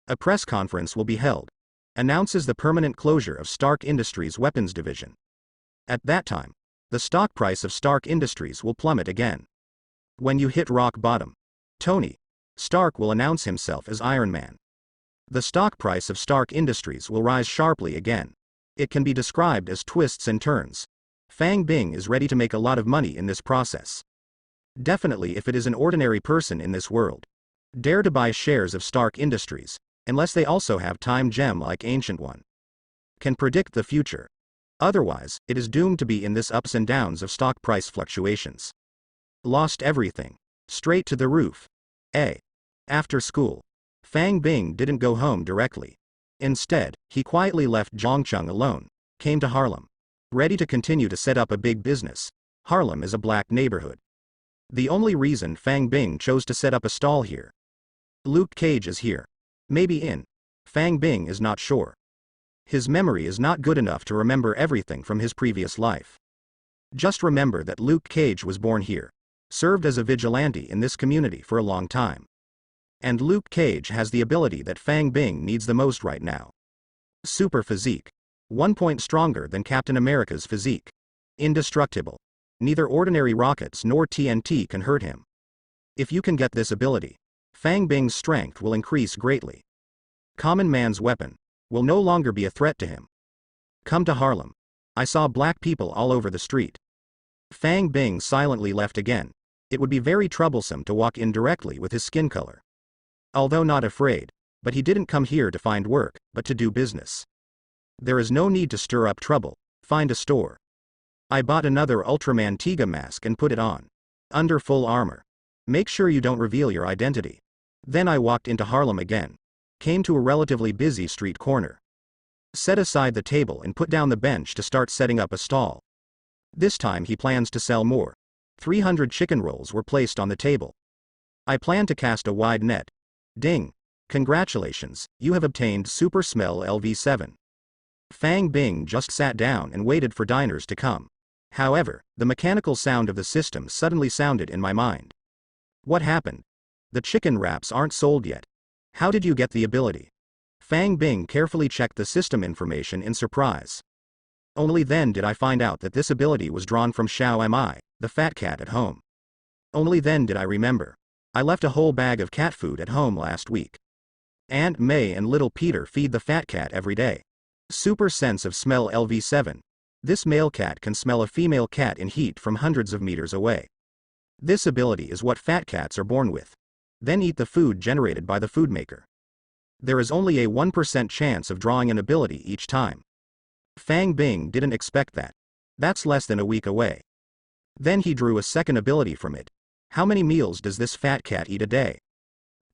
A press conference will be held. Announces the permanent closure of Stark Industries' weapons division. At that time, the stock price of Stark Industries will plummet again. When you hit rock bottom, Tony Stark will announce himself as Iron Man. The stock price of Stark Industries will rise sharply again. It can be described as twists and turns. Fang Bing is ready to make a lot of money in this process. Definitely if it is an ordinary person in this world. Dare to buy shares of Stark Industries, unless they also have time gem like Ancient One. Can predict the future. Otherwise, it is doomed to be in this ups and downs of stock price fluctuations. Lost everything. Straight to the roof. After school, Fang Bing didn't go home directly. Instead, he quietly left Zhongcheng alone, came to Harlem. Ready to continue to set up a big business. Harlem is a black neighborhood. The only reason Fang Bing chose to set up a stall here. Luke Cage is here. Maybe in. Fang Bing is not sure. His memory is not good enough to remember everything from his previous life. Just remember that Luke Cage was born here. Served as a vigilante in this community for a long time. And Luke Cage has the ability that Fang Bing needs the most right now. Super physique. 1 point stronger than Captain America's physique. Indestructible. Neither ordinary rockets nor TNT can hurt him. If you can get this ability, Fang Bing's strength will increase greatly. Common man's weapon will no longer be a threat to him. Come to Harlem. I saw black people all over the street. Fang Bing silently left again. It would be very troublesome to walk in directly with his skin color. Although not afraid, but he didn't come here to find work, but to do business. There is no need to stir up trouble. Find a store. I bought another Ultraman Tiga mask and put it on. Under full armor. Make sure you don't reveal your identity. Then I walked into Harlem again. Came to a relatively busy street corner. Set aside the table and put down the bench to start setting up a stall. This time he plans to sell more. 300 chicken rolls were placed on the table. I plan to cast a wide net. Ding. Congratulations, you have obtained Super Smell LV7. Fang Bing just sat down and waited for diners to come. However, the mechanical sound of the system suddenly sounded in my mind. What happened? The chicken wraps aren't sold yet. How did you get the ability? Fang Bing carefully checked the system information in surprise. Only then did I find out that this ability was drawn from Xiao Mi, the fat cat at home. Only then did I remember. I left a whole bag of cat food at home last week. Aunt May and little Peter feed the fat cat every day. Super sense of smell LV7. This male cat can smell a female cat in heat from hundreds of meters away. This ability is what fat cats are born with. Then eat the food generated by the food maker. There is only a 1% chance of drawing an ability each time. Fang Bing didn't expect that. That's less than a week away. Then he drew a second ability from it. How many meals does this fat cat eat a day?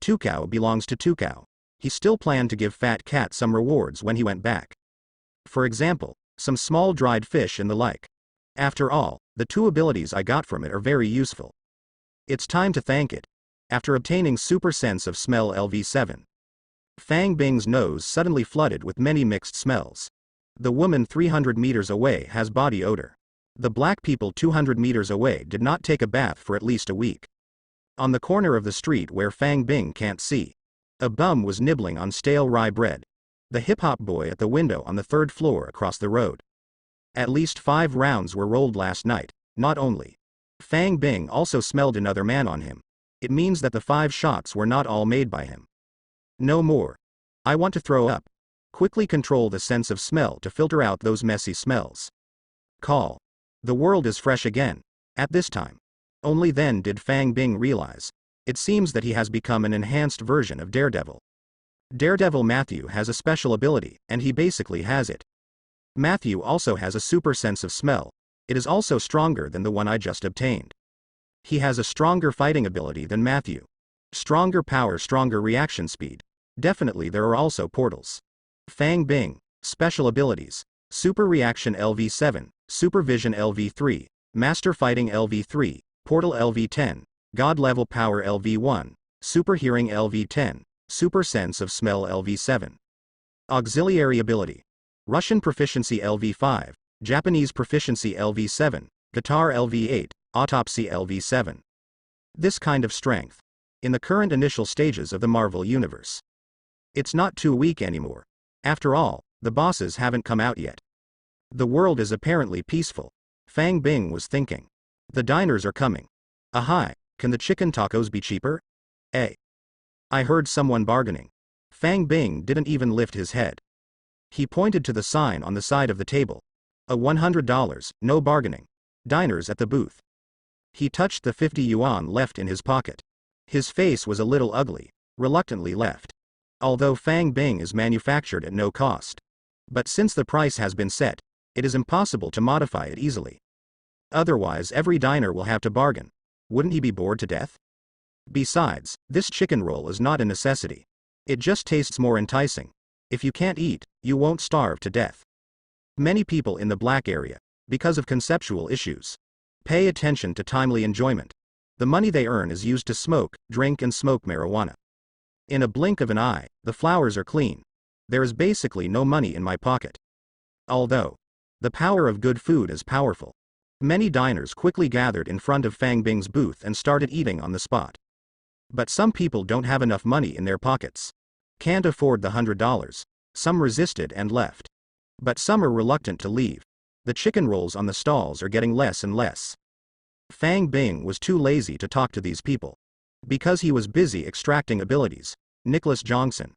Tukao belongs to Tukao. He still planned to give fat cat some rewards when he went back. For example, some small dried fish and the like. After all, the two abilities I got from it are very useful. It's time to thank it. After obtaining Super Sense of Smell LV7, Fang Bing's nose suddenly flooded with many mixed smells. The woman 300 meters away has body odor. The black people 200 meters away did not take a bath for at least a week. On the corner of the street where Fang Bing can't see, a bum was nibbling on stale rye bread. The hip-hop boy at the window on the third floor across the road. At least 5 rounds were rolled last night. Not only. Fang Bing also smelled another man on him. It means that the 5 shots were not all made by him. No more. I want to throw up. Quickly control the sense of smell to filter out those messy smells. Call. The world is fresh again. At this time. Only then did Fang Bing realize. It seems that he has become an enhanced version of Daredevil. Daredevil Matthew has a special ability, and he basically has it. Matthew also has a super sense of smell. It is also stronger than the one I just obtained. He has a stronger fighting ability than Matthew. Stronger power, stronger reaction speed. Definitely there are also portals. Fang Bing, special abilities. Super Reaction LV7, Supervision LV3, Master Fighting LV3, Portal LV10, God Level Power LV1, Super Hearing LV10, Super Sense of Smell LV7. Auxiliary ability. Russian Proficiency LV5, Japanese Proficiency LV7, Guitar LV8, Autopsy LV7. This kind of strength. In the current initial stages of the Marvel Universe. It's not too weak anymore. After all, the bosses haven't come out yet. The world is apparently peaceful. Fang Bing was thinking. The diners are coming. Hi, can the chicken tacos be cheaper? I heard someone bargaining. Fang Bing didn't even lift his head. He pointed to the sign on the side of the table. A $100, no bargaining. Diners at the booth. He touched the 50 yuan left in his pocket. His face was a little ugly, reluctantly left. Although Fang Bing is manufactured at no cost. But since the price has been set, it is impossible to modify it easily. Otherwise every diner will have to bargain. Wouldn't he be bored to death? Besides, this chicken roll is not a necessity. It just tastes more enticing. If you can't eat, you won't starve to death. Many people in the black area, because of conceptual issues, pay attention to timely enjoyment. The money they earn is used to smoke, drink and smoke marijuana. In a blink of an eye, the flowers are clean. There is basically no money in my pocket. Although, the power of good food is powerful. Many diners quickly gathered in front of Fang Bing's booth and started eating on the spot. But some people don't have enough money in their pockets. Can't afford the $100. Some resisted and left. But some are reluctant to leave. The chicken rolls on the stalls are getting less and less. Fang Bing was too lazy to talk to these people. Because he was busy extracting abilities. Nicholas Jongsan.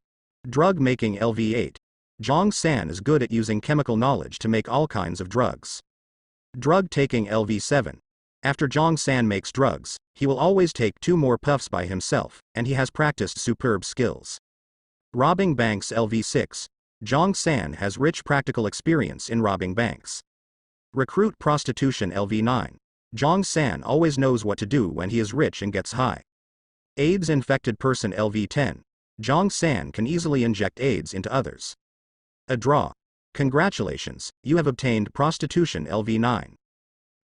Drug making LV8. Jong San is good at using chemical knowledge to make all kinds of drugs. Drug taking LV7. After Jong San makes drugs, he will always take 2 more puffs by himself, and he has practiced superb skills. Robbing banks LV6. Jong San has rich practical experience in robbing banks. Recruit prostitution LV9. Jong San always knows what to do when he is rich and gets high. AIDS infected person LV10. Jong San can easily inject AIDS into others. A draw. Congratulations, you have obtained prostitution LV9.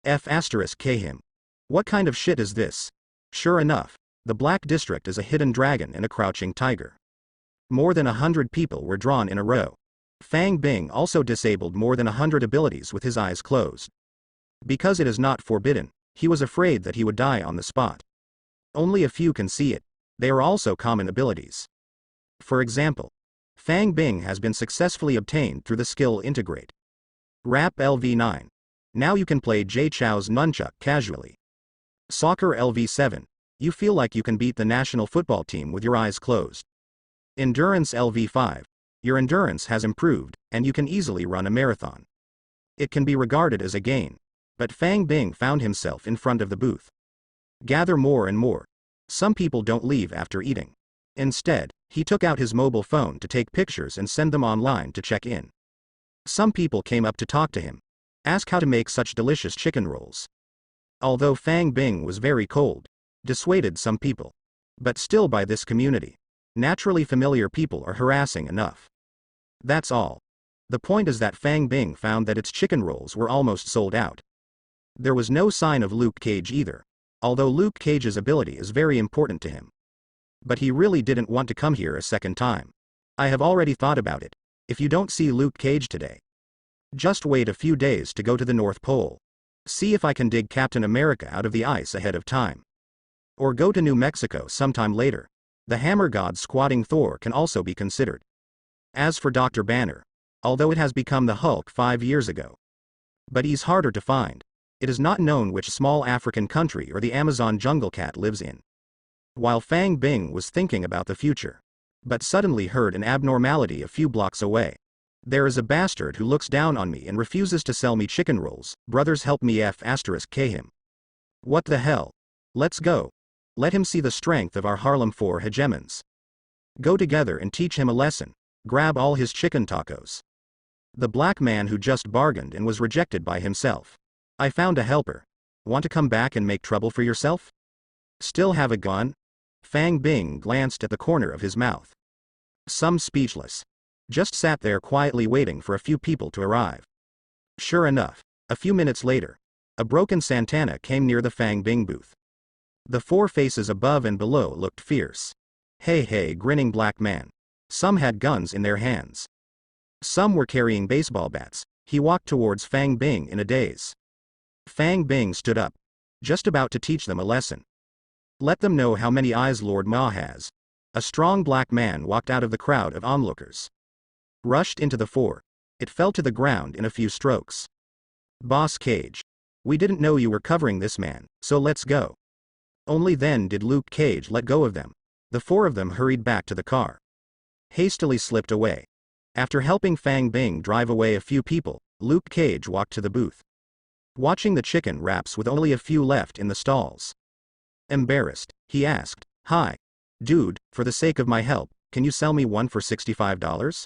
F*K him. What kind of shit is this? Sure enough, the Black District is a hidden dragon and a crouching tiger. More than 100 people were drawn in a row. Fang Bing also disabled more than 100 abilities with his eyes closed. Because it is not forbidden, he was afraid that he would die on the spot. Only a few can see it. They are also common abilities. For example, Fang Bing has been successfully obtained through the skill Integrate. Rap LV9. Now you can play Jay Chou's nunchuck casually. Soccer LV7. You feel like you can beat the national football team with your eyes closed. Endurance LV5. Your endurance has improved, and you can easily run a marathon. It can be regarded as a gain. But Fang Bing found himself in front of the booth. Gather more and more. Some people don't leave after eating. Instead, he took out his mobile phone to take pictures and send them online to check in. Some people came up to talk to him, ask how to make such delicious chicken rolls. Although Fang Bing was very cold, dissuaded some people. But still, by this community, naturally familiar people are harassing enough. That's all. The point is that Fang Bing found that its chicken rolls were almost sold out. There was no sign of Luke Cage either, although Luke Cage's ability is very important to him. But he really didn't want to come here a second time. I have already thought about it. If you don't see Luke Cage today, just wait a few days to go to the North Pole. See if I can dig Captain America out of the ice ahead of time. Or go to New Mexico sometime later. The Hammer God squatting Thor can also be considered. As for Dr. Banner, although it has become the Hulk 5 years ago, but he's harder to find. It is not known which small African country or the Amazon jungle cat lives in. While Fang Bing was thinking about the future, but suddenly heard an abnormality a few blocks away. There is a bastard who looks down on me and refuses to sell me chicken rolls. Brothers, help me *k him. What the hell? Let's go. Let him see the strength of our Harlem 4 hegemons. Go together and teach him a lesson. Grab all his chicken tacos. The black man who just bargained and was rejected by himself. I found a helper. Want to come back and make trouble for yourself? Still have a gun? Fang Bing glanced at the corner of his mouth. Some speechless. Just sat there quietly waiting for a few people to arrive. Sure enough, a few minutes later, a broken Santana came near the Fang Bing booth. The 4 faces above and below looked fierce. Hey, grinning black man. Some had guns in their hands. Some were carrying baseball bats. He walked towards Fang Bing in a daze. Fang Bing stood up, just about to teach them a lesson. Let them know how many eyes Lord Ma has. A strong black man walked out of the crowd of onlookers. Rushed into the 4. It fell to the ground in a few strokes. Boss Cage. We didn't know you were covering this man, so let's go. Only then did Luke Cage let go of them. The 4 of them hurried back to the car. Hastily slipped away. After helping Fang Bing drive away a few people, Luke Cage walked to the booth. Watching the chicken wraps with only a few left in the stalls. Embarrassed, he asked, Hi. Dude, for the sake of my help, can you sell me one for $65?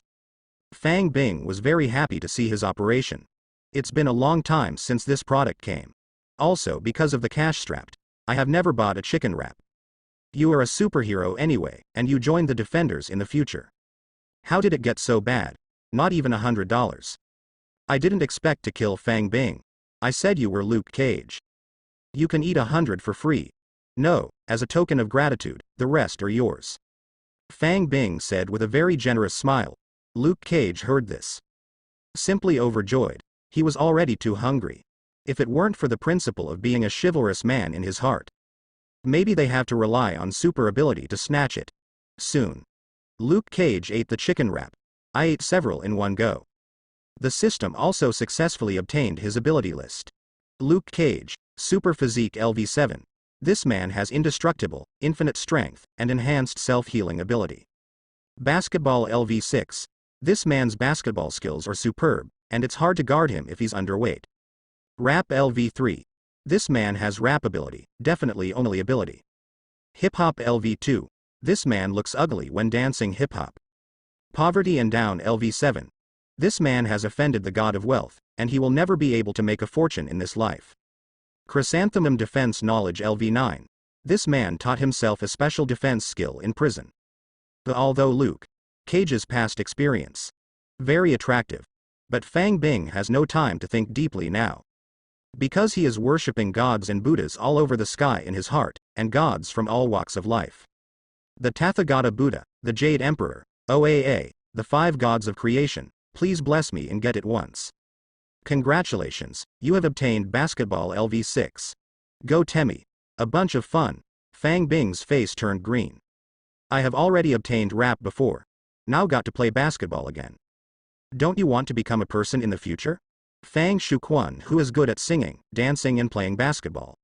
Fang Bing was very happy to see his operation. It's been a long time since this product came. Also, because of the cash strapped, I have never bought a chicken wrap. You are a superhero anyway, and you joined the Defenders in the future. How did it get so bad? Not even $100. I didn't expect to kill Fang Bing. I said you were Luke Cage. You can eat 100 for free. No, as a token of gratitude, the rest are yours. Fang Bing said with a very generous smile. Luke Cage heard this. Simply overjoyed. He was already too hungry. If it weren't for the principle of being a chivalrous man in his heart. Maybe they have to rely on super ability to snatch it. Soon. Luke Cage ate the chicken wrap. I ate several in one go. The system also successfully obtained his ability list. Luke Cage, Super Physique LV7. This man has indestructible, infinite strength, and enhanced self-healing ability. Basketball LV6. This man's basketball skills are superb, and it's hard to guard him if he's underweight. Rap LV3. This man has rap ability, definitely only ability. Hip Hop LV2. This man looks ugly when dancing hip hop. Poverty and Down LV7. This man has offended the god of wealth, and he will never be able to make a fortune in this life. Chrysanthemum Defense Knowledge LV9. This man taught himself a special defense skill in prison. Although Luke Cage's past experience very attractive, but Fang Bing has no time to think deeply now. Because he is worshipping gods and Buddhas all over the sky in his heart, and gods from all walks of life. The Tathagata Buddha, the Jade Emperor, OAA, the 5 gods of creation, please bless me and get it once. Congratulations, you have obtained Basketball LV6. Go Temmie. A bunch of fun. Fang Bing's face turned green. I have already obtained rap before. Now got to play basketball again. Don't you want to become a person in the future? Fang Shuquan, who is good at singing, dancing and playing basketball.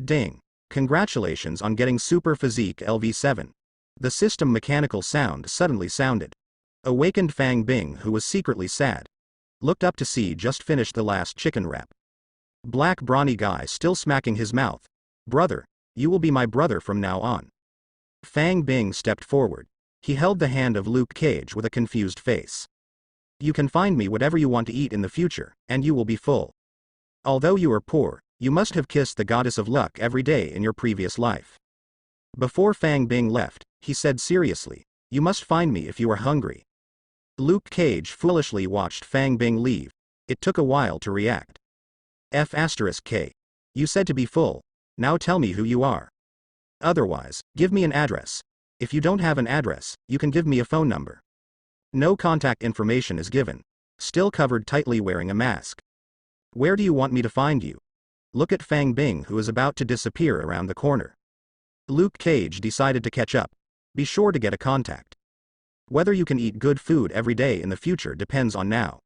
Ding. Congratulations on getting Super Physique LV7. The system mechanical sound suddenly sounded. Awakened Fang Bing, who was secretly sad. Looked up to see just finished the last chicken wrap. Black brawny guy still smacking his mouth. Brother, You will be my brother from now on. Fang Bing stepped forward. He held the hand of Luke Cage with a confused face. You can find me whatever you want to eat in the future, and you will be full. Although you are poor, you must have kissed the goddess of luck every day in your previous life. Before Fang Bing left, he said seriously, you must find me if you are hungry. Luke Cage foolishly watched Fang Bing leave. It took a while to react. F*K. You said to be full. Now tell me who you are. Otherwise, give me an address. If you don't have an address, you can give me a phone number. No contact information is given. Still covered tightly wearing a mask. Where do you want me to find you? Look at Fang Bing, who is about to disappear around the corner. Luke Cage decided to catch up. Be sure to get a contact. Whether you can eat good food every day in the future depends on now.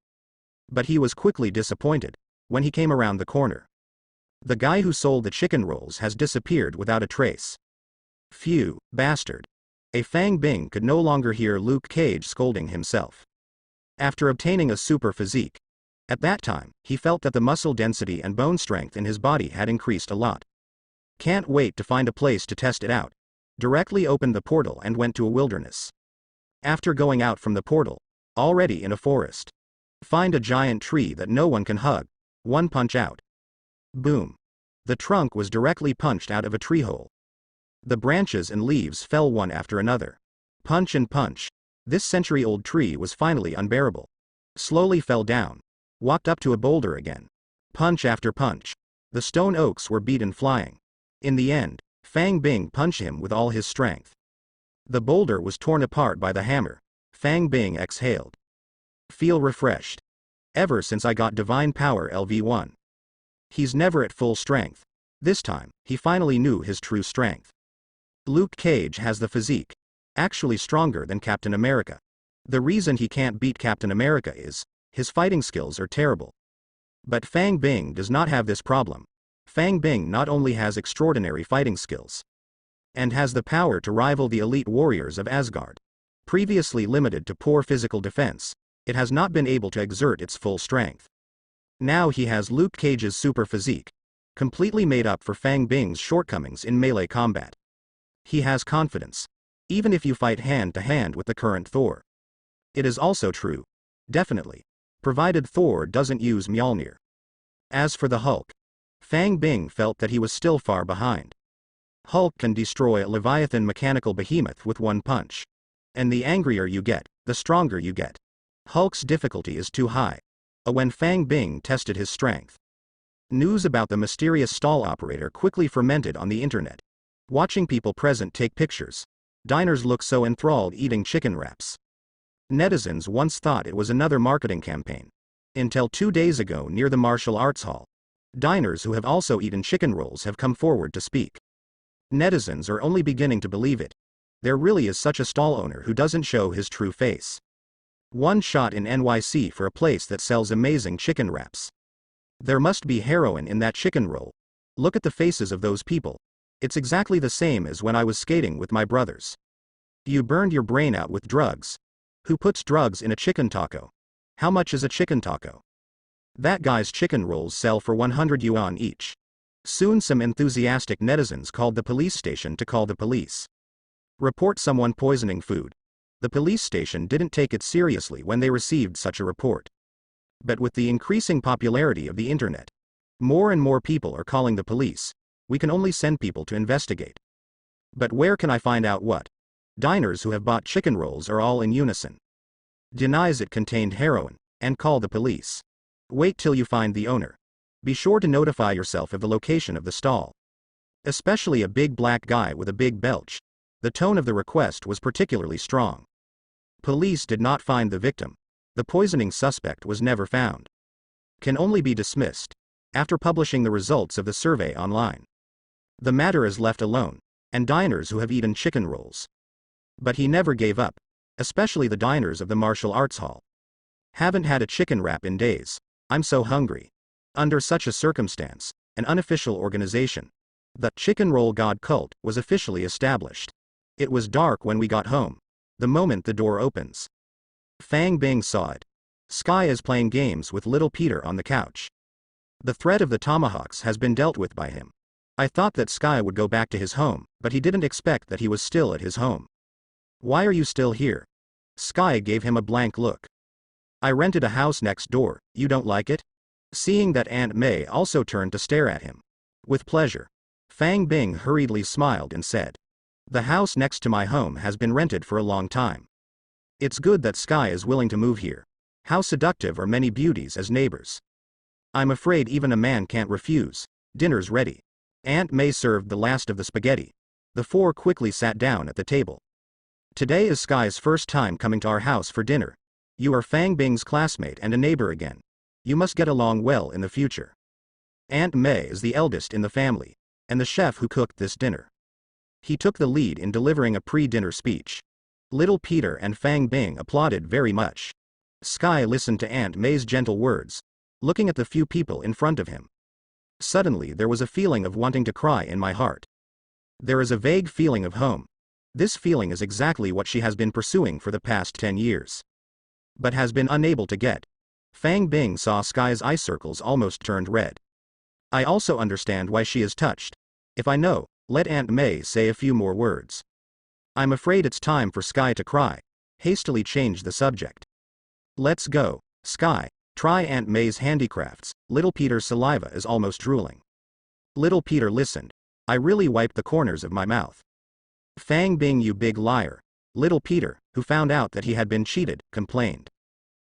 But he was quickly disappointed when he came around the corner. The guy who sold the chicken rolls has disappeared without a trace. Phew, bastard. A Fang Bing could no longer hear Luke Cage scolding himself. After obtaining a super physique, at that time, he felt that the muscle density and bone strength in his body had increased a lot. Can't wait to find a place to test it out. Directly opened the portal and went to a wilderness. After going out from the portal, already in a forest. Find a giant tree that no one can hug. One punch out. Boom. The trunk was directly punched out of a tree hole. The branches and leaves fell one after another. Punch and punch. This century-old tree was finally unbearable. Slowly fell down. Walked up to a boulder again. Punch after punch. The stone oaks were beaten flying. In the end, Fang Bing punched him with all his strength. The boulder was torn apart by the hammer. Fang Bing exhaled. Feel refreshed. Ever since I got Divine Power LV1. He's never at full strength. This time, he finally knew his true strength. Luke Cage has the physique. Actually stronger than Captain America. The reason he can't beat Captain America is, his fighting skills are terrible. But Fang Bing does not have this problem. Fang Bing not only has extraordinary fighting skills, and has the power to rival the elite warriors of Asgard. Previously limited to poor physical defense, it has not been able to exert its full strength. Now he has Luke Cage's super physique, completely made up for Fang Bing's shortcomings in melee combat. He has confidence, even if you fight hand to hand with the current Thor. It is also true, definitely, provided Thor doesn't use Mjolnir. As for the Hulk, Fang Bing felt that he was still far behind. Hulk can destroy a Leviathan mechanical behemoth with one punch. And the angrier you get, the stronger you get. Hulk's difficulty is too high. When Fang Bing tested his strength. News about the mysterious stall operator quickly fermented on the internet. Watching people present take pictures. Diners look so enthralled eating chicken wraps. Netizens once thought it was another marketing campaign. Until 2 days ago near the martial arts hall. Diners who have also eaten chicken rolls have come forward to speak. Netizens are only beginning to believe it. There really is such a stall owner who doesn't show his true face. One shot in NYC for a place that sells amazing chicken wraps. There must be heroin in that chicken roll. Look at the faces of those people. It's exactly the same as when I was skating with my brothers. You burned your brain out with drugs. Who puts drugs in a chicken taco? How much is a chicken taco? That guy's chicken rolls sell for 100 yuan each. Soon some enthusiastic netizens called the police station to call the police. Report someone poisoning food. The police station didn't take it seriously when they received such a report. But with the increasing popularity of the internet, more and more people are calling the police. We can only send people to investigate. But where can I find out what? Diners who have bought chicken rolls are all in unison. Denies it contained heroin, and call the police. Wait till you find the owner. Be sure to notify yourself of the location of the stall. Especially a big black guy with a big belch. The tone of the request was particularly strong. Police did not find the victim. The poisoning suspect was never found. Can only be dismissed after publishing the results of the survey online. The matter is left alone, and diners who have eaten chicken rolls. But he never gave up, especially the diners of the martial arts hall. Haven't had a chicken wrap in days. I'm so hungry. Under such a circumstance, an unofficial organization, the Chicken Roll God Cult, was officially established. It was dark when we got home. The moment the door opens. Fang Bing saw it. Sky is playing games with little Peter on the couch. The threat of the tomahawks has been dealt with by him. I thought that Sky would go back to his home, but he didn't expect that he was still at his home. Why are you still here? Sky gave him a blank look. I rented a house next door, you don't like it? Seeing that Aunt May also turned to stare at him. With pleasure. Fang Bing hurriedly smiled and said. The house next to my home has been rented for a long time. It's good that Sky is willing to move here. How seductive are many beauties as neighbors. I'm afraid even a man can't refuse. Dinner's ready. Aunt May served the last of the spaghetti. The four quickly sat down at the table. Today is Sky's first time coming to our house for dinner. You are Fang Bing's classmate and a neighbor again. You must get along well in the future. Aunt May is the eldest in the family, and the chef who cooked this dinner. He took the lead in delivering a pre-dinner speech. Little Peter and Fang Bing applauded very much. Sky listened to Aunt May's gentle words, looking at the few people in front of him. Suddenly there was a feeling of wanting to cry in my heart. There is a vague feeling of home. This feeling is exactly what she has been pursuing for the past 10 years. But has been unable to get. Fang Bing saw Sky's eye circles almost turned red. I also understand why she is touched. If I know, let Aunt May say a few more words. I'm afraid it's time for Sky to cry. Hastily change the subject. Let's go, Sky. Try Aunt May's handicrafts. Little Peter's saliva is almost drooling. Little Peter listened. I really wiped the corners of my mouth. Fang Bing, you big liar. Little Peter, who found out that he had been cheated, complained.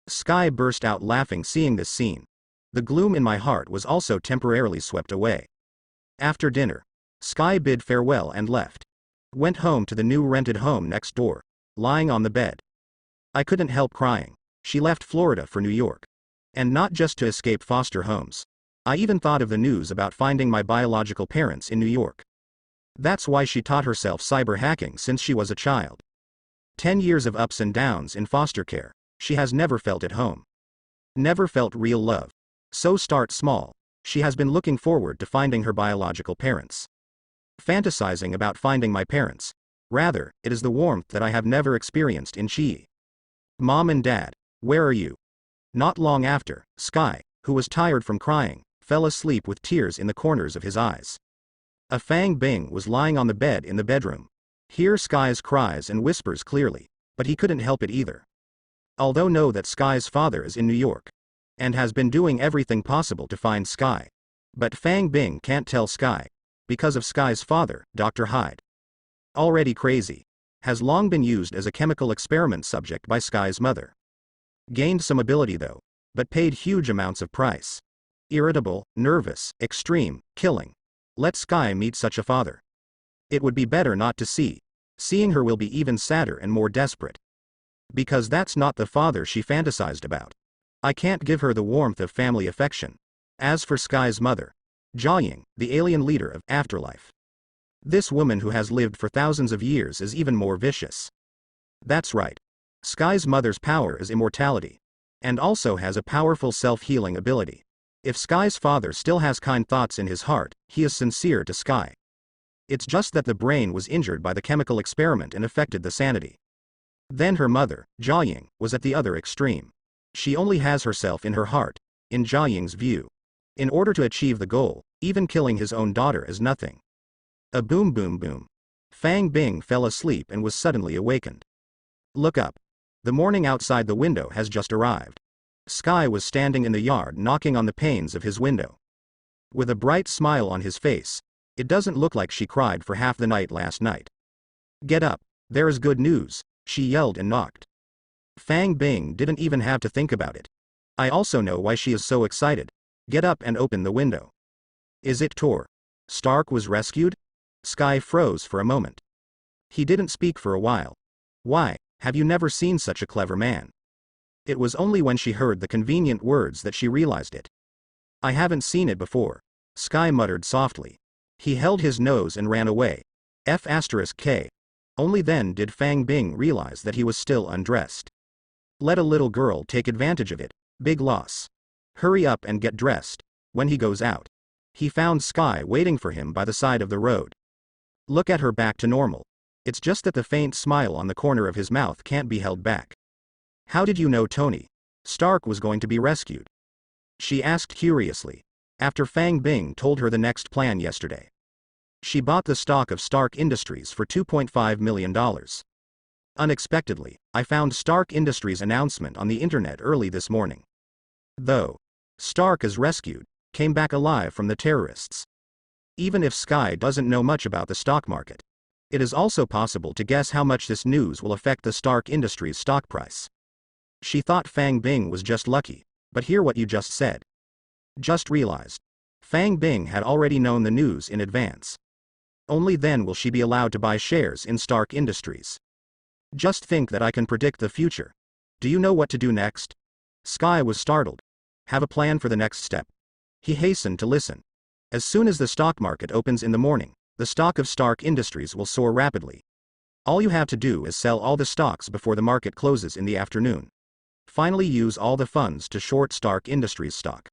Sky burst out laughing seeing this scene. The gloom in my heart was also temporarily swept away. After dinner, Sky bid farewell and left. Went home to the new rented home next door, lying on the bed. I couldn't help crying. She left Florida for New York. And not just to escape foster homes. I even thought of the news about finding my biological parents in New York. That's why she taught herself cyber hacking since she was a child. 10 years of ups and downs in foster care, she has never felt at home. Never felt real love. So start small. She has been looking forward to finding her biological parents. Fantasizing about finding my parents. Rather, it is the warmth that I have never experienced in Chi. Mom and Dad, where are you? Not long after, Sky, who was tired from crying, fell asleep with tears in the corners of his eyes. A Fang Bing was lying on the bed in the bedroom. Hear Sky's cries and whispers clearly, but he couldn't help it either. Although know that Sky's father is in New York, and has been doing everything possible to find Sky. But Fang Bing can't tell Sky, because of Sky's father, Dr. Hyde. Already crazy. Has long been used as a chemical experiment subject by Sky's mother. Gained some ability though, but paid huge amounts of price. Irritable, nervous, extreme, killing. Let Sky meet such a father. It would be better not to see. Seeing her will be even sadder and more desperate. Because that's not the father she fantasized about. I can't give her the warmth of family affection. As for Sky's mother, Jiaying, the alien leader of Afterlife. This woman who has lived for thousands of years is even more vicious. That's right. Sky's mother's power is immortality. And also has a powerful self-healing ability. If Sky's father still has kind thoughts in his heart, he is sincere to Sky. It's just that the brain was injured by the chemical experiment and affected the sanity. Then her mother, Jiaying, was at the other extreme. She only has herself in her heart, in Jiaying's view. In order to achieve the goal, even killing his own daughter is nothing. A boom boom boom. Fang Bing fell asleep and was suddenly awakened. Look up. The morning outside the window has just arrived. Sky was standing in the yard knocking on the panes of his window. With a bright smile on his face, it doesn't look like she cried for half the night last night. Get up, there is good news, she yelled and knocked. Fang Bing didn't even have to think about it. I also know why she is so excited. Get up and open the window. Is it Tor? Stark was rescued? Sky froze for a moment. He didn't speak for a while. Why, have you never seen such a clever man? It was only when she heard the convenient words that she realized it. I haven't seen it before, Sky muttered softly. He held his nose and ran away. F*K. Only then did Fang Bing realize that he was still undressed. Let a little girl take advantage of it, big loss. Hurry up and get dressed. When he goes out, he found Sky waiting for him by the side of the road. Look at her back to normal. It's just that the faint smile on the corner of his mouth can't be held back. How did you know Tony Stark was going to be rescued? She asked curiously, after Fang Bing told her the next plan yesterday. She bought the stock of Stark Industries for $2.5 million. Unexpectedly, I found Stark Industries' announcement on the internet early this morning. Though Stark is rescued, came back alive from the terrorists. Even if Sky doesn't know much about the stock market, it is also possible to guess how much this news will affect the Stark Industries stock price. She thought Fang Bing was just lucky, but hear what you just said. Just realized. Fang Bing had already known the news in advance. Only then will she be allowed to buy shares in Stark Industries. Just think that I can predict the future. Do you know what to do next? Sky was startled. Have a plan for the next step. He hastened to listen. As soon as the stock market opens in the morning, the stock of Stark Industries will soar rapidly. All you have to do is sell all the stocks before the market closes in the afternoon. Finally, use all the funds to short Stark Industries stock.